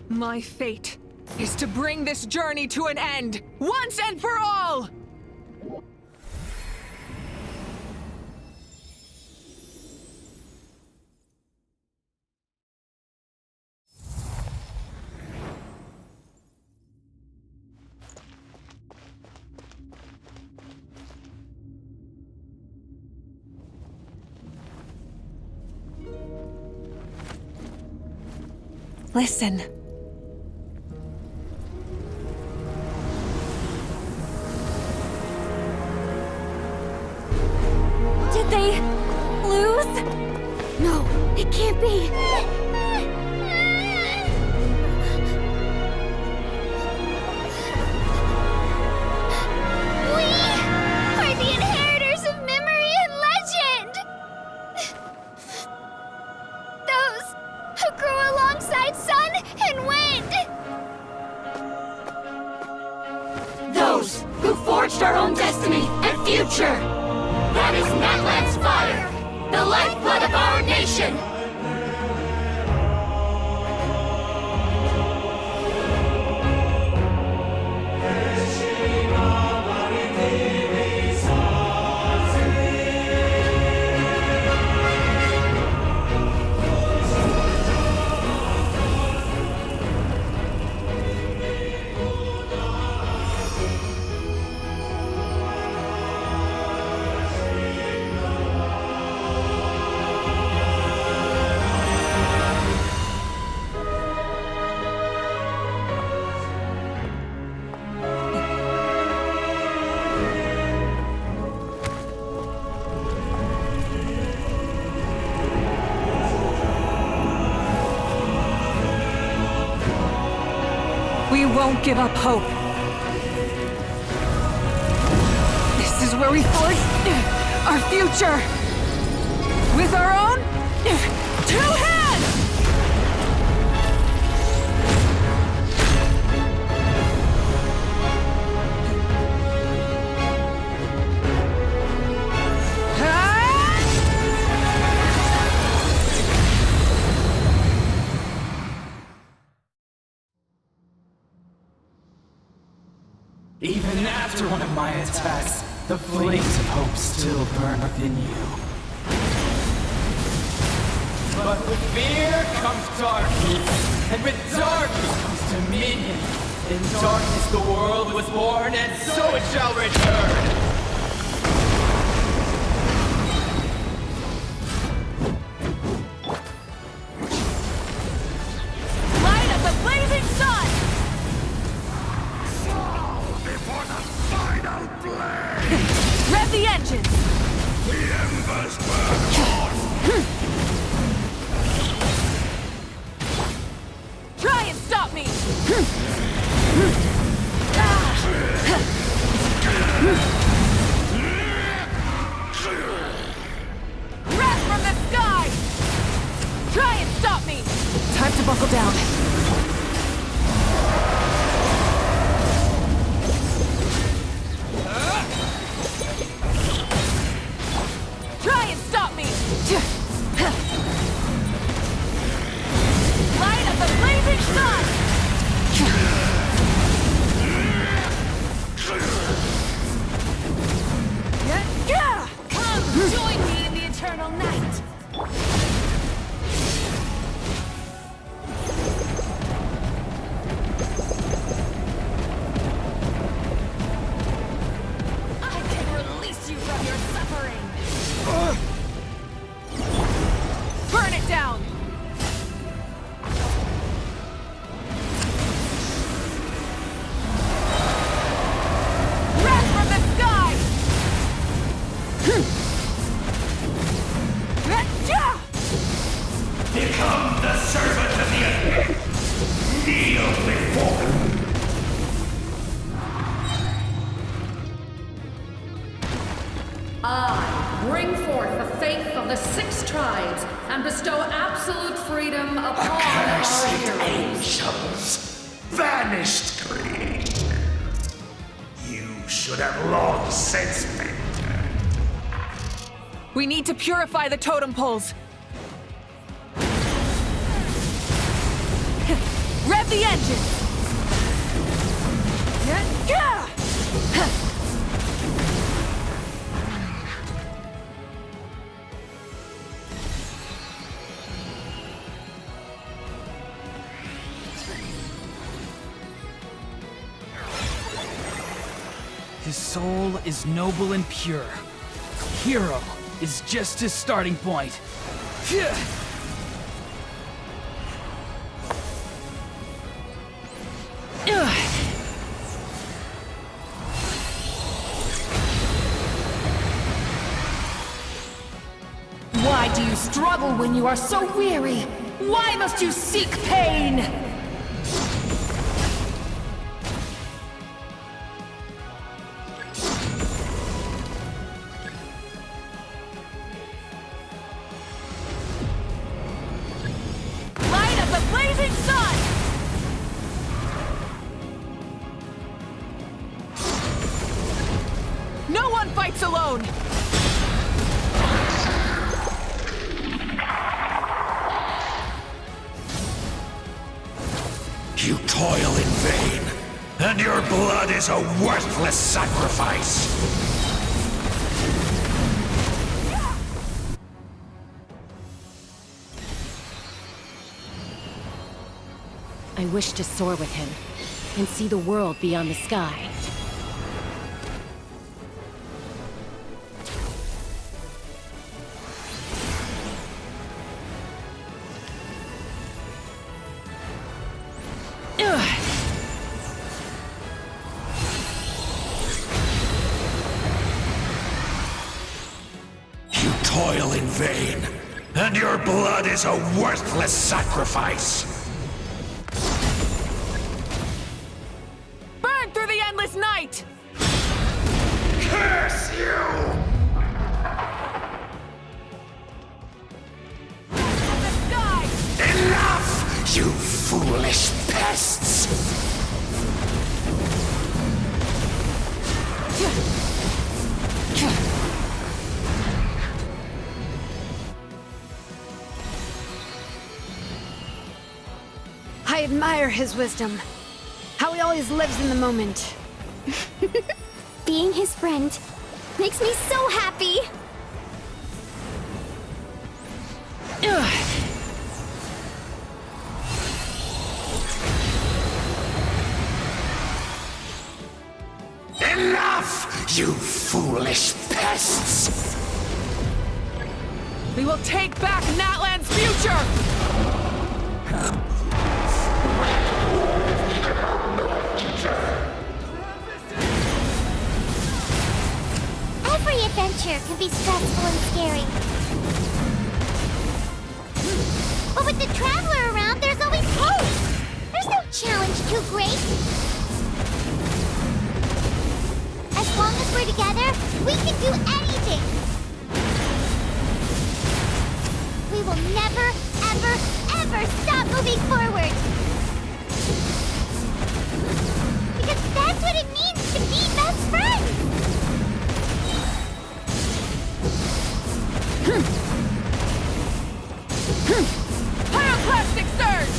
My fate is to bring this journey to an end, once and for all! Listen. Did they lose? No, it can't be. We are the inheritors of memory and legend. Those who grew alongside sun and wind. Those who forged our own destiny and future. That is Natlan's fire, the lifeblood We won't give up hope. This is where we forge our future. With our own 2 hands! Even after one of my attacks, the flames of hope still burn within you. But with fear comes darkness, and with darkness comes dominion. In darkness the world was born, and so it shall return. Light of the blazing sun! Before the final blade! Rev the engines! The embers burn on! Try and stop me! Wrath from the sky! Try and stop me! Time to buckle down. Try and stop me! Light of the blazing sun! Come, join me in the eternal night! I can release you from your suffering! Burn it down! Wrath from the sky! Become the servant of the earth! Kneel before him! I bring forth the faith of the 6 tribes and bestow absolute freedom upon our Accursed heroes. angels! Vanished greed! You should have long since been dead. We need to purify the totem poles. Rev the engine! His soul is noble and pure. Hero is just his starting point. Why do you struggle when you are so weary? Why must you seek pain? Light of the blazing sun! No one fights alone! You toil in vain, and your blood is a worthless sacrifice! I wish to soar with him and see the world beyond the sky. You toil in vain, and your blood is a worthless sacrifice! You foolish pests! I admire his wisdom. How he always lives in the moment. Being his friend makes me so happy! Enough, you foolish pests! We will take back Natlan's future! Every adventure can be stressful and scary. But with the Traveler around, there's always hope! There's no challenge too great! As long as we're together, we can do anything! We will never, ever, ever stop moving forward! Because that's what it means to be best friends! Pyroclastic surge!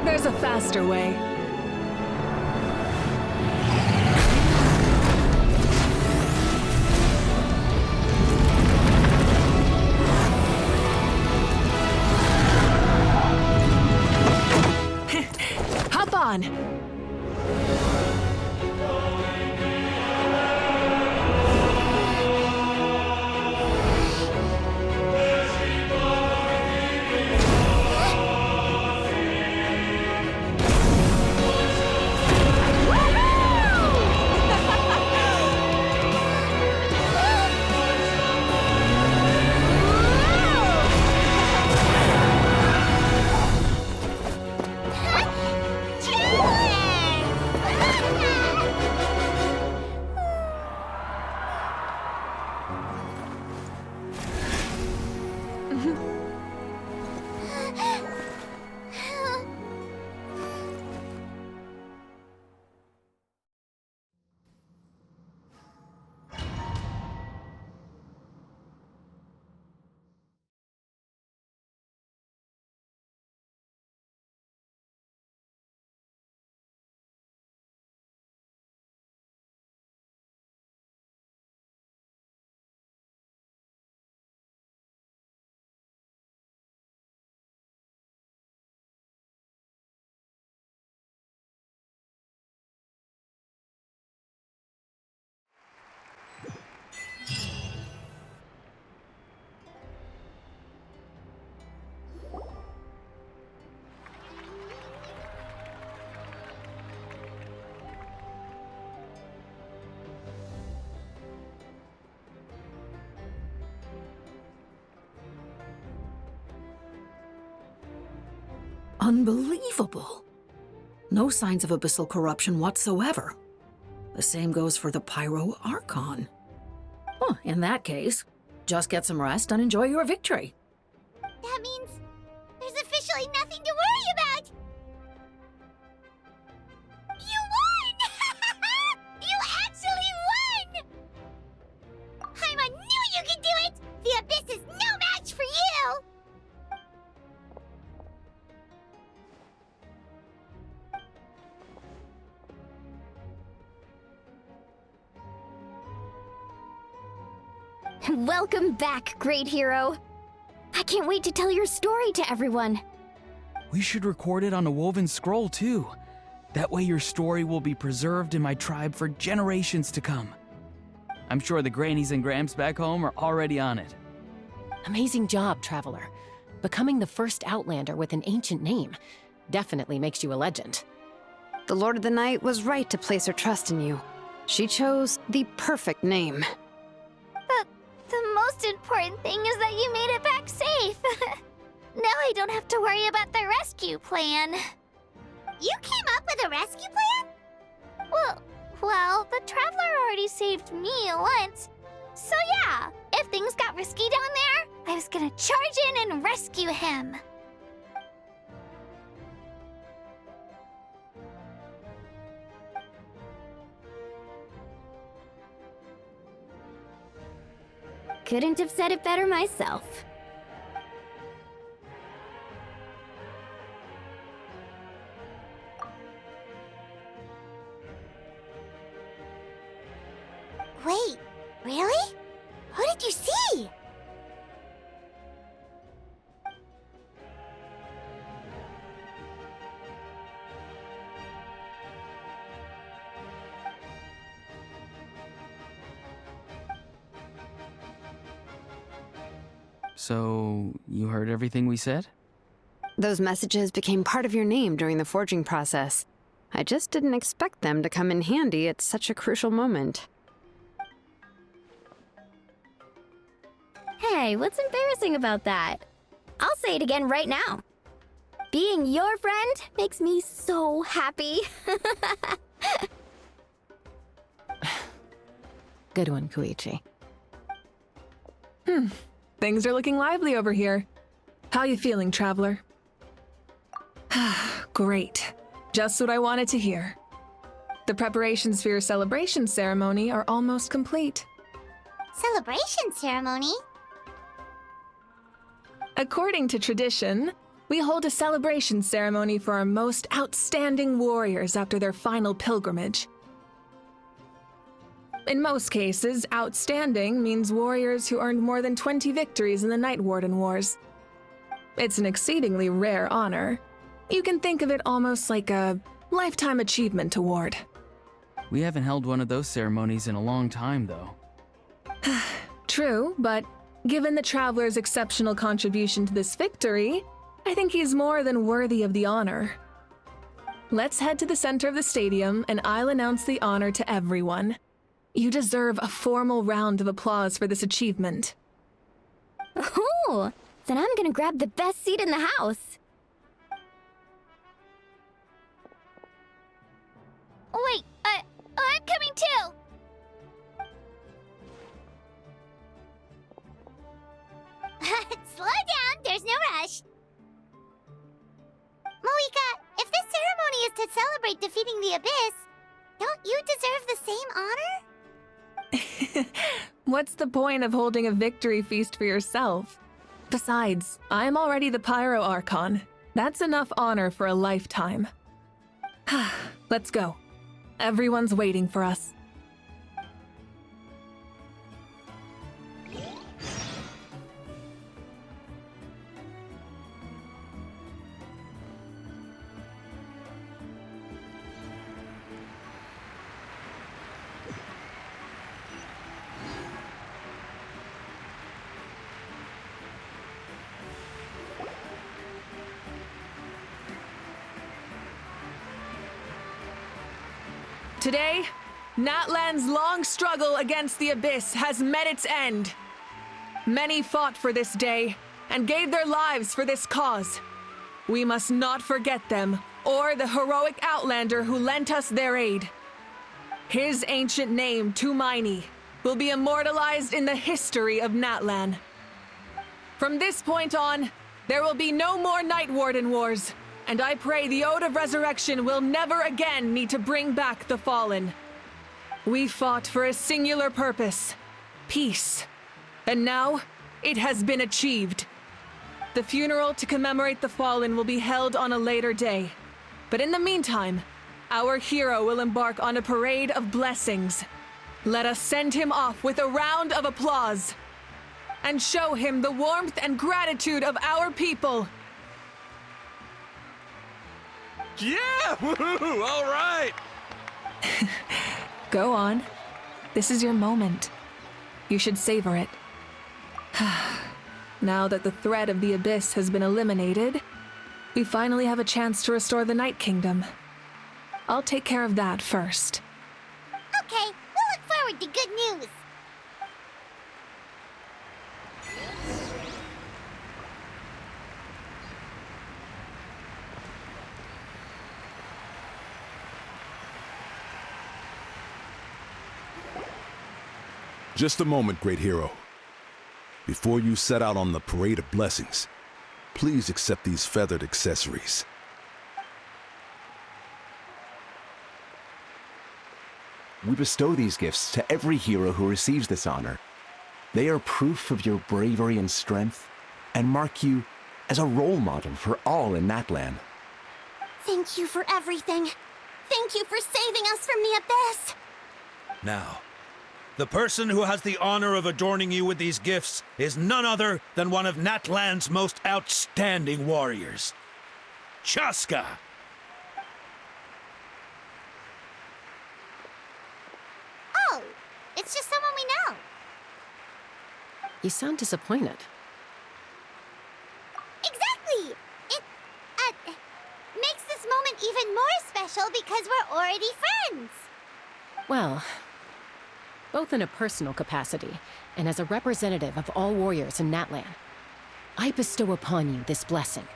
There's a faster way. Hop on! Unbelievable. No signs of abyssal corruption whatsoever. The same goes for the Pyro Archon. Well, in that case, just get some rest and enjoy your victory. That means there's officially nothing to worry about! You won! You actually won! Paimon knew you could do it! The Abyss is no match for you! Welcome back, great hero. I can't wait to tell your story to everyone. We should record it on a woven scroll, too. That way your story will be preserved in my tribe for generations to come. I'm sure the grannies and gramps back home are already on it. Amazing job, Traveler. Becoming the first Outlander with an ancient name definitely makes you a legend. The Lord of the Night was right to place her trust in you. She chose the perfect name. The most important thing is that you made it back safe. Now I don't have to worry about the rescue plan. You came up with a rescue plan? Well, the Traveler already saved me once. So yeah, if things got risky down there, I was gonna charge in and rescue him. Couldn't have said it better myself. Wait, really? Who did you see? So, you heard everything we said? Those messages became part of your name during the forging process. I just didn't expect them to come in handy at such a crucial moment. Hey, what's embarrassing about that? I'll say it again right now. Being your friend makes me so happy. Good one, Koichi. Things are looking lively over here. How you feeling, Traveler? Great. Just what I wanted to hear. The preparations for your celebration ceremony are almost complete. Celebration ceremony? According to tradition, we hold a celebration ceremony for our most outstanding warriors after their final pilgrimage. In most cases, outstanding means warriors who earned more than 20 victories in the Night Warden Wars. It's an exceedingly rare honor. You can think of it almost like a lifetime achievement award. We haven't held one of those ceremonies in a long time, though. True, but given the Traveler's exceptional contribution to this victory, I think he's more than worthy of the honor. Let's head to the center of the stadium and I'll announce the honor to everyone. You deserve a formal round of applause for this achievement. Ooh, then I'm gonna grab the best seat in the house. Wait, I'm coming too! Slow down, there's no rush. Moika, if this ceremony is to celebrate defeating the Abyss, don't you deserve the same honor? What's the point of holding a victory feast for yourself? Besides, I'm already the Pyro Archon. That's enough honor for a lifetime. Let's go. Everyone's waiting for us. Today, Natlan's long struggle against the Abyss has met its end. Many fought for this day and gave their lives for this cause. We must not forget them or the heroic Outlander who lent us their aid. His ancient name, Tumaini, will be immortalized in the history of Natlan. From this point on, there will be no more Night Warden Wars. And I pray the Ode of Resurrection will never again need to bring back the Fallen. We fought for a singular purpose, peace. And now, it has been achieved. The funeral to commemorate the Fallen will be held on a later day. But in the meantime, our hero will embark on a parade of blessings. Let us send him off with a round of applause. and show him the warmth and gratitude of our people. Yeah! Woohoo! All right! Go on. This is your moment. You should savor it. Now that the threat of the Abyss has been eliminated, we finally have a chance to restore the Night Kingdom. I'll take care of that first. Okay, we'll look forward to good news. Just a moment, great hero. Before you set out on the Parade of Blessings, please accept these feathered accessories. We bestow these gifts to every hero who receives this honor. They are proof of your bravery and strength, and mark you as a role model for all in Natlan. Thank you for everything. Thank you for saving us from the Abyss. Now, the person who has the honor of adorning you with these gifts is none other than one of Natlan's most outstanding warriors, Chaska. Oh, it's just someone we know. You sound disappointed. Exactly! It, makes this moment even more special because we're already friends. Well, both in a personal capacity and as a representative of all warriors in Natlan, I bestow upon you this blessing.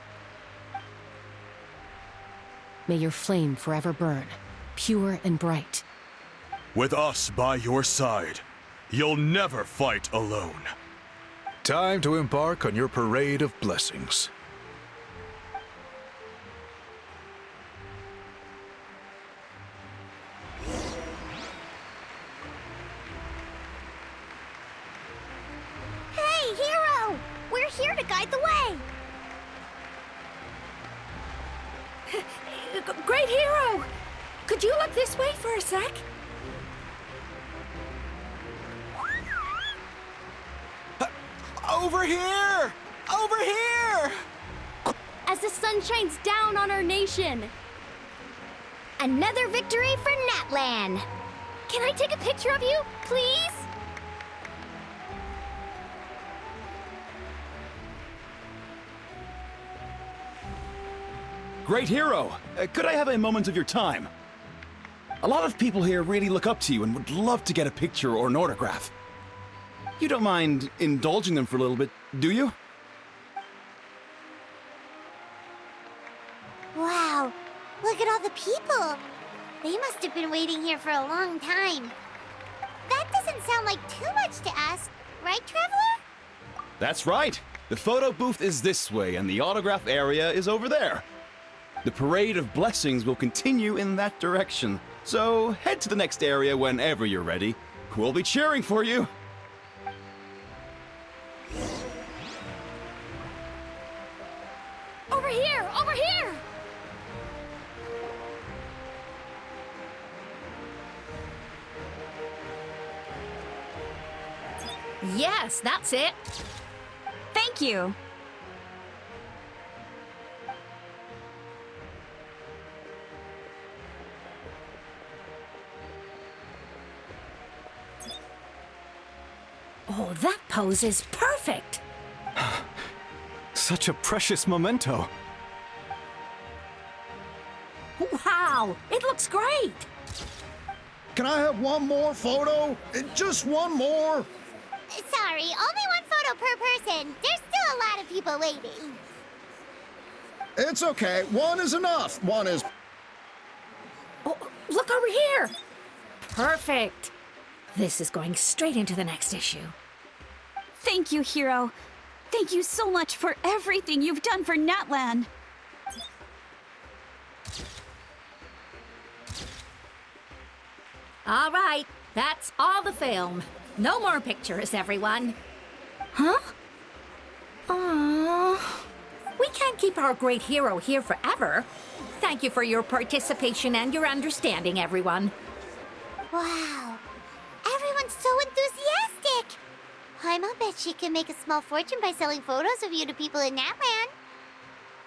May your flame forever burn, pure and bright. With us by your side, you'll never fight alone. Time to embark on your parade of blessings. Hey, hero! We're here to guide the way. Great hero! Could you look this way for a sec? Over here! Over here! As the sun shines down on our nation. Another victory for Natlan. Can I take a picture of you, please? Great hero! Could I have a moment of your time? A lot of people here really look up to you and would love to get a picture or an autograph. You don't mind indulging them for a little bit, do you? Wow, look at all the people. They must have been waiting here for a long time. That doesn't sound like too much to ask, right, Traveler? That's right. The photo booth is this way and the autograph area is over there. The Parade of Blessings will continue in that direction, so head to the next area whenever you're ready. We'll be cheering for you. Over here! Over here! Yes, that's it. Thank you. Oh, that pose is perfect. Such a precious memento. Wow, it looks great. Can I have one more photo? Just one more. Sorry, only one photo per person. There's still a lot of people waiting. It's okay. One is enough. One is... Oh, look over here. Perfect. This is going straight into the next issue. Thank you, hero. Thank you so much for everything you've done for Natlan. All right, that's all the film. No more pictures, everyone. Huh? Aww. We can't keep our great hero here forever. Thank you for your participation and your understanding, everyone. Wow, everyone's so enthusiastic. I'm a bit Bet she can make a small fortune by selling photos of you to people in Natlan.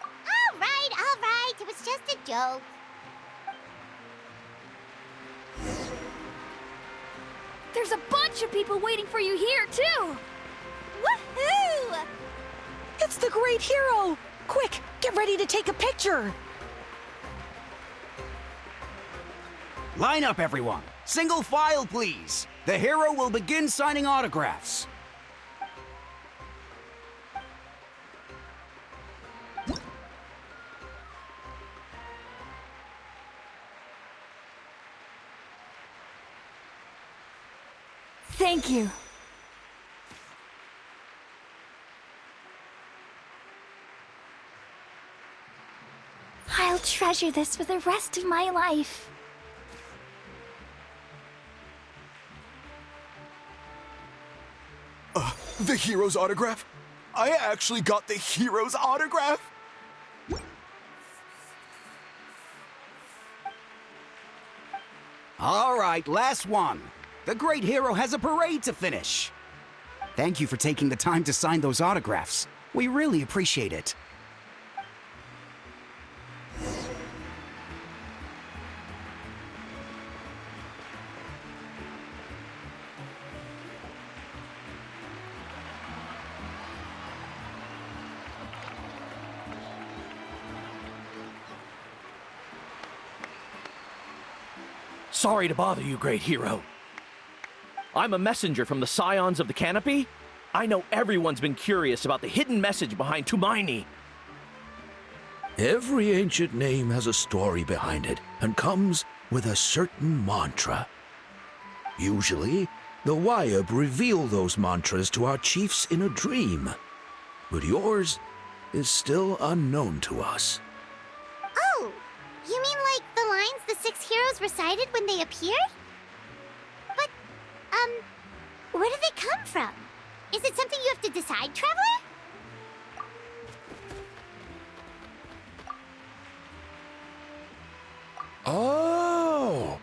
All right. It was just a joke. There's a bunch of people waiting for you here, too! Woohoo! It's the great hero! Quick, get ready to take a picture! Line up, everyone. Single file, please. The hero will begin signing autographs. Thank you. I'll treasure this for the rest of my life. The hero's autograph? I actually got the hero's autograph? All right, last one. The great hero has a parade to finish. Thank you for taking the time to sign those autographs. We really appreciate it. Sorry to bother you, great hero. I'm a messenger from the Scions of the Canopy. I know everyone's been curious about the hidden message behind Tumaini. Every ancient name has a story behind it and comes with a certain mantra. Usually, the Wayab reveal those mantras to our chiefs in a dream. But yours is still unknown to us. Oh, you mean like the lines the 6 heroes recited when they appeared? But, where do they come from? Is it something you have to decide, Traveler? Oh!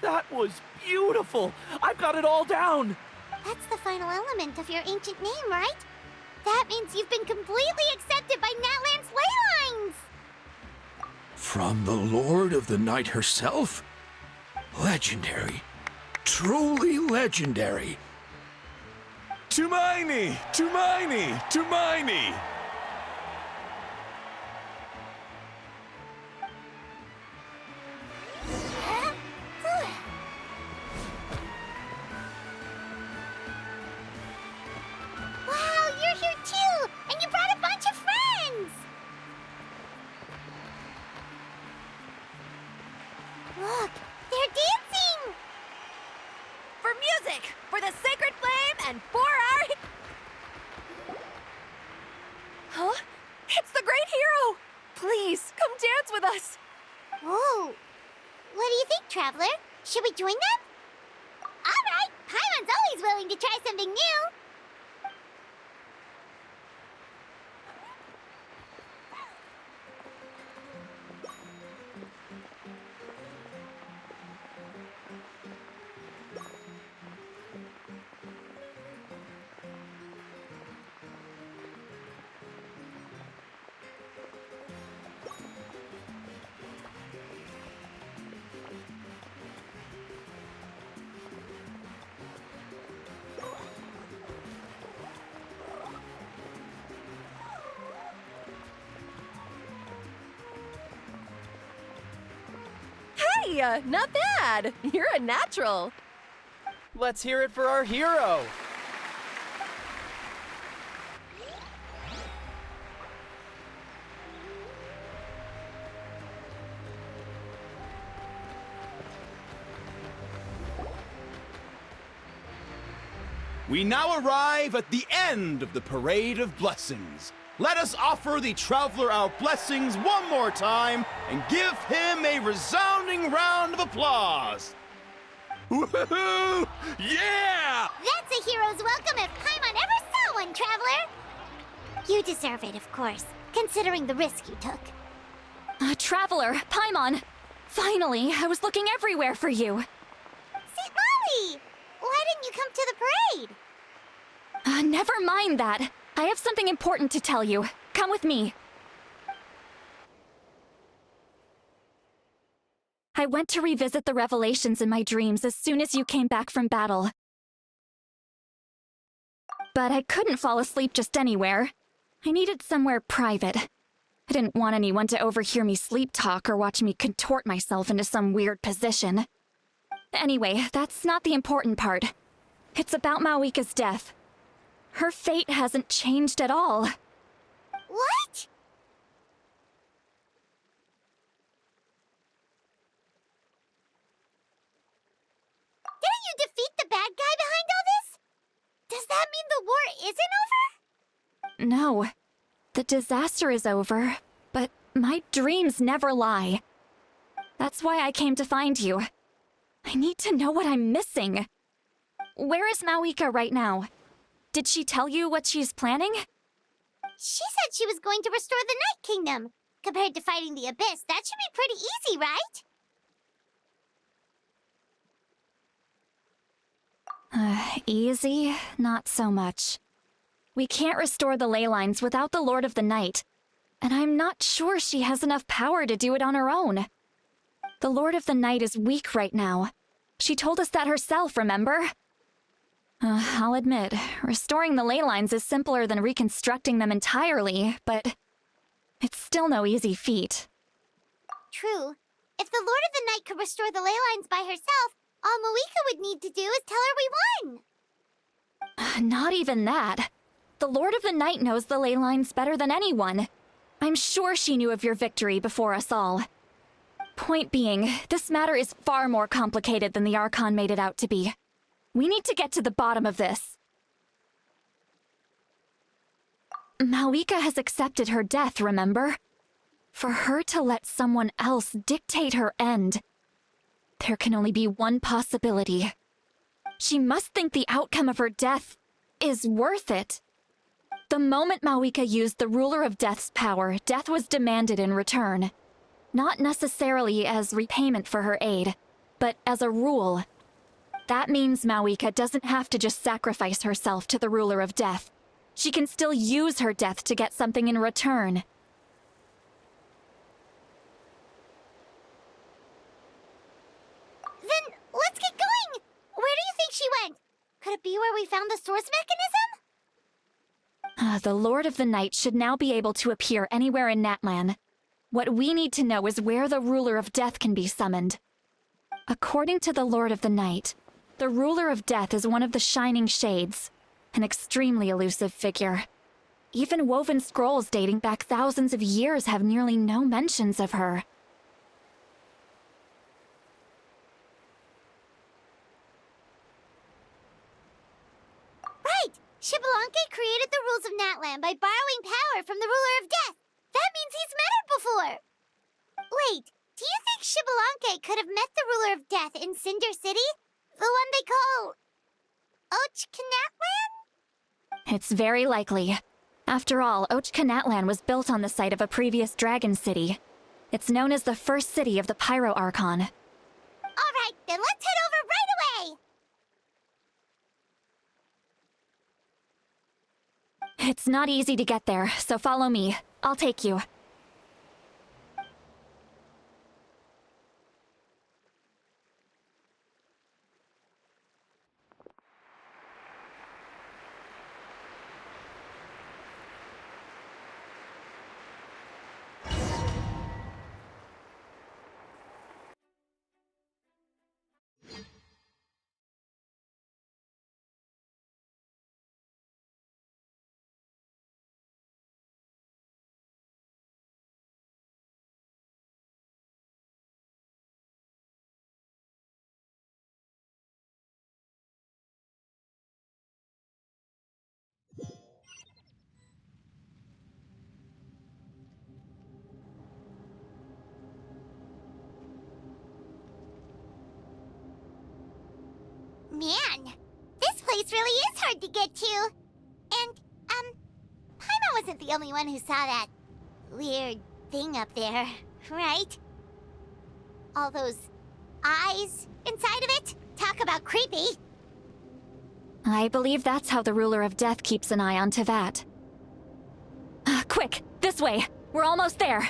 That was beautiful! I've got it all down! That's the final element of your ancient name, right? That means you've been completely accepted by Natlan's ley lines! From the Lord of the Night herself? Legendary. Truly legendary. Tumaini! Tumaini! Tumaini! Wow, you're here too! And you brought a bunch of friends! Look, they're dancing! For music! For the sacred flame and for our... Huh? It's the great hero! Please, come dance with us! Whoa! What do you think, Traveler? Should we join them? Alright! Paimon's always willing to try something new! Hey, not bad. You're a natural. Let's hear it for our hero. We now arrive at the end of the Parade of Blessings. Let us offer the Traveler our blessings one more time and give him a resounding round of applause. Woohoo! Yeah! That's a hero's welcome if Paimon ever saw one, Traveler! You deserve it, of course, considering the risk you took. Traveler, Paimon! Finally, I was looking everywhere for you. St. Molly! Why didn't you come to the parade? Never mind that. I have something important to tell you. Come with me. I went to revisit the revelations in my dreams as soon as you came back from battle. But I couldn't fall asleep just anywhere. I needed somewhere private. I didn't want anyone to overhear me sleep talk or watch me contort myself into some weird position. Anyway, that's not the important part. It's about Mawika's death. Her fate hasn't changed at all. What? Didn't you defeat the bad guy behind all this? Does that mean the war isn't over? No. The disaster is over, but my dreams never lie. That's why I came to find you. I need to know what I'm missing. Where is Mawika right now? Did she tell you what she's planning? She said she was going to restore the Night Kingdom. Compared to fighting the Abyss, that should be pretty easy, right? Easy? Not so much. We can't restore the ley lines without the Lord of the Night, and I'm not sure she has enough power to do it on her own. The Lord of the Night is weak right now. She told us that herself, remember? I'll admit, restoring the ley lines is simpler than reconstructing them entirely, but it's still no easy feat. True. If the Lord of the Night could restore the ley lines by herself, all Mawika would need to do is tell her we won. Not even that. The Lord of the Night knows the ley lines better than anyone. I'm sure she knew of your victory before us all. Point being, this matter is far more complicated than the Archon made it out to be. We need to get to the bottom of this. Mawika has accepted her death, remember? For her to let someone else dictate her end, there can only be one possibility. She must think the outcome of her death is worth it. The moment Mawika used the Ruler of Death's power, death was demanded in return. Not necessarily as repayment for her aid, but as a rule. That means Mawika doesn't have to just sacrifice herself to the Ruler of Death. She can still use her death to get something in return. Then let's get going! Where do you think she went? Could it be where we found the source mechanism? The Lord of the Night should now be able to appear anywhere in Natlan. What we need to know is where the Ruler of Death can be summoned. According to the Lord of the Night, the Ruler of Death is one of the Shining Shades, an extremely elusive figure. Even woven scrolls dating back thousands of years have nearly no mentions of her. Right! Xbalanque created the rules of Natlan by borrowing power from the Ruler of Death. That means he's met her before. Wait, do you think Xbalanque could have met the Ruler of Death in Cinder City? The one they call... Natlan? It's very likely. After all, Natlan was built on the site of a previous dragon city. It's known as the first city of the Pyro Archon. Alright, then let's head over right away! It's not easy to get there, so follow me. I'll take you. Man, this place really is hard to get to. And, Paimon wasn't the only one who saw that weird thing up there, right? All those eyes inside of it? Talk about creepy. I believe that's how the ruler of death keeps an eye on Tevat. Quick, this way! We're almost there!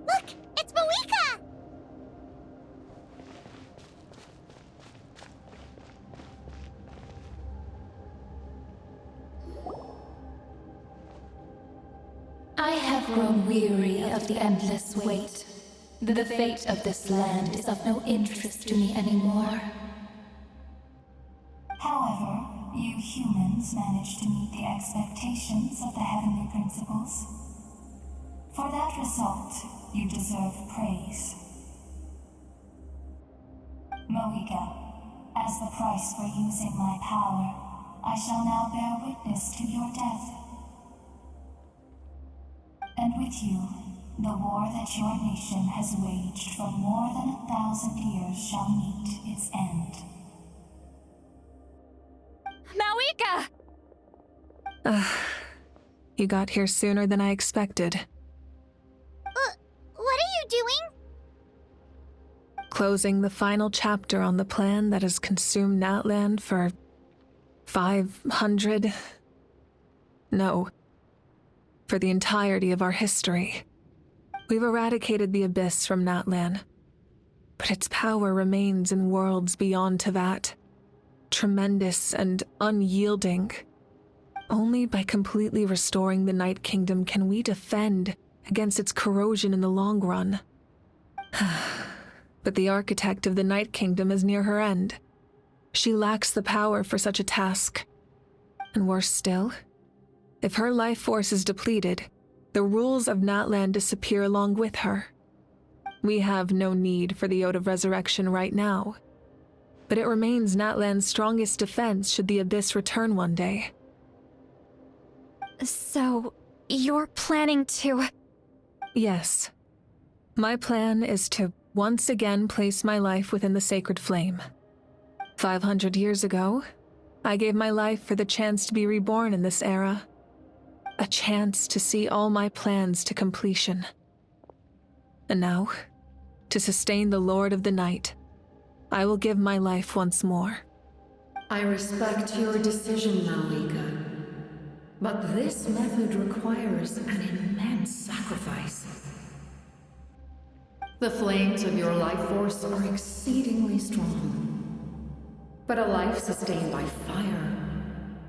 Look! It's Mawika! I have grown weary of the endless wait. The fate of this land is of no interest to me anymore. However, you humans managed to meet the expectations of the heavenly principles. For that result, you deserve praise. Mawika, as the price for using my power, I shall now bear witness to your death. And with you, the war that your nation has waged for more than 1,000 years shall meet its end. Mawika! You got here sooner than I expected. What are you doing? Closing the final chapter on the plan that has consumed Natlan for 500... No. For the entirety of our history. We've eradicated the Abyss from Natlan, but its power remains in worlds beyond Tevat. Tremendous and unyielding. Only by completely restoring the Night Kingdom can we defend against its corrosion in the long run. But the architect of the Night Kingdom is near her end. She lacks the power for such a task. And worse still, if her life force is depleted, the rules of Natlan disappear along with her. We have no need for the Ode of Resurrection right now, but it remains Natlan's strongest defense should the Abyss return one day. So, you're planning to... Yes. My plan is to once again place my life within the sacred flame. 500 years ago, I gave my life for the chance to be reborn in this era. A chance to see all my plans to completion. And now, to sustain the Lord of the Night, I will give my life once more. I respect your decision, Mawika. But this method requires an immense sacrifice. The flames of your life force are exceedingly strong. But a life sustained by fire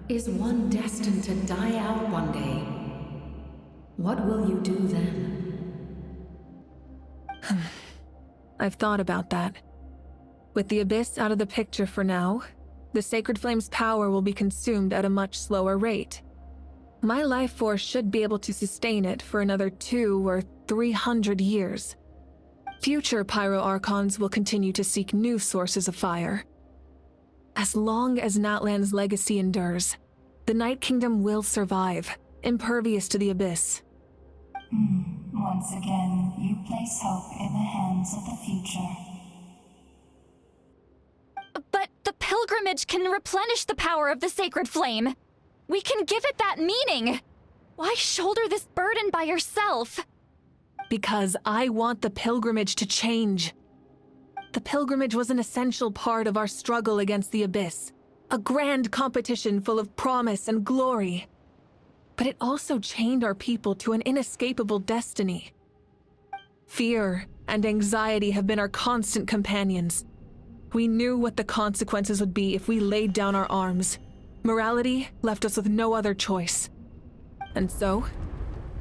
is one destined to die out one day. What will you do then? I've thought about that. With the Abyss out of the picture for now, the Sacred Flame's power will be consumed at a much slower rate. My life force should be able to sustain it for another 200 or 300 years. Future Pyro Archons will continue to seek new sources of fire. As long as Natlan's legacy endures, the Night Kingdom will survive, impervious to the Abyss. Once again, you place hope in the hands of the future. But the pilgrimage can replenish the power of the sacred flame. We can give it that meaning. Why shoulder this burden by yourself? Because I want the pilgrimage to change. The pilgrimage was an essential part of our struggle against the Abyss, a grand competition full of promise and glory. But it also chained our people to an inescapable destiny. Fear and anxiety have been our constant companions. We knew what the consequences would be if we laid down our arms. Morality left us with no other choice. And so,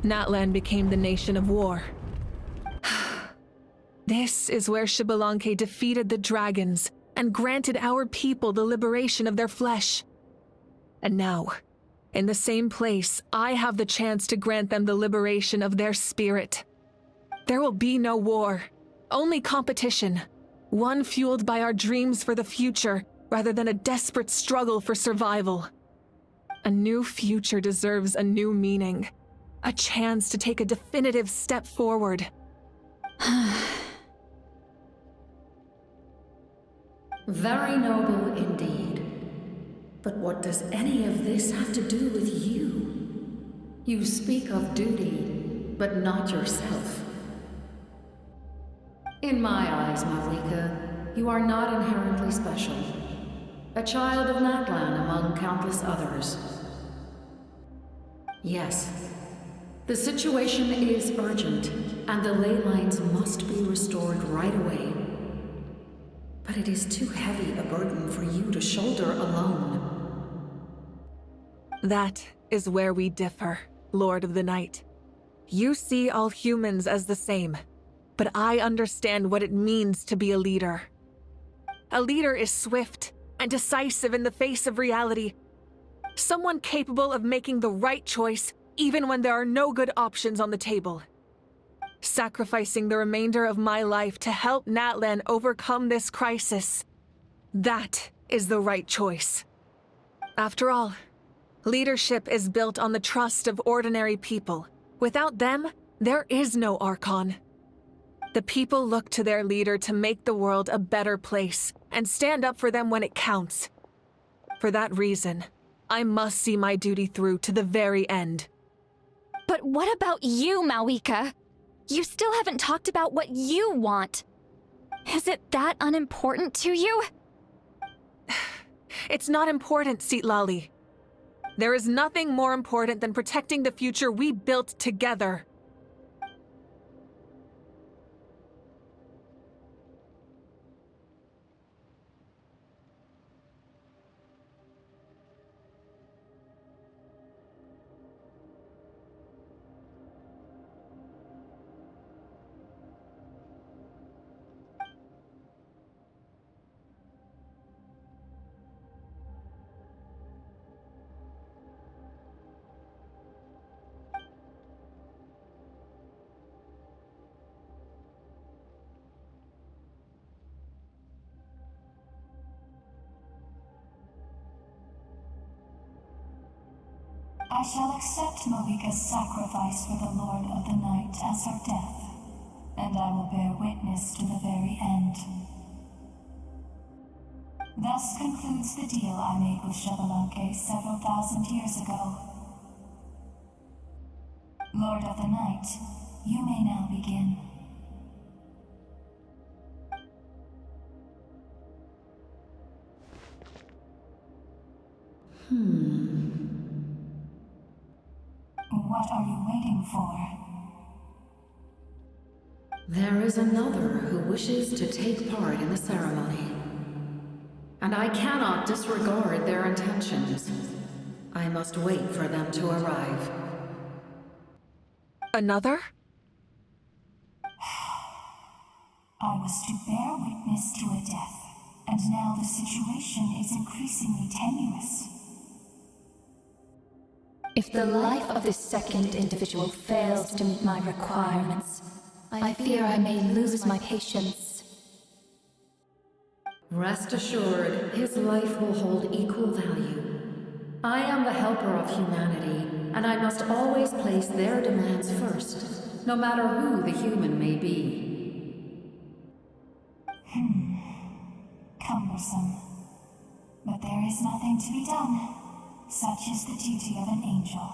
Natlan became the nation of war. This is where Xbalanque defeated the dragons and granted our people the liberation of their flesh. And now, in the same place, I have the chance to grant them the liberation of their spirit. There will be no war, only competition, one fueled by our dreams for the future rather than a desperate struggle for survival. A new future deserves a new meaning, a chance to take a definitive step forward. Very noble indeed. But what does any of this have to do with you? You speak of duty, but not yourself. In my eyes, Malika, you are not inherently special. A child of Natlan among countless others. Yes, the situation is urgent, and the ley lines must be restored right away. But it is too heavy a burden for you to shoulder alone. That is where we differ, Lord of the Night. You see all humans as the same, but I understand what it means to be a leader. A leader is swift and decisive in the face of reality. Someone capable of making the right choice even when there are no good options on the table. Sacrificing the remainder of my life to help Natlan overcome this crisis. That is the right choice. After all, leadership is built on the trust of ordinary people. Without them, there is no Archon. The people look to their leader to make the world a better place and stand up for them when it counts. For that reason, I must see my duty through to the very end. But what about you, Malika? You still haven't talked about what you want. Is it that unimportant to you? It's not important, Citlali. There is nothing more important than protecting the future we built together. I shall accept Malika's sacrifice for the Lord of the Night as her death, and I will bear witness to the very end. Thus concludes the deal I made with Xbalanque several thousand years ago. Lord of the Night, you may now begin. What are you waiting for? There is another who wishes to take part in the ceremony. And I cannot disregard their intentions. I must wait for them to arrive. Another? I was to bear witness to a death, and now the situation is increasingly tenuous. If the life of this second individual fails to meet my requirements, I fear I may lose my patience. Rest assured, his life will hold equal value. I am the helper of humanity, and I must always place their demands first, no matter who the human may be. Cumbersome. But there is nothing to be done. Such is the duty of an angel.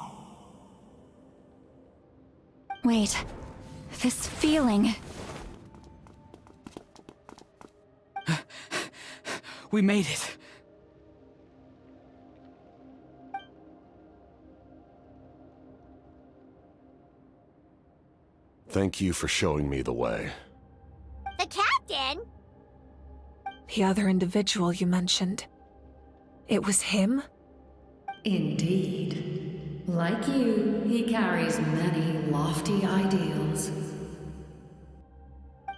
Wait, this feeling. We made it. Thank you for showing me the way. The captain? The other individual you mentioned. It was him? Indeed. Like you, he carries many lofty ideals.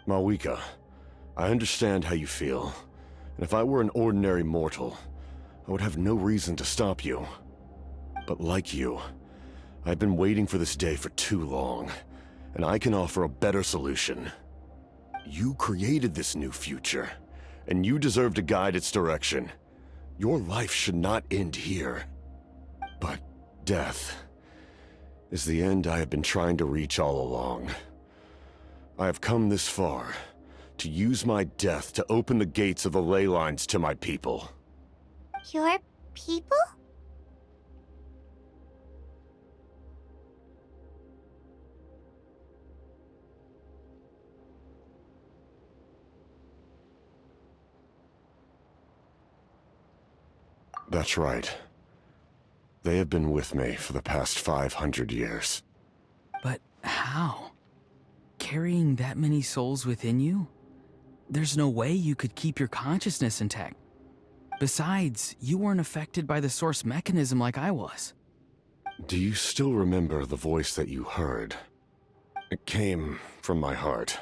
Malika, I understand how you feel. And if I were an ordinary mortal, I would have no reason to stop you. But like you, I've been waiting for this day for too long, and I can offer a better solution. You created this new future, and you deserve to guide its direction. Your life should not end here. But death is the end I have been trying to reach all along. I have come this far to use my death to open the gates of the ley lines to my people. Your people? That's right. They have been with me for the past 500 years. But how? Carrying that many souls within you? There's no way you could keep your consciousness intact. Besides, you weren't affected by the source mechanism like I was. Do you still remember the voice that you heard? It came from my heart.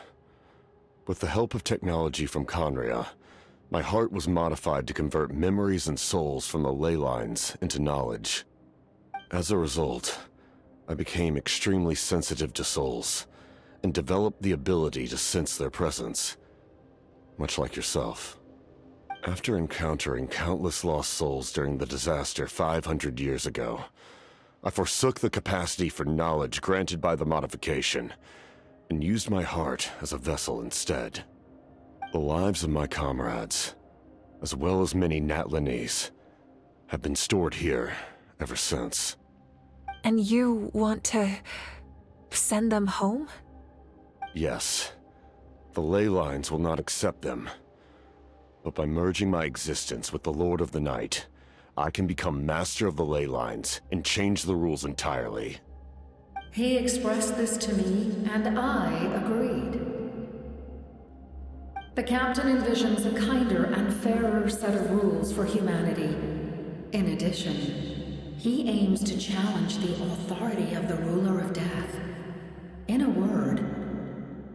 With the help of technology from Conria, my heart was modified to convert memories and souls from the ley lines into knowledge. As a result, I became extremely sensitive to souls, and developed the ability to sense their presence, much like yourself. After encountering countless lost souls during the disaster 500 years ago, I forsook the capacity for knowledge granted by the modification, and used my heart as a vessel instead. The lives of my comrades, as well as many Natlanese, have been stored here ever since. And you want to send them home? Yes. The ley lines will not accept them. But by merging my existence with the Lord of the Night, I can become master of the ley lines and change the rules entirely. He expressed this to me, and I agreed. The captain envisions a kinder and fairer set of rules for humanity. In addition, he aims to challenge the authority of the ruler of death. In a word,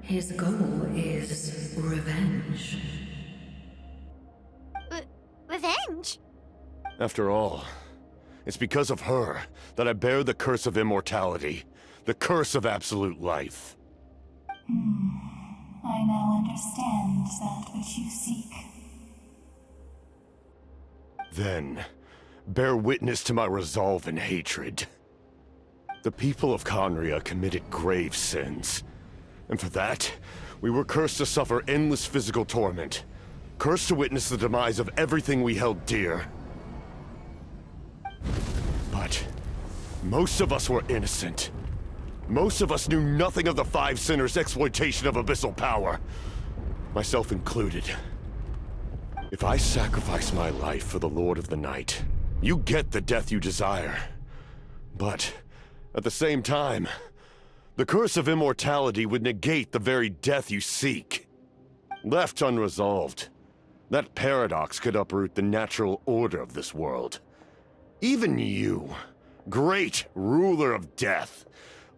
his goal is revenge. Revenge? After all, it's because of her that I bear the curse of immortality, the curse of absolute life. I now understand that which you seek. Then, bear witness to my resolve and hatred. The people of Conria committed grave sins, and for that, we were cursed to suffer endless physical torment, cursed to witness the demise of everything we held dear. But most of us were innocent. Most of us knew nothing of the Five Sinners' exploitation of abyssal power, myself included. If I sacrifice my life for the Lord of the Night, you get the death you desire. But at the same time, the curse of immortality would negate the very death you seek. Left unresolved, that paradox could uproot the natural order of this world. Even you, great ruler of death,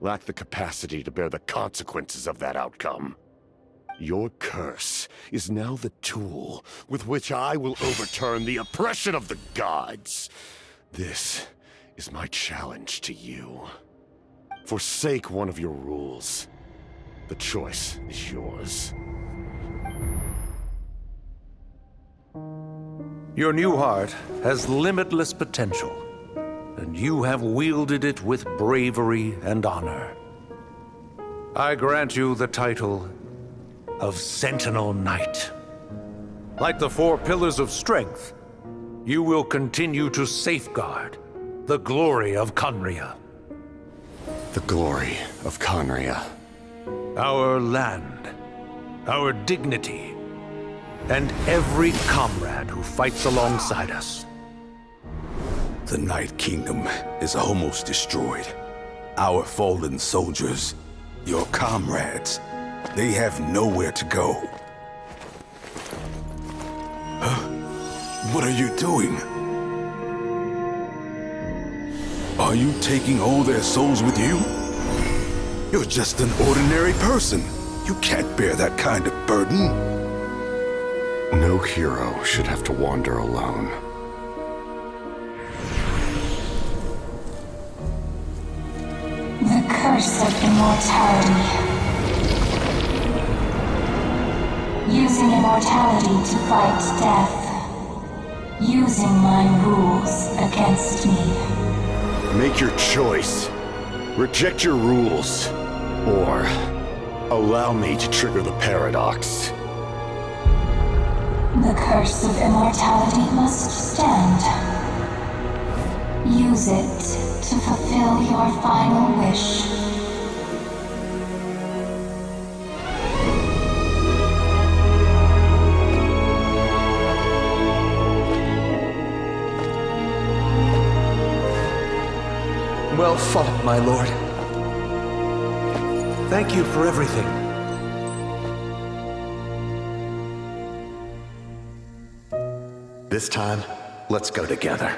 lack the capacity to bear the consequences of that outcome. Your curse is now the tool with which I will overturn the oppression of the gods. This is my challenge to you. Forsake one of your rules. The choice is yours. Your new heart has limitless potential, and you have wielded it with bravery and honor. I grant you the title of Sentinel Knight. Like the four pillars of strength, you will continue to safeguard the glory of Conria. The glory of Conria. Our land, our dignity, and every comrade who fights alongside us. The Night Kingdom is almost destroyed. Our fallen soldiers, your comrades, they have nowhere to go. What are you doing? Are you taking all their souls with you? You're just an ordinary person. You can't bear that kind of burden. No hero should have to wander alone. The curse of immortality. Using immortality to fight death. Using my rules against me. Make your choice. Reject your rules. Or allow me to trigger the paradox. The curse of immortality must stand. Use it to fulfill your final wish. Well fought, my lord. Thank you for everything. This time, let's go together.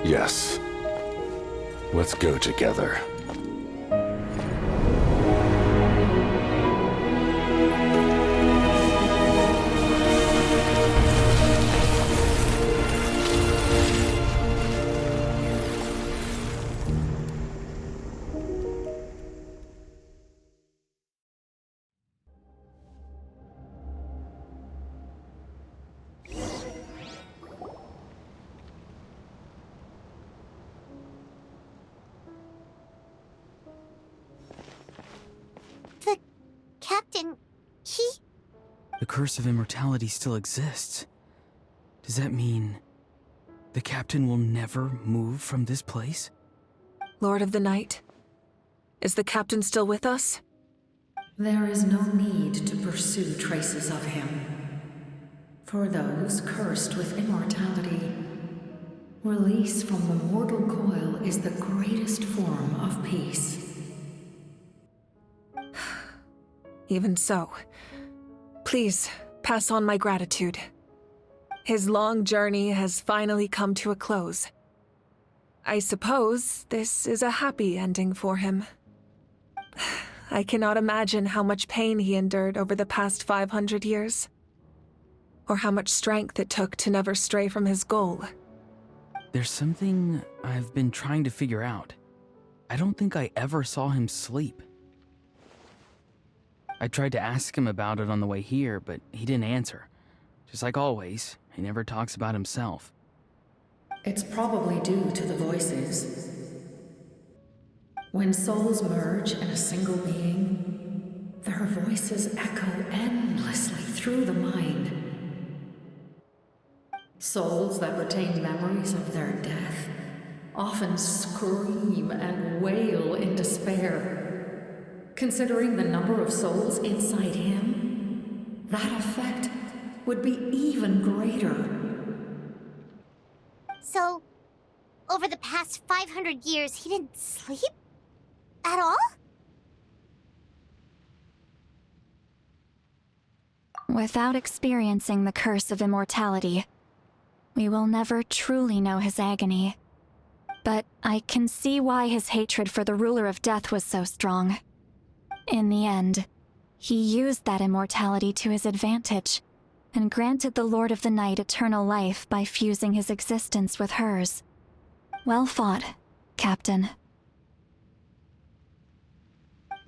Yes. Let's go together. The captain, he... The curse of immortality still exists. Does that mean the captain will never move from this place? Lord of the Night, is the captain still with us? There is no need to pursue traces of him. For those cursed with immortality, release from the mortal coil is the greatest form of peace. Even so, please pass on my gratitude. His long journey has finally come to a close. I suppose this is a happy ending for him. I cannot imagine how much pain he endured over the past 500 years, or how much strength it took to never stray from his goal. There's something I've been trying to figure out. I don't think I ever saw him sleep. I tried to ask him about it on the way here, but he didn't answer. Just like always, he never talks about himself. It's probably due to the voices. When souls merge in a single being, their voices echo endlessly through the mind. Souls that retain memories of their death often scream and wail in despair. Considering the number of souls inside him, that effect would be even greater. So, over the past 500 years, he didn't sleep? At all? Without experiencing the curse of immortality, we will never truly know his agony. But I can see why his hatred for the ruler of death was so strong. In the end, he used that immortality to his advantage, and granted the Lord of the Night eternal life by fusing his existence with hers. Well fought, Captain.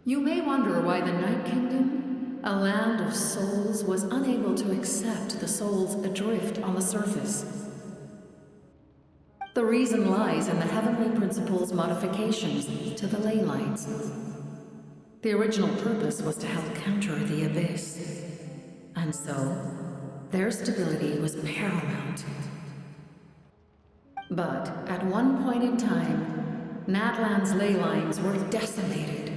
You may wonder why the Night Kingdom, a land of souls, was unable to accept the souls adrift on the surface. The reason lies in the Heavenly Principle's modifications to the ley lines. The original purpose was to help counter the Abyss, and so their stability was paramount. But at one point in time, Natlan's ley lines were decimated.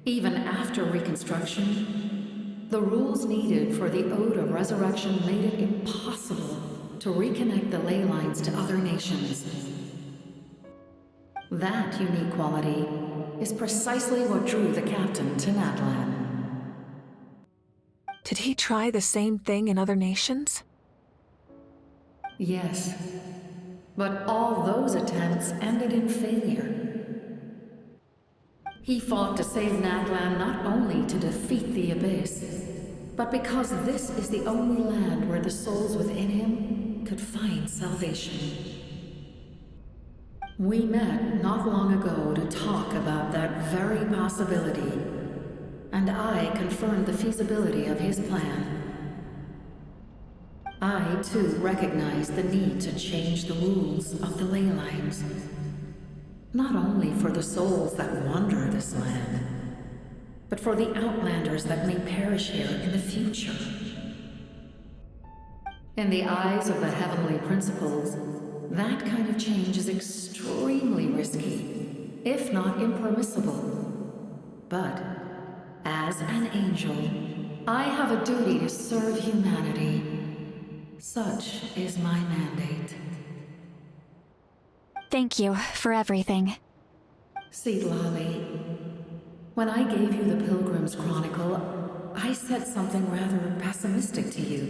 Even after reconstruction, the rules needed for the Ode of Resurrection made it impossible to reconnect the ley lines to other nations. That unique quality is precisely what drew the captain to Natlan. Did he try the same thing in other nations? Yes, but all those attempts ended in failure. He fought to save Natlan not only to defeat the Abyss, but because this is the only land where the souls within him could find salvation. We met not long ago to talk about that very possibility, and I confirmed the feasibility of his plan. I, too, recognize the need to change the rules of the ley lines. Not only for the souls that wander this land, but for the Outlanders that may perish here in the future. In the eyes of the Heavenly Principles, that kind of change is extremely risky, if not impermissible. But, as an angel, I have a duty to serve humanity. Such is my mandate. Thank you for everything. Lolly, when I gave you the Pilgrim's Chronicle, I said something rather pessimistic to you.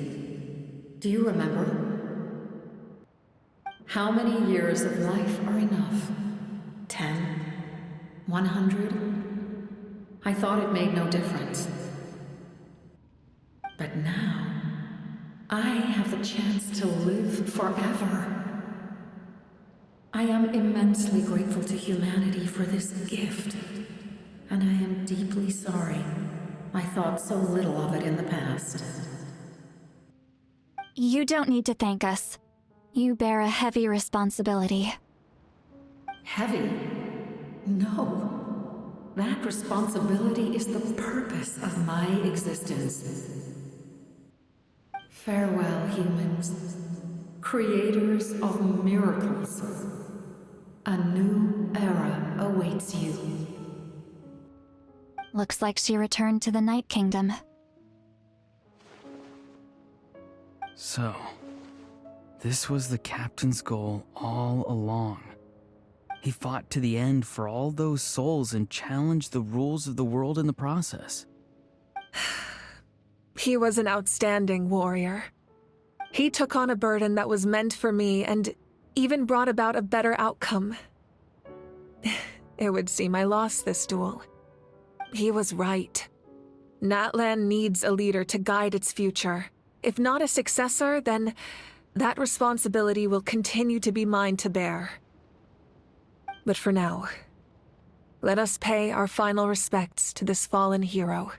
Do you remember? How many years of life are enough? 10? 100? I thought it made no difference. But now, I have the chance to live forever. I am immensely grateful to humanity for this gift, and I am deeply sorry I thought so little of it in the past. You don't need to thank us. You bear a heavy responsibility. Heavy? No. That responsibility is the purpose of my existence. Farewell, humans. Creators of miracles. A new era awaits you. Looks like she returned to the Night Kingdom. So, this was the captain's goal all along. He fought to the end for all those souls and challenged the rules of the world in the process. He was an outstanding warrior. He took on a burden that was meant for me and even brought about a better outcome. It would seem I lost this duel. He was right. Natlan needs a leader to guide its future. If not a successor, then that responsibility will continue to be mine to bear. But for now, let us pay our final respects to this fallen hero.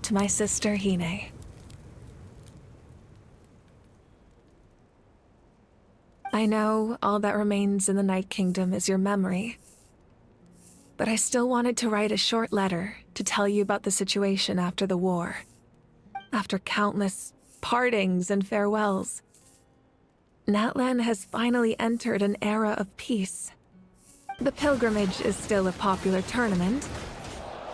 To my sister, Hine. I know all that remains in the Night Kingdom is your memory, but I still wanted to write a short letter to tell you about the situation after the war. After countless partings and farewells, Natlan has finally entered an era of peace. The pilgrimage is still a popular tournament,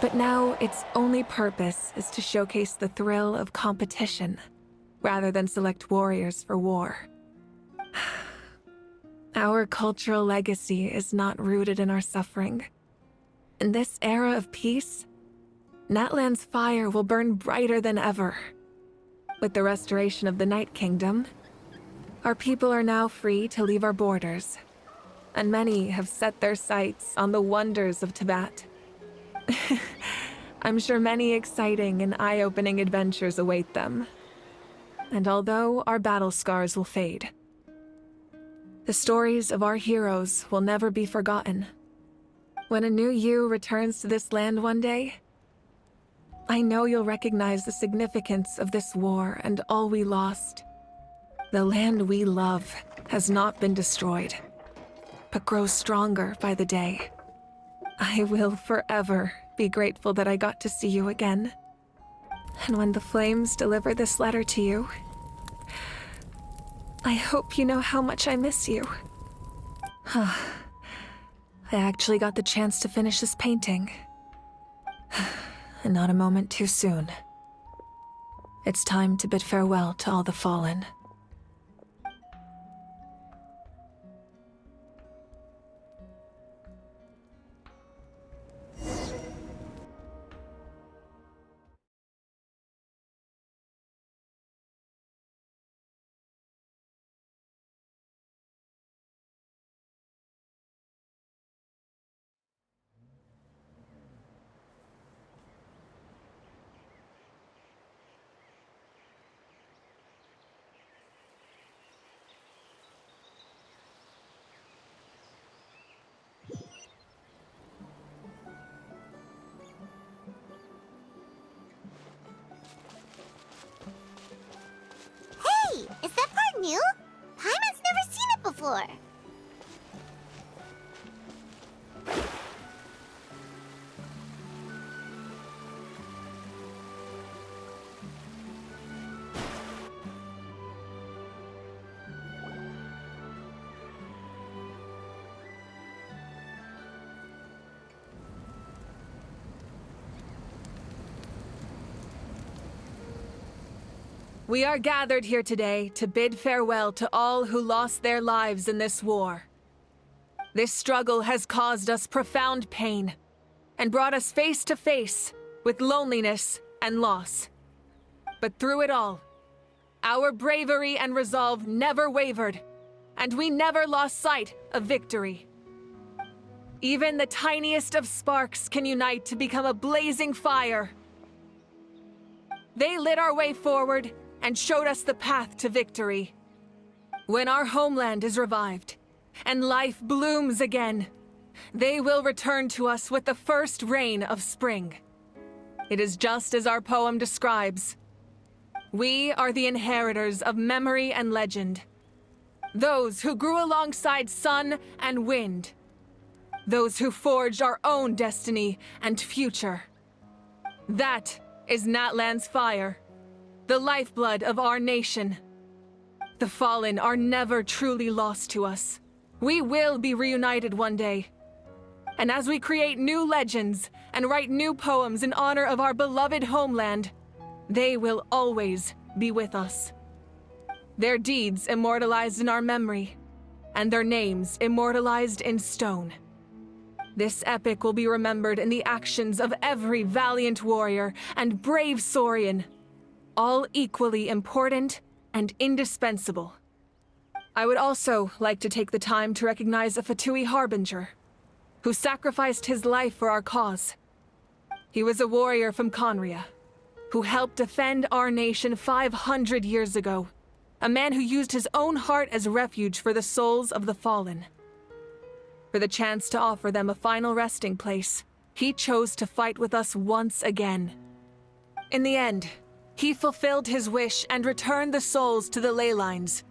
but now its only purpose is to showcase the thrill of competition, rather than select warriors for war. Our cultural legacy is not rooted in our suffering. In this era of peace, Natlan's fire will burn brighter than ever. With the restoration of the Night Kingdom, Our people are now free to leave our borders, and many have set their sights on the wonders of Tibet. I'm sure many exciting and eye-opening adventures await them. And although our battle scars will fade, the stories of our heroes will never be forgotten. When a new you returns to this land one day, I know you'll recognize the significance of this war and all we lost. The land we love has not been destroyed, but grows stronger by the day. I will forever be grateful that I got to see you again. And when the flames deliver this letter to you, I hope you know how much I miss you. I actually got the chance to finish this painting. And not a moment too soon. It's time to bid farewell to all the fallen. Hey, is that part new? Paimon's never seen it before. We are gathered here today to bid farewell to all who lost their lives in this war. This struggle has caused us profound pain and brought us face to face with loneliness and loss. But through it all, our bravery and resolve never wavered, and we never lost sight of victory. Even the tiniest of sparks can unite to become a blazing fire. They lit our way forward and showed us the path to victory. When our homeland is revived and life blooms again, they will return to us with the first rain of spring. It is just as our poem describes. We are the inheritors of memory and legend. Those who grew alongside sun and wind. Those who forged our own destiny and future. That is Natlan's fire. The lifeblood of our nation. The fallen are never truly lost to us. We will be reunited one day. And as we create new legends and write new poems in honor of our beloved homeland, they will always be with us. Their deeds immortalized in our memory, and their names immortalized in stone. This epic will be remembered in the actions of every valiant warrior and brave Saurian, all equally important and indispensable. I would also like to take the time to recognize a Fatui Harbinger, who sacrificed his life for our cause. He was a warrior from Conria, who helped defend our nation 500 years ago, a man who used his own heart as refuge for the souls of the fallen. For the chance to offer them a final resting place, he chose to fight with us once again. In the end, he fulfilled his wish and returned the souls to the ley lines.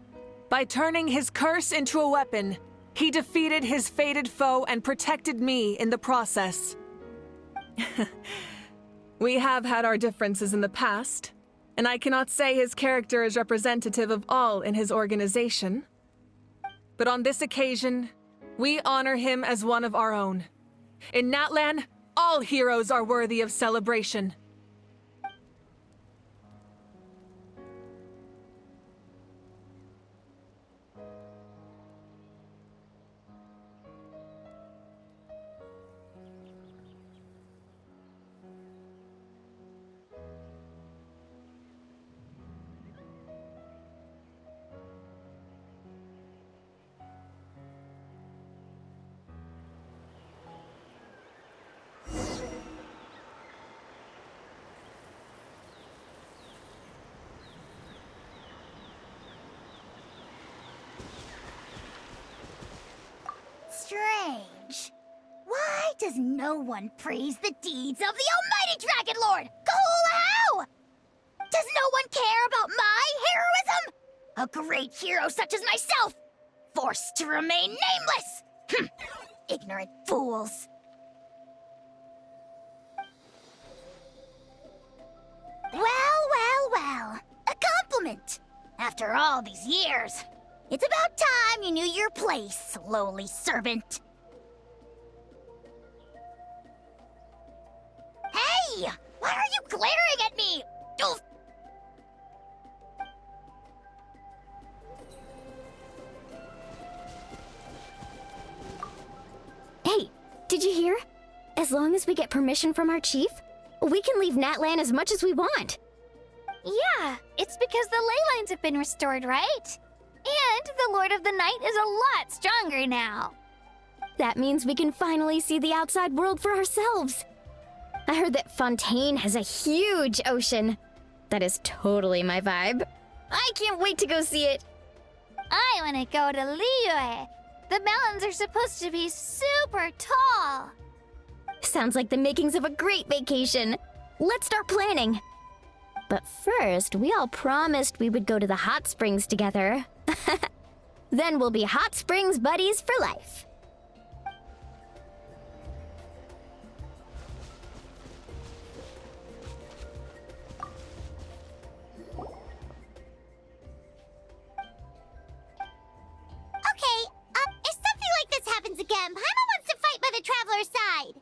By turning his curse into a weapon, he defeated his fated foe and protected me in the process. We have had our differences in the past, and I cannot say his character is representative of all in his organization. But on this occasion, we honor him as one of our own. In Natlan, all heroes are worthy of celebration. Does no one praise the deeds of the Almighty Dragon Lord, Kahulahau? Does no one care about my heroism? A great hero such as myself, forced to remain nameless! Ignorant fools. Well. A compliment. After all these years, it's about time you knew your place, lowly servant. Hey! Why are you glaring at me? Oof. Hey, did you hear? As long as we get permission from our chief, we can leave Natlan as much as we want. Yeah, it's because the ley lines have been restored, right? And the Lord of the Night is a lot stronger now. That means we can finally see the outside world for ourselves. I heard that Fontaine has a huge ocean. That is totally my vibe. I can't wait to go see it. I want to go to Liyue. The mountains are supposed to be super tall. Sounds like the makings of a great vacation. Let's start planning. But first, we all promised we would go to the hot springs together. Then we'll be hot springs buddies for life. Okay, if something like this happens again, Paimon wants to fight by the Traveler's side.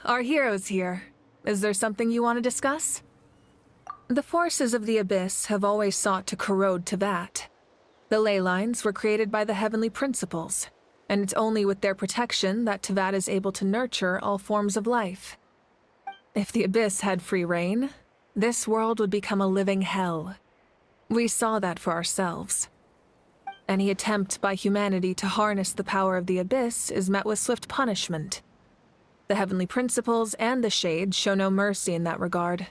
Our hero's here. Is there something you want to discuss? The forces of the Abyss have always sought to corrode Teyvat. The ley lines were created by the Heavenly Principles, and it's only with their protection that Teyvat is able to nurture all forms of life. If the Abyss had free reign, this world would become a living hell. We saw that for ourselves. Any attempt by humanity to harness the power of the Abyss is met with swift punishment. The Heavenly Principles and the Shades show no mercy in that regard.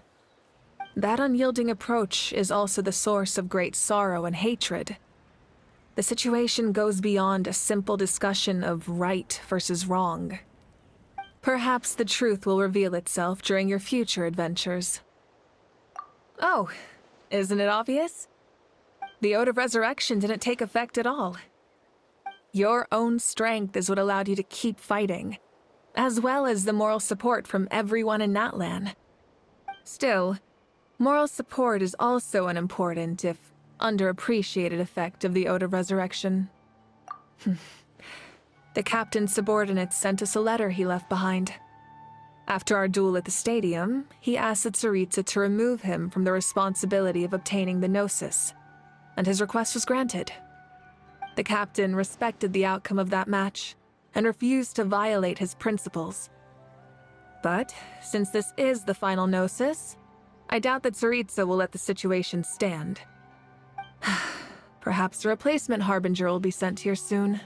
That unyielding approach is also the source of great sorrow and hatred. The situation goes beyond a simple discussion of right versus wrong. Perhaps the truth will reveal itself during your future adventures. Oh, isn't it obvious? The Ode of Resurrection didn't take effect at all. Your own strength is what allowed you to keep fighting, as well as the moral support from everyone in Natlan. Still, moral support is also an important, if underappreciated, effect of the Ode of Resurrection. The captain's subordinates sent us a letter he left behind. After our duel at the stadium, he asked Tsaritsa to remove him from the responsibility of obtaining the Gnosis, and his request was granted. The captain respected the outcome of that match, and refused to violate his principles. But, since this is the final Gnosis, I doubt that Tsaritsa will let the situation stand. Perhaps a replacement Harbinger will be sent here soon.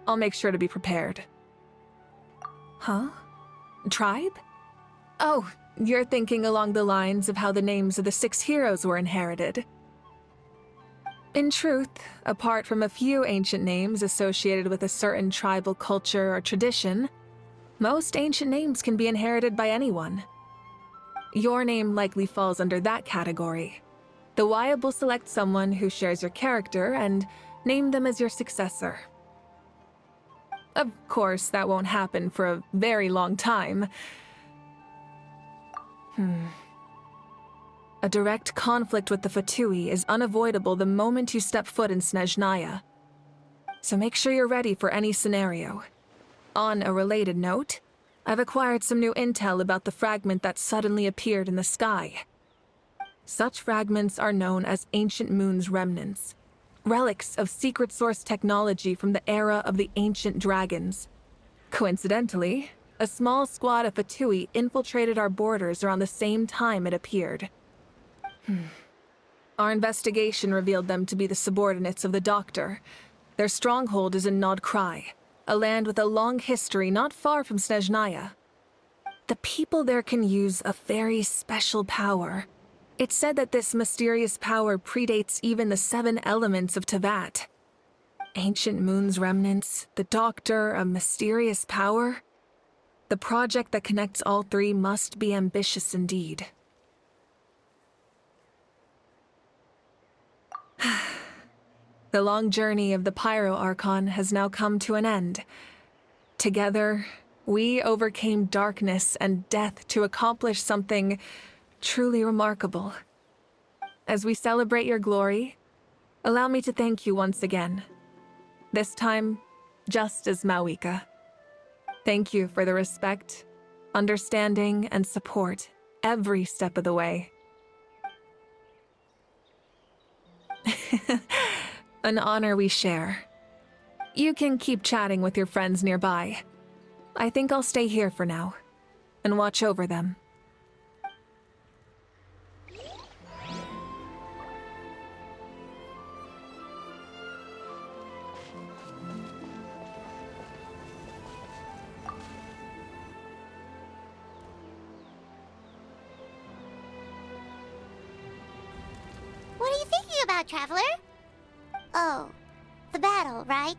I'll make sure to be prepared. Huh? Tribe? Oh, you're thinking along the lines of how the names of the 6 heroes were inherited. In truth, apart from a few ancient names associated with a certain tribal culture or tradition, most ancient names can be inherited by anyone. Your name likely falls under that category. The Wyab will select someone who shares your character and name them as your successor. Of course, that won't happen for a very long time. A direct conflict with the Fatui is unavoidable the moment you step foot in Snezhnaya. So make sure you're ready for any scenario. On a related note, I've acquired some new intel about the fragment that suddenly appeared in the sky. Such fragments are known as Ancient Moon's remnants, relics of secret source technology from the era of the ancient dragons. Coincidentally, a small squad of Fatui infiltrated our borders around the same time it appeared. Our investigation revealed them to be the subordinates of the Doctor. Their stronghold is in Nod Krai, a land with a long history not far from Snezhnaya. The people there can use a very special power, It's said that this mysterious power predates even the 7 elements of Tevat. Ancient moon's remnants, the Doctor, a mysterious power. The project that connects all 3 must be ambitious indeed. The long journey of the Pyro Archon has now come to an end. Together, we overcame darkness and death to accomplish something truly remarkable. As we celebrate your glory, allow me to thank you once again. This time, just as Mawika. Thank you for the respect, understanding, and support every step of the way. An honor we share. You can keep chatting with your friends nearby. I think I'll stay here for now and watch over them. What are you thinking about, Traveler? Oh, the battle, right?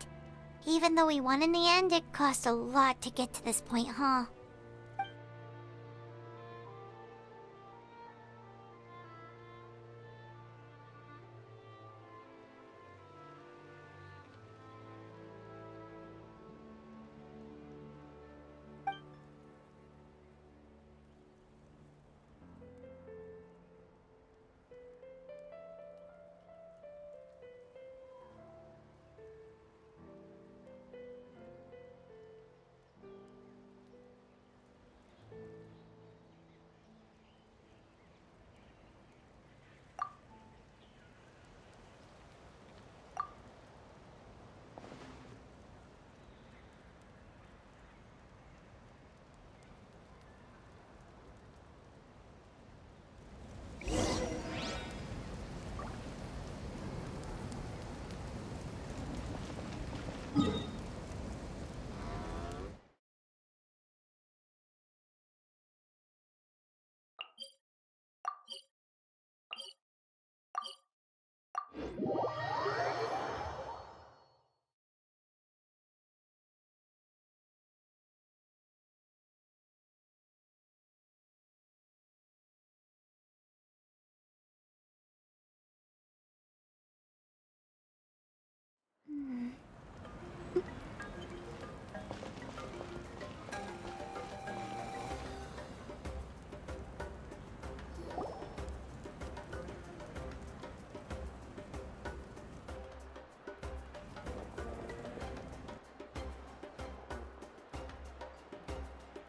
Even though we won in the end, it cost a lot to get to this point, huh?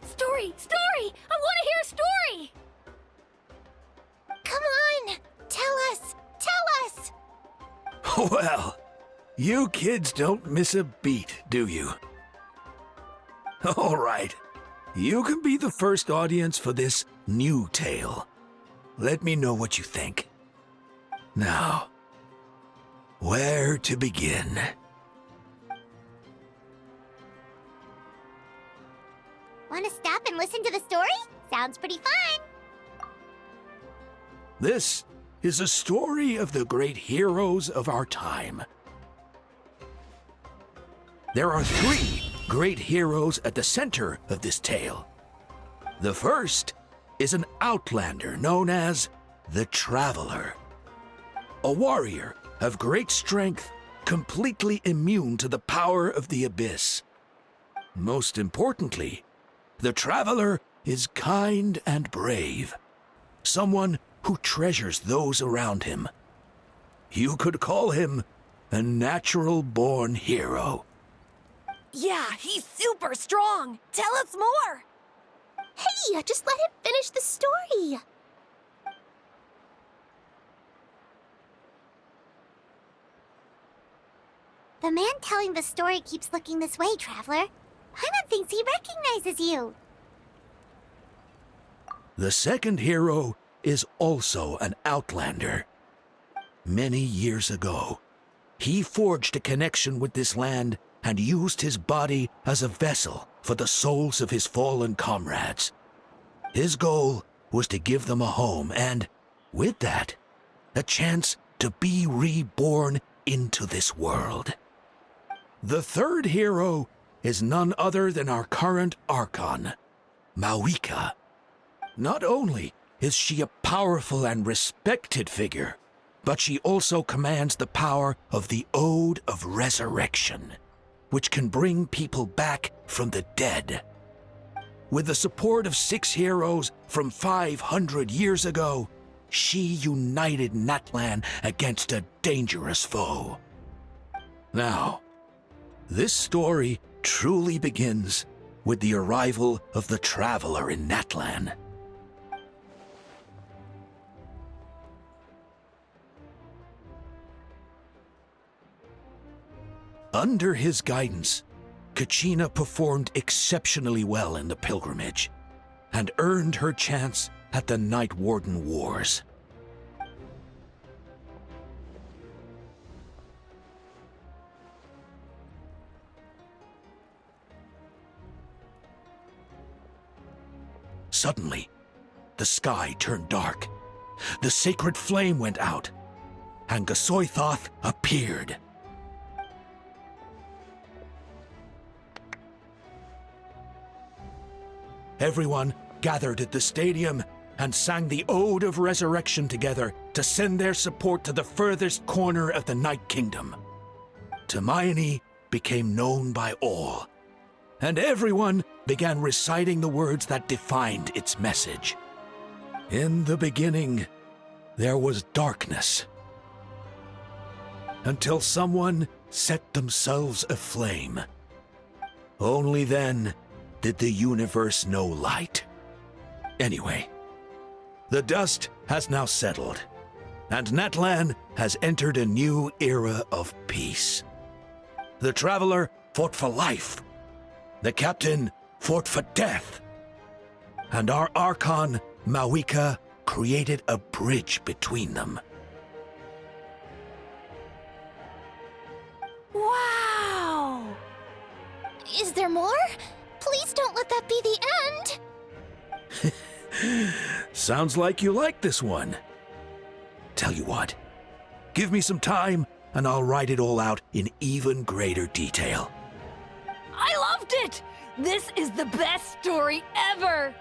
Story! Story! I want to hear a story! Come on! Tell us! Tell us! Well, you kids don't miss a beat, do you? All right. You can be the first audience for this new tale. Let me know what you think. Now, where to begin? Want to stop and listen to the story? Sounds pretty fun! This is a story of the great heroes of our time. There are 3 great heroes at the center of this tale. The first is an outlander known as the Traveler. A warrior of great strength, completely immune to the power of the Abyss. Most importantly, the Traveler is kind and brave. Someone who treasures those around him. You could call him a natural-born hero. Yeah, he's super strong. Tell us more. Hey, just let him finish the story. The man telling the story keeps looking this way, Traveler. Paimon thinks he recognizes you. The second hero is also an outlander. Many years ago, he forged a connection with this land and used his body as a vessel for the souls of his fallen comrades. His goal was to give them a home and, With that, a chance to be reborn into this world. The third hero is none other than our current Archon, Mawika. Not only is she a powerful and respected figure, but she also commands the power of the Ode of Resurrection, which can bring people back from the dead. With the support of 6 heroes from 500 years ago, she united Natlan against a dangerous foe. Now, this story truly begins with the arrival of the Traveler in Natlan. Under his guidance, Kachina performed exceptionally well in the pilgrimage and earned her chance at the Night Warden Wars. Suddenly, the sky turned dark, the sacred flame went out, and Gasoithoth appeared. Everyone gathered at the stadium and sang the Ode of Resurrection together to send their support to the furthest corner of the Night Kingdom. Hermione became known by all, and everyone began reciting the words that defined its message. In the beginning, there was darkness, until someone set themselves aflame. Only then did the universe know light. Anyway, the dust has now settled, and Natlan has entered a new era of peace. The Traveler fought for life, the Captain fought for death, and our Archon, Mawika, created a bridge between them. Wow! Is there more? Please don't let that be the end! Sounds like you like this one. Tell you what, give me some time and I'll write it all out in even greater detail. I loved it! This is the best story ever!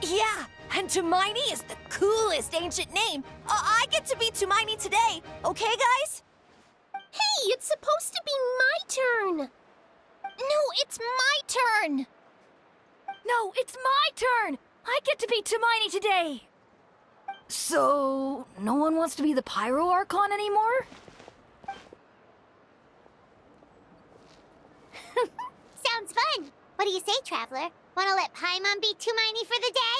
Yeah, and Hermione is the coolest ancient name. I get to be Hermione today, okay, guys? Hey, it's supposed to be my turn! No, it's my turn! No, it's my turn! I get to be Hermione today! So, no one wants to be the Pyro Archon anymore? Sounds fun! What do you say, Traveler? Wanna let Paimon be Hermione for the day?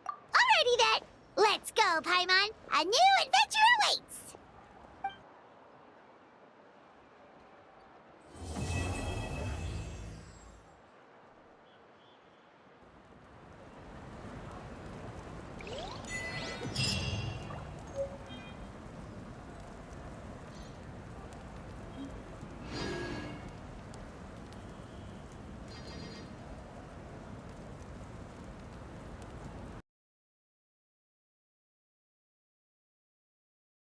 Alrighty then! Let's go, Paimon! A new adventure